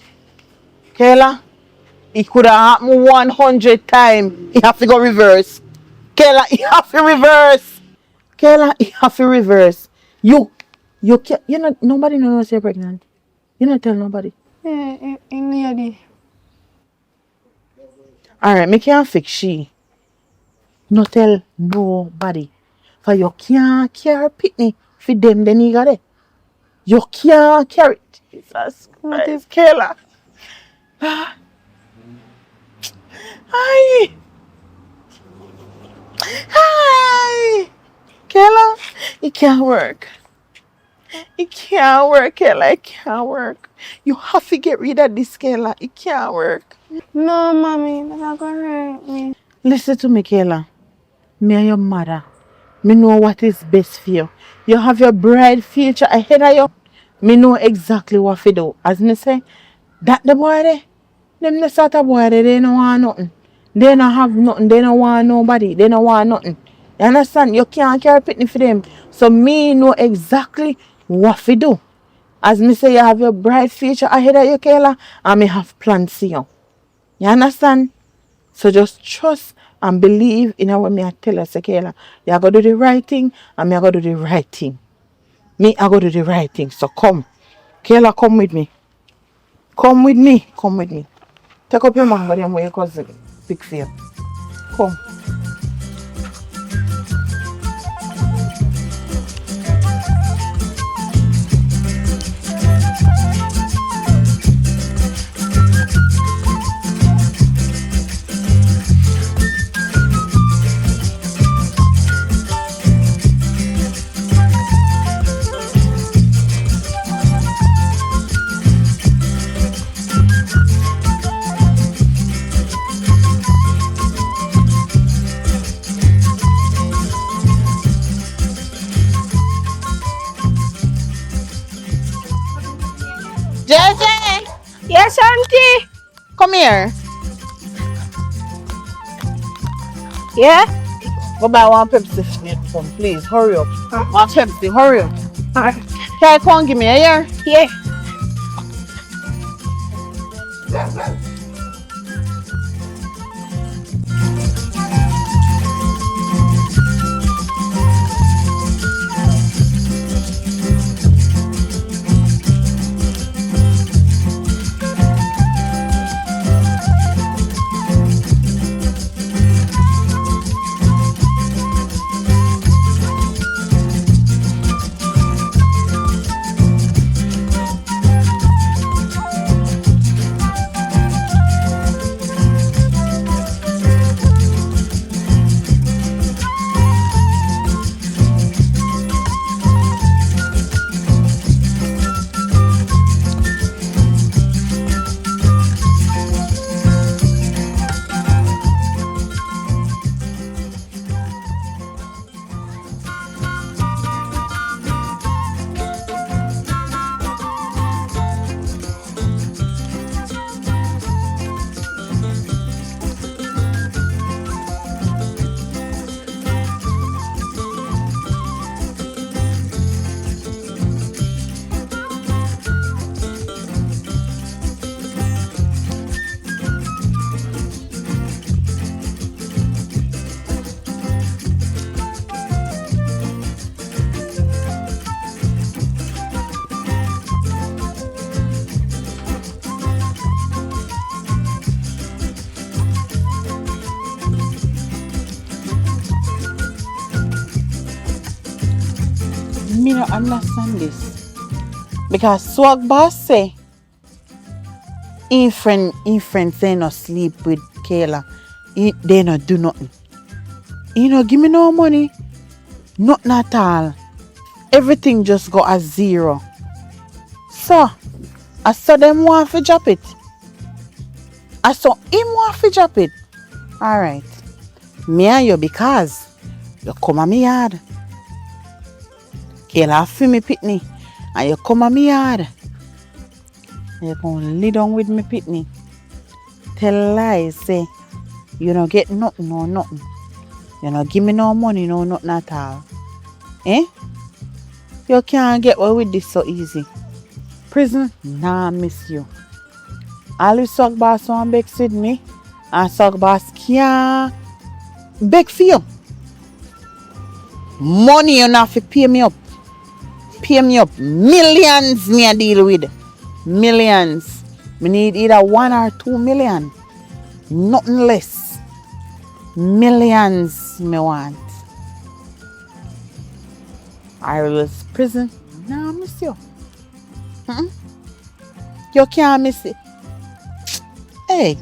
Kayla, it could have happened 100 times. He have to go reverse. Kayla, he have to reverse. Kayla, he have to reverse. You can't, you know, nobody knows you're pregnant. You not tell nobody. Yeah, in lady. Alright, me can't fix she. No tell nobody. For you can't carry pitney for them the nigga there. You can't carry it. Jesus Christ, Kayla. Hi. Hi. Kayla, it can't work. It can't work, Kayla. It can't work. You have to get rid of this, Kayla. It can't work. No, mommy, that's gonna hurt me. Listen to me, Kayla. Me and your mother. Me know what is best for you. You have your bright future ahead of you. Me know exactly what to do. As me say, that the boy there, them the sort of boy there, they don't want nothing. They don't have nothing. They don't want nobody. They don't want nothing. You understand? You can't carry pitney for them. So me know exactly what to do. As me say, you have your bright future ahead of you, Kayla, and me have plans for you. You understand? So just trust and believe in what me I tell you, say, Kayla. You are going to do the right thing, and me I going to do the right thing. Me I going to do the right thing. So come. Kayla, come with me. Come with me. Come with me. Take up your mango and where your cousin pick for you. Come. JJ! Yes, auntie. Come here. Yeah? Go buy one Pepsi for me, come, please. Hurry up. One Pepsi, hurry up. Can you come give me a year? Yeah. Me not understand this. Because Swag Boss say in friend say no sleep with Kayla. They not do nothing. He no give me no money. Nothing at all. Everything just go at zero. So I saw them want to drop it. I saw him want to drop it. Alright. Me and you because you come on me yard. Kayla feel me pitney. And you come on me yard. You gonna lay down with me pitney. Tell lies, say you don't get nothing or nothing. You don't give me no money, no nothing at all. Eh? You can't get away with this so easy. Prison, nah miss you. All the Suck Boss want beg with me. And Suck Boss can't beg for you. Money you not have to pay me up. Pay me up. Millions me a deal with. Millions. Me need either 1 or 2 million. Nothing less. Millions me want. I was prison. Nah miss you. You can't miss it. Hey.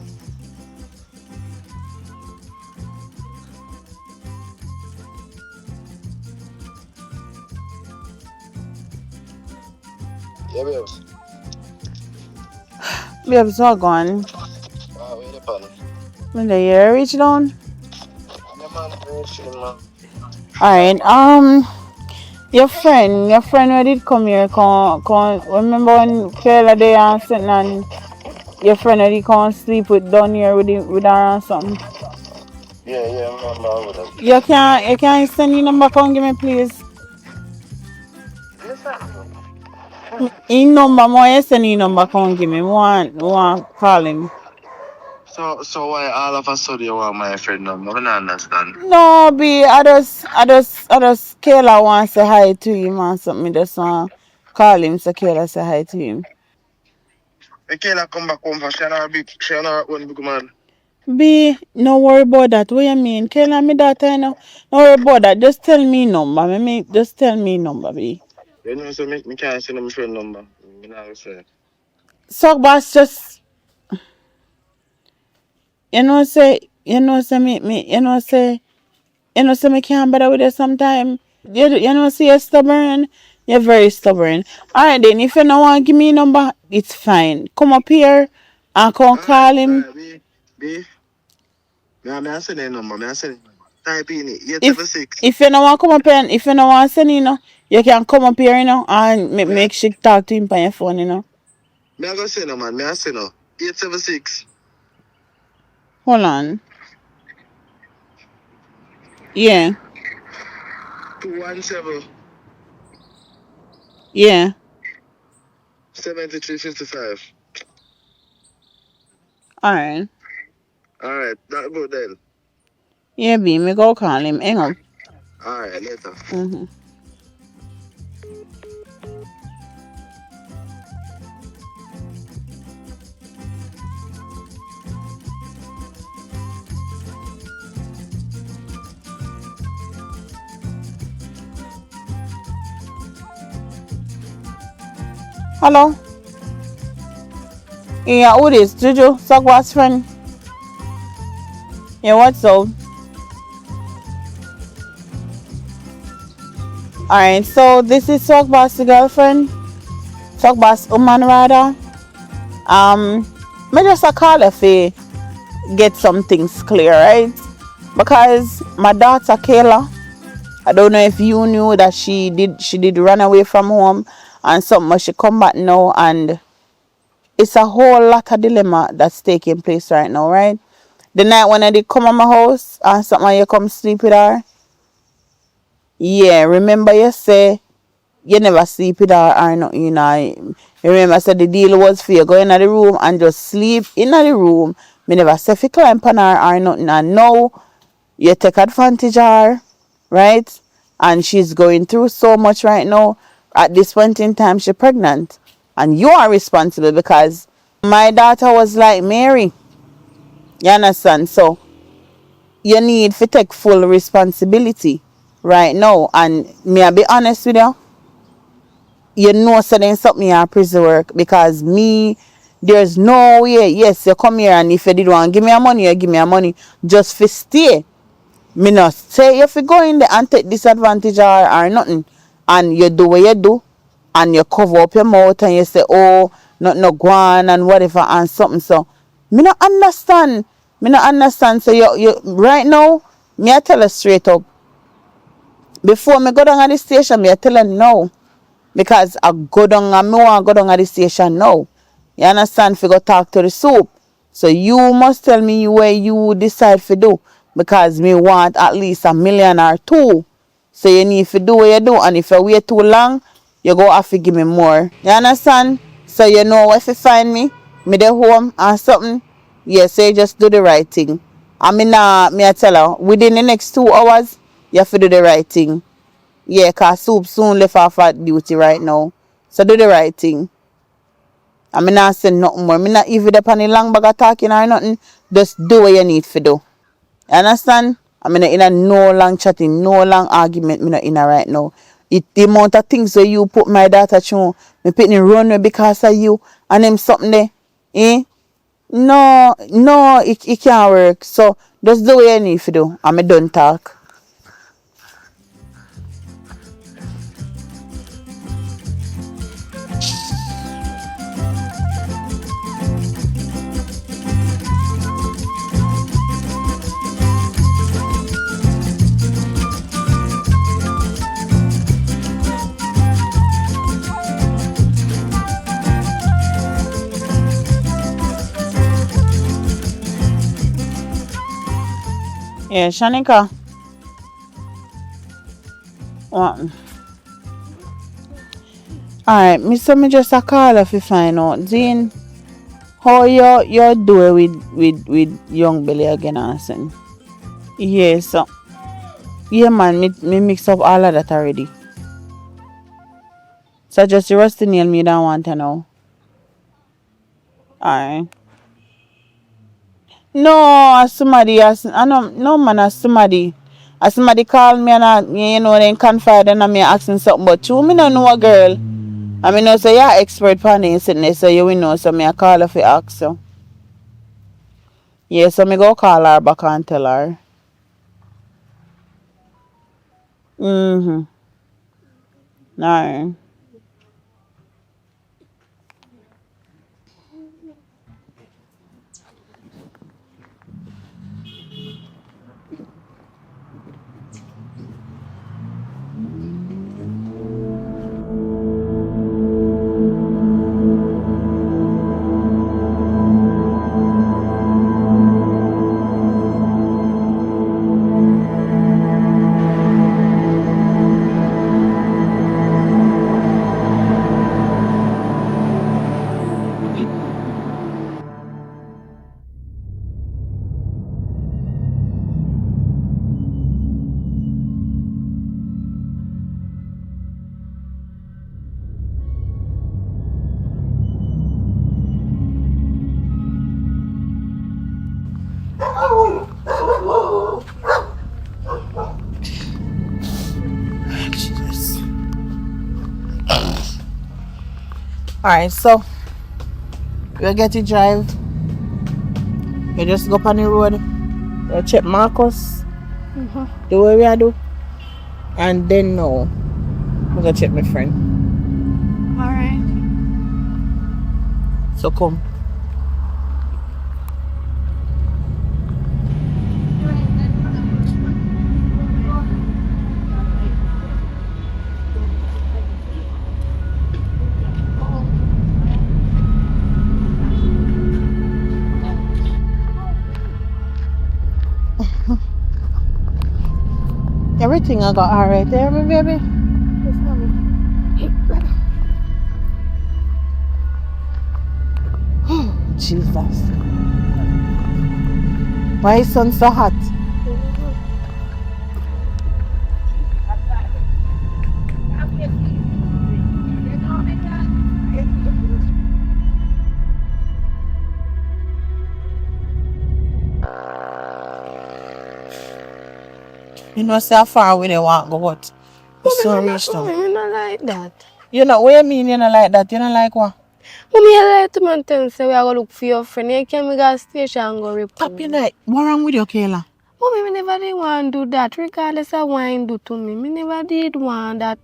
Yeah, babes. Babes, what gone? Where the pan? When the year reach down? Yeah, man, I'm chilling, man. Alright, your friend who did come here, remember when Kayla there and sitting and your friend who did come sleep with down here with her and something? Yeah, I remember all that. You can't send your number, come give me please. Yes, sir. In number, more you send your number, come give me. Want call him. So why all of a sudden you want my friend number? I don't understand. No, B, I just Kayla want to say hi to him or something. Just want call him so Kayla say hi to him. The Kayla come back home for she and her own big man. B, no worry about that. What you mean? Kayla, me daughter, you know. No worry about that. Just tell me number. Just tell me number, B. You know, so me can't send my friend number. You know what I'm saying? So, boss, just say me can't bother with you sometime. Say you're stubborn. You're very stubborn. Alright then, if you don't want to give me a number, it's fine. Come up here and come call him. B. I send a number. I send type in it. If 876. if you don't want to come up here, if you don't want to send, you can come up here, and make she talk to him on your phone, I go send no man. I send no. 876. Hold on. Yeah. 217. Yeah. 7355. Alright. Alright, that good then. Yeah, B, me go call him. Hang on. Alright, later. Mm-hmm. Hello? Yeah, who this? Juju, Sogwa's friend. Yeah, what's up? Alright, so this is Sogba's girlfriend. Sogba's woman rather. Me just a call if get some things clear, right? Because my daughter Kayla, I don't know if you knew that she did run away from home and something she come back now, and it's a whole lot of dilemma that's taking place right now, right? The night when I did come at my house and something you come sleep with her. Yeah, remember you say you never sleep with her or nothing, You remember I said the deal was for you go in the room and just sleep in the room. Me never say if you climb on her or nothing, and now you take advantage of her, right? And she's going through so much right now. At this point in time, she's pregnant. And you are responsible because my daughter was like Mary. You understand? So you need to take full responsibility right now. And may I be honest with you? you know so then something in prison work because me there's no way. Yes, you come here and if you did want give me a money, you give me a money just for stay. Me not say if you go in there and take disadvantage or nothing and you do what you do and you cover up your mouth and you say, oh, not no go on and whatever and something. So me not understand. Me not understand. So you right now, me I tell her straight up. Before me go down at the station, me I tell her no. Because I go down and me want to go down at the station now. You understand? If you go talk to the soup. So you must tell me where you decide to do. Because me want at least $1 million or 2. So you need to do what you do. And if you wait too long, you go have to give me more. You understand? So you know if you find me there home or something. Yeah, so you just do the right thing. I mean, me I tell her, within the next 2 hours, you have to do the right thing. Yeah, cause Soup soon left off at duty right now. So do the right thing. I mean not say nothing more. Me not even up on the long bag of talking or nothing. Just do what you need to do. You understand? I mean in a no long chatting, no long argument, me not in a right now. The amount of things where you put my daughter through, me put in run way because of you and them something there. Eh? No, it can't work. So just do what you need to do. And me done talk. Yeah, Shanika. What? Alright, me just a call if you find out. Zane, how you doing with young Billy again, Anson? Yeah, so yeah man, me mix up all of that already. So just the rusty nail me don't want to know. Alright. No, as somebody I know no man as somebody. As somebody call me and you know then confide and me asking something but you me don't know a girl. I mean know say you're expert on the incident so you will know so me I call if you ask so. Yeah, so me go call her back and tell her. Mm-hmm. Alright. Jesus. Alright, so you get to drive. You just go up on the road. You check Marcus. Do what we do. And then no. I'm gonna check my friend. Alright. So come. Everything I got alright there, my baby. Jesus. Why is sun so hot? You know, say how far away they want go, but it's so reach now. I don't like that. You know, what you mean you don't like that? You don't like what? Mommy, I like to man tell me say we are going to look for your friend. You can make a station and go report. Stop your night. What wrong with you, Kayla? Mommy, me never did want to do that, regardless of what you do to me. Me never did want that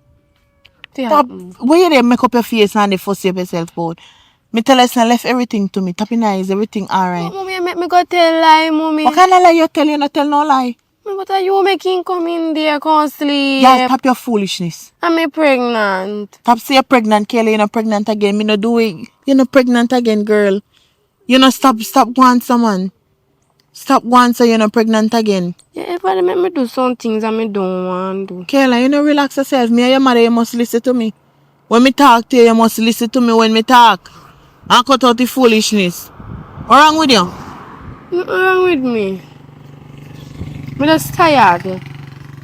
to Stop. happen. Where you there make up your face and they fuss yourself out? Me tell us and left everything to me. Tapping eyes, everything alright. But mommy, you make me go tell lie, mommy. What kind of lie you tell? You not tell no lie. But are you making come in there, can't sleep? Yeah, stop your foolishness. I'm pregnant. Stop say you're pregnant, Kayla. You're not pregnant again. Me no do it. You're not pregnant again, girl. You know, stop going someone. Stop going so you're not pregnant again. Yeah, if I make me do some things I don't want to do. Kayla, you know, relax yourself. Me and your mother, you must listen to me. When me talk to you, you must listen to me when me talk. And cut out the foolishness. What wrong with you? What's wrong with me? I'm just tired.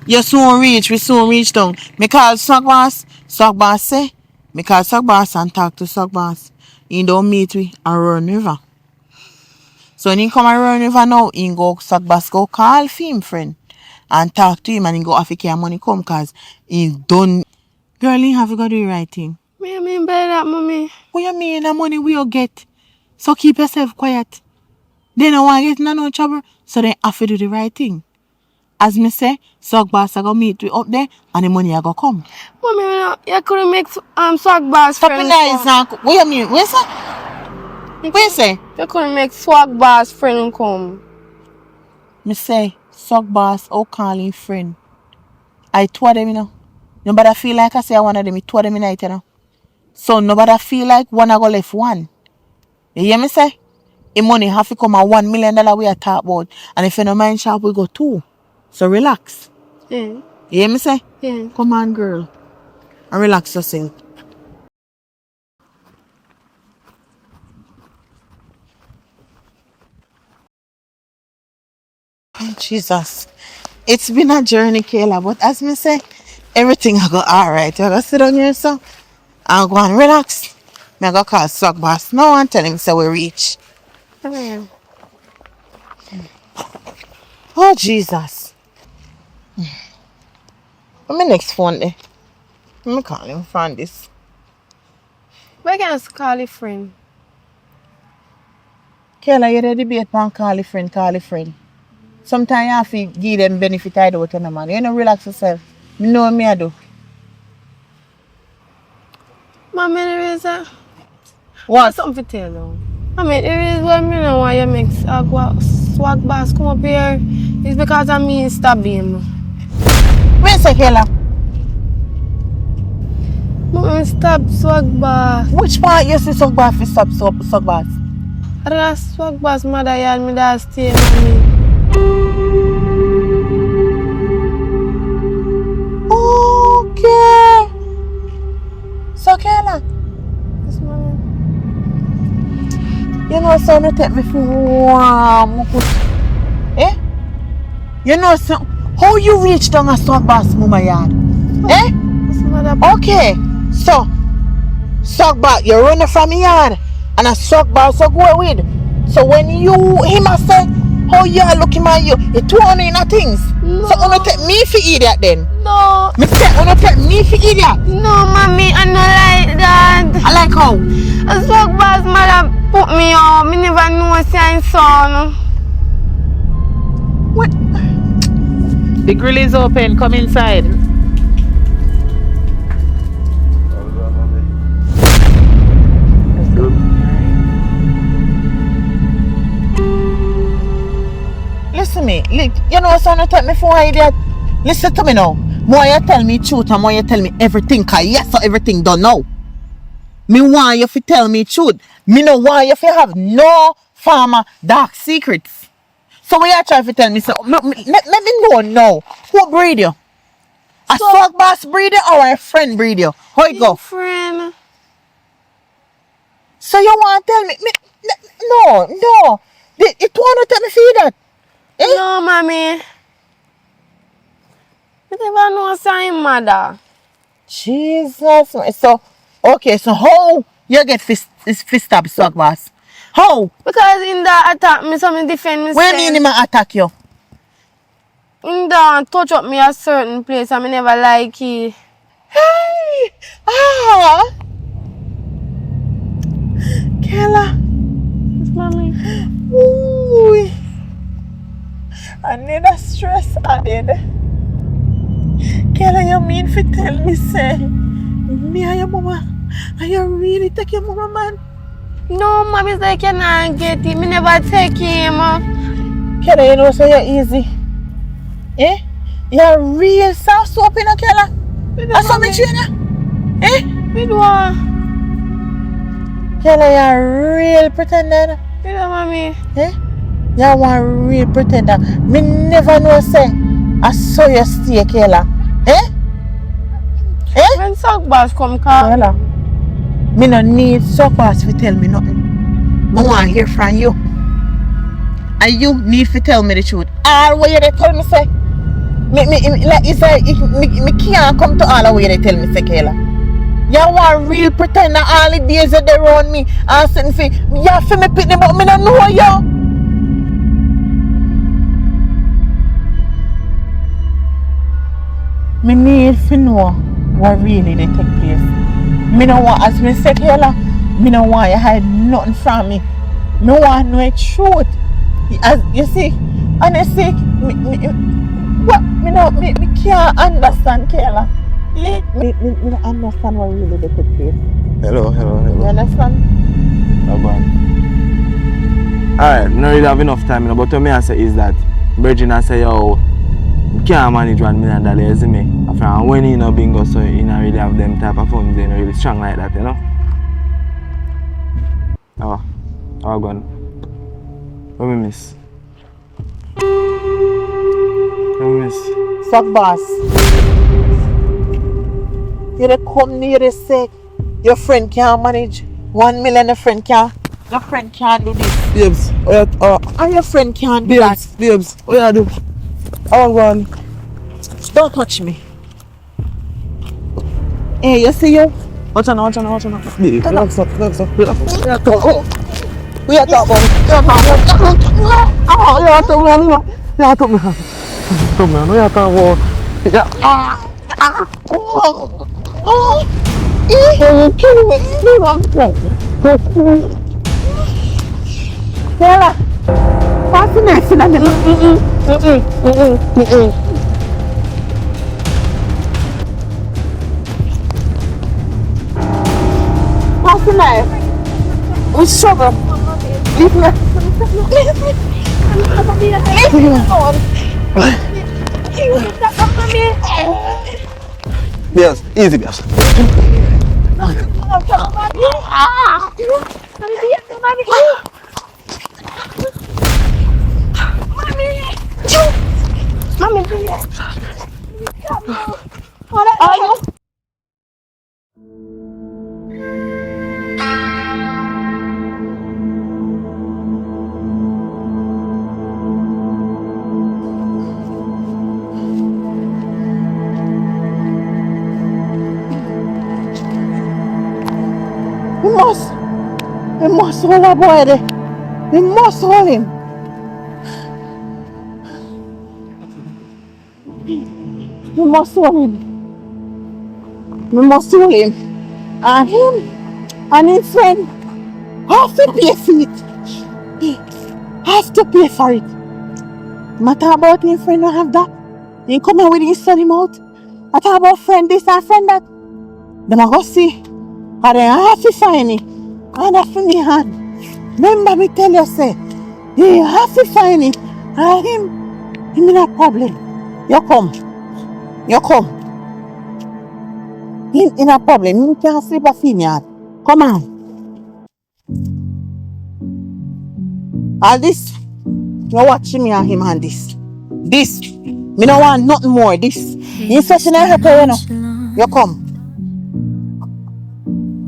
We soon reach down. Me call Sockbass say, me call Sockbass and talk to Sockbass. He don't meet we around river. So when he come around river now, he go Sockbass go call him friend and talk to him and he go have to carry money come cause he done. Girl, he have to go do the right thing. What you mean by that, mommy? What you mean the money we all get? So keep yourself quiet. They don't want to get in no trouble, so they have to do the right thing. As me say, Sockbass I go meet we up there and the money I go come. Mommy, you couldn't make Sockbass Stop friend it nice come. and what you mean? What you say? What you say? You couldn't make Sockbass friend come. Me say, Sockbass or calling friend. I told them, you know. Nobody feel like I say I one of them, I told them in night, you know. So nobody feel like one I go left one. You hear me say? The money have to come at $1 million we are talk about. And if you don't mind sharp, we go 2. So relax. Yeah. You hear me say? Yeah. Come on, girl. And relax yourself. Oh, Jesus. It's been a journey, Kayla, but as me say, everything I go alright. You go sit down here, so I'll go and relax. I go call Sockbass now and tell him so we reach. Come here. Oh, Jesus. What's my next phone there? Let me call him from this. Where can I call your friend? Kayla, you ready debate man call a friend. Sometimes you have to give them benefit I do to no man. You know, relax yourself. Me know what me I do. Mommy, there is a... What? Something to tell you. Mommy, there is one me know why you make Sockbass come up here. It's because of me stab him. Where say Kayla? Mommy, stab Sockbass. Which part you see Sockbass is Sockbass? I don't Sockbass mother and me that stay with me. Okay. So Kayla, Yes, mommy. you know so no take me for warm. Eh? You know so how you reach down a Sockbass mama yard? Eh? Yes, mother. Okay. So Sockbass, you run from the yard and a Sockbass you go with. So when you him a say how you are looking at you 200 in a things. No. So you take me for idiot then? No. Me say you take me for idiot. No, mommy, I don't like that. I like how? A Sockbass mother put me on. Me never know sign son. What? The grill is open. Come inside. Listen to me. Look, you know so you take me for an idiot. Listen to me now. More you tell me truth and more you tell me everything. Cause yes, so everything done now. Me want you to tell me truth. Me no want you to have no farmer dark secrets. So when you try to tell me, so let me know now. Who breed you? A Sockbass breed you or a friend breed you? How it go? Friend. So you want to tell me? No. It want to tell me for that. Eh? No, mommy. I never know sign mother. Jesus. So, okay, so how you get fist stab Sockbass? How? Because in the attack me, so me defend me. When mean him attack you? In the touch up me a certain place and me never like it. Hey! Ah! Kayla. Yes, mommy. Ooh. I need a stress added. Kayla, you mean fi tell me say me and your mama, and you really take your mama, man? No, mommy, say cannot get it. Me never take him. Kayla, you know so you're easy. Eh? You're real soft soap, you know, Kayla. I saw me trainer. Eh? Me do. Kayla, you're real pretender. Me do, mommy. Eh? You're one real pretender. Me never know say I saw you stay, Kayla. Eh? Eh? When sock boss come call. Kayla, me no need suppers to tell me nothing. I want to hear from you. And you need to tell me the truth. All what you they tell me say. Like you say, me can't come to all the way they tell me say, Kayla. You want real pretender all the days that they around me and sitting for you feel me pitney but me don't know you. Me need to know what really they take place. Me don't want, as me say, Kayla, me don't want you hide nothing from me. Me want to know the truth. As you see, honestly, me can't understand, Kayla. Me don't understand what really they take place. Hello. You understand? Alright, no really have enough time, but what I say is that Virgin I say, yo, you can't manage $1 million, you see me? And when you know bingo, so you don't really have them type of funds, you know, really strong like that, you know? Oh, gone. What me miss? Suck boss. You dey come near they say your friend can't manage 1 million, your friend can't do this. Babes, And your friend can't do that. Babes, what you do? Oh, gone. Don't touch me. Hey, you see you? Watch on. Babe, relax up. We are talking. We are talking. Kayla, what's the next thing? What's the next? We struggle. Leave me. Babes, easy, babes. We must hold that boy there. We must hold him. We must hold him. And him and his friend have to pay for it. Have to pay for it. Matter about him friend don't have that. He come out with his sunny mouth. Matter about friend this and friend that. Them a go see. And then I have to find it. And that's for me hand. Remember me tell you say, you have to find it. And him in a problem. You come. Him in a problem. Him can't sleep a yard. Come on. All this, you watch me and him and this. This. Me don't want nothing more. This. You such an helper, you know. You come.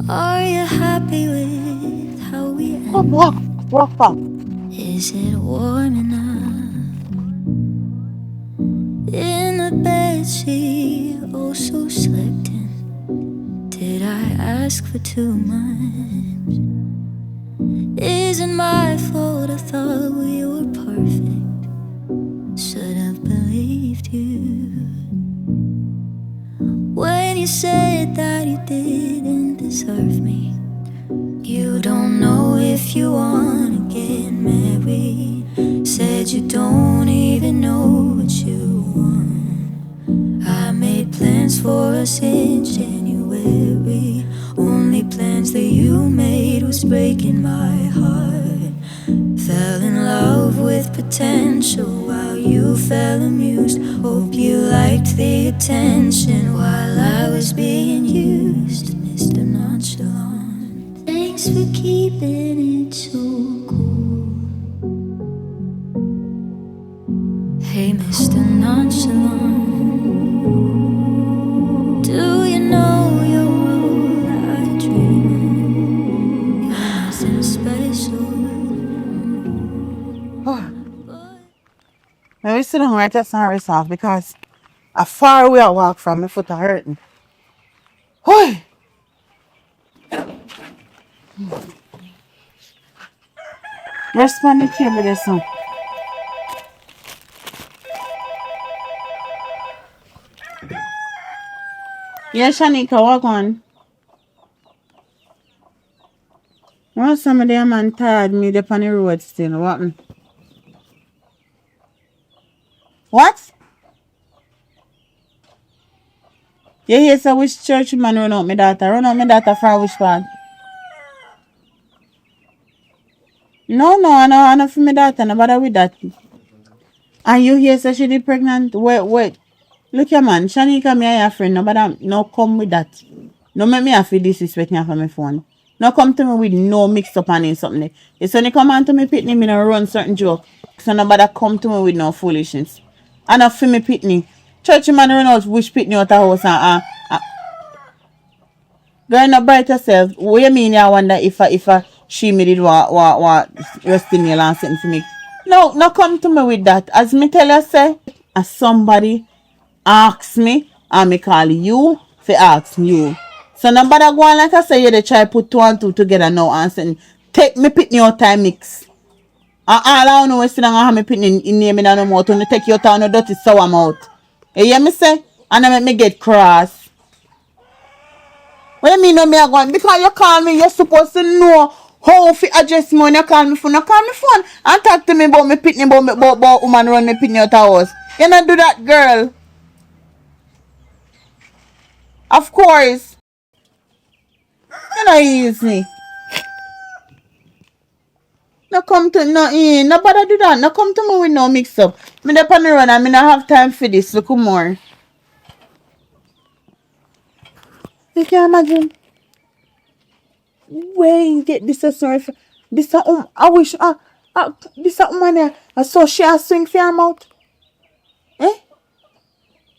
Are you happy with how we end? Come, walk back. Is it warm enough? In the bed she also slept in. Did I ask for too much? Isn't my fault, I thought we were perfect. Should have believed you. When you said that you didn't deserve me. You don't know if you wanna get married. Said you don't even know what you want. I made plans for us in January. Only plans that you made was breaking my heart. Fell in love with potential while you fell amused. Hope you liked the attention while I was being used, Mr. Nonchalant. Thanks for keeping it so cool. Hey, Mr. Nonchalant, do you know your role? I dream you're nothing special. Maybe sit down right just and rest off because a far away I walk from my foot are hurting. Why? Rest on the table there, son. Yeah, Shanika, walk on. Well, some of them man tired me up on the road still. What? What? You hear so which church man run out my daughter? Run out my daughter for which part? No, I know for my daughter, no bother with that. And you hear so she did pregnant? Wait. Look here man, Shanika me and your friend, no bother, no come with that. No make me have to disrespect me from my phone. No come to me with no mix up and something. It's when you come on to me pitney, me no run certain joke. So nobody come to me with no foolishness. And for me pitney. Church man run out which pitney out the house and girl no bright yourself. What you mean you wonder if she me did what resting nail and something for me? No come to me with that. As me tell you say, as somebody ask me and me call you for ask you. So nobody go on like I say, you they try put 2 and 2 together now and say, take me pitney out time mix. And all I know is sit down and have me pitney in name in no mouth and take your out no dirty sour mouth. You hear me say? And I make me get cross. What you mean no me a go on? Because you call me, you're supposed to know how to address me when you call me phone. You call me phone and talk to me about me pitney, about woman run me pitney out the house. You not do that, girl. Of course. You know use me. No come to nobody do that. No come to me with no mix up. Me dey on the run and me not have time for this. Look more. You can imagine. Where you get this sorry for this I wish this woman there. I saw she a swing for her mouth. Eh?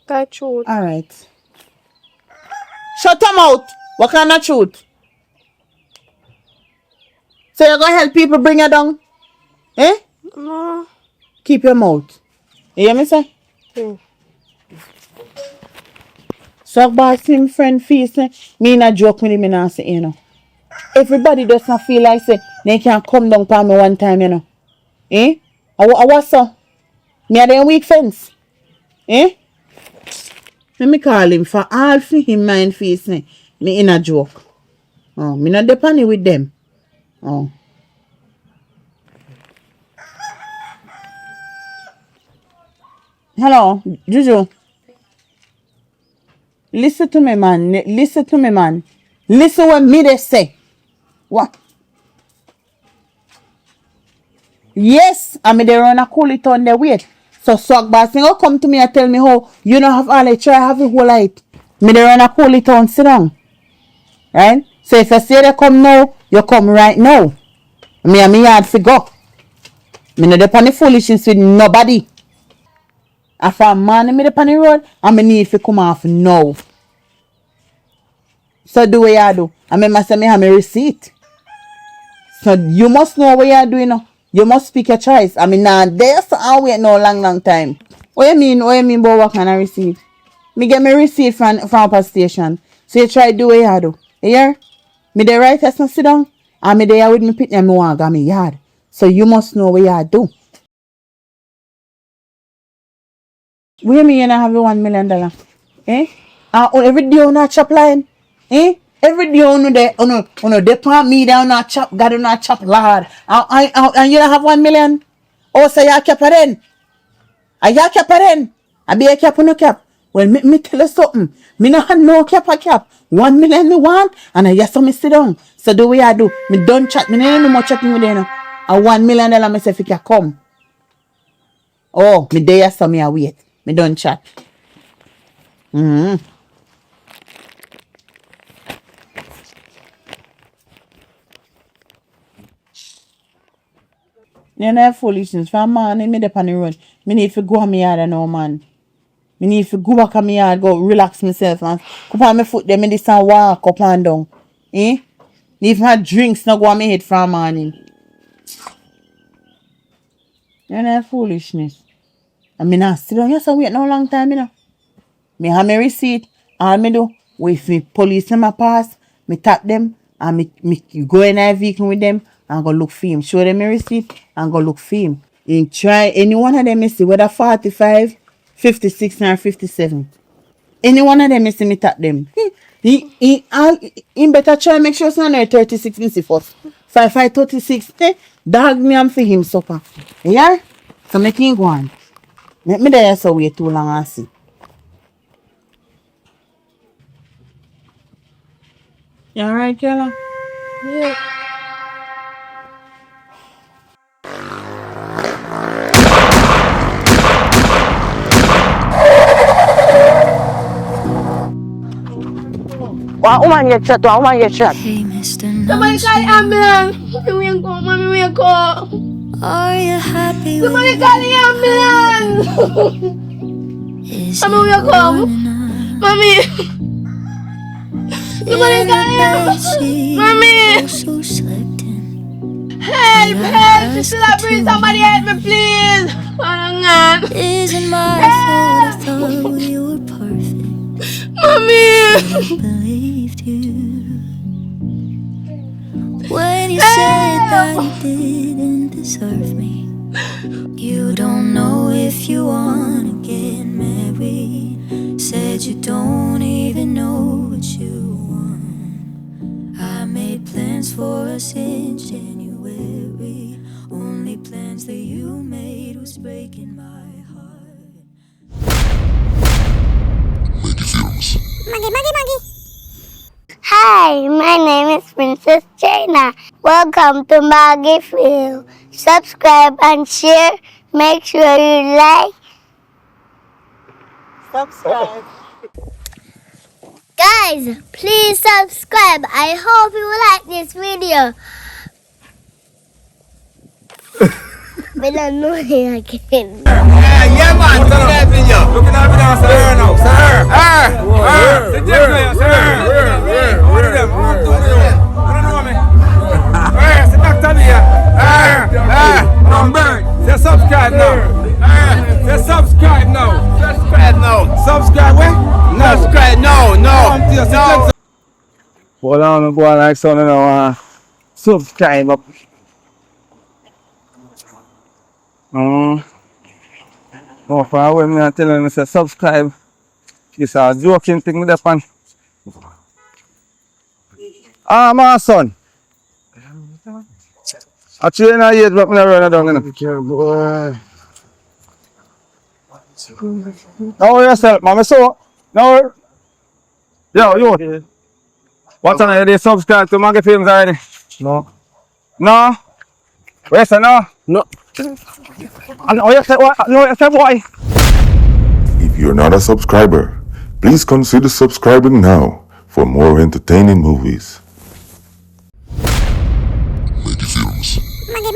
That truth. Alright. Shut her mouth. What kind of truth? So you're gonna help people bring her down? Eh? No. Keep your mouth. You hear me say? Hmm. So about him friend face me not joke with him and say, you know. Everybody does not feel like say they can come down for me one time, you know. Eh? I was so? Me a them weak fence. Eh? Let me call him for all for him mind face me in a joke. Oh, me not depend with them. Oh. Hello, Juju. Listen to me, man. Listen to me, man. Listen what me they say. What? Yes, I mean they run a cool it on their weight. So suck bass thing, come to me and tell me how you don't have all I try have a whole light. Me they run a cool it on sit down. Right? So if I say they come now, you come right now. Me and me hard to go. Me no depend on foolishness with nobody. If a man me depend on the road, I me need to come off now. So do what you do. I mean, say me have my receipt. So you must know what you're doing now. You must speak your choice. I mean, now there's I wait no long time. What you mean? What you mean about what kind of receipt? Me get my receipt from upper station. So you try do what you do. You hear? Me the right person sit down. And me there with me pitney and me want go me yard. So you must know what you do. What you mean you don't have $1 million? Eh? Every day on a chop line. Eh? Every day on the depend me down a chop, God on a chop lad. And you don't have 1 million. Oh, say you cap then. I ya cap then. I be a cap on no cap. Well, me tell you something. Me no have no cap a cap. 1 million me want, and I yes so me sit down. So the way I do, me don't chat. Me no more chatting with them. A $1 million me say if you can come. Oh, me there so me a wait. Me don't chat. You know foolishness. From man, me dey on the road. Me need to go on me yard now, man. Me need to go back on me yard, go relax myself, man. Come on my foot there, me this and walk up and down. Eh? If my drinks not go on me head from morning. You know foolishness. I mean, I sit down here so wait no long time, you know. Me have my receipt. All me do, if me police them a pass, me tap them, and me go in a vehicle with them, and go look for him. Show them my receipt, and go look for him. And try any one of them, me see, whether 45, 56, or 57. Any one of them, me see, me tap them. He better try make sure it's not 36, me see first. 55, 36, dog me and for him supper. Yeah? So make him go on. Make me there so wait too long and see. You alright, Kayla? Yeah. One woman get shot, one woman get shot. Hey, Mr. Somebody call the ambulance. Mommy, wake up. Mommy, wake up. Are you happy with Somebody call the ambulance. Is Mommy, it wake up. good enough? Mommy. Somebody call the ambulance. Mommy. Also slept in. Help, help. Still a breathe. Somebody help me, please. Oh, God. Isn't my fault I thought we were perfect. Mommy. I believed you when you said that you didn't deserve me. You don't know if you wanna get married. Said you don't even know what you want. I made plans for us in January. Only plans that you made was breaking my heart. Maggy. Hi, my name is Princess China. Welcome to Maggy Film. Subscribe and share. Make sure you like. Subscribe. Guys, please subscribe. I hope you like this video. We don't know it again. Yeah, man. Looking at me now, sir. Now, sir. Sit there, sir. One of them. I don't know me. Sit back to me here. Number. Say subscribe now. Say subscribe now. Subscribe now. Subscribe where? No. Subscribe now. No. Hold on, boy. Like so now. Subscribe up. No, for away me and telling me say subscribe. It's a joking thing with the pan. My son. I train a year, but me not run down, you know. Okay, boy. Now yourself, mama. So, now, yo, you. What time you subscribe to Maggy Films already? No. No? Where's the no? No. No, you said what? No, you said why? If you're not a subscriber, please consider subscribing now for more entertaining movies. Maggy.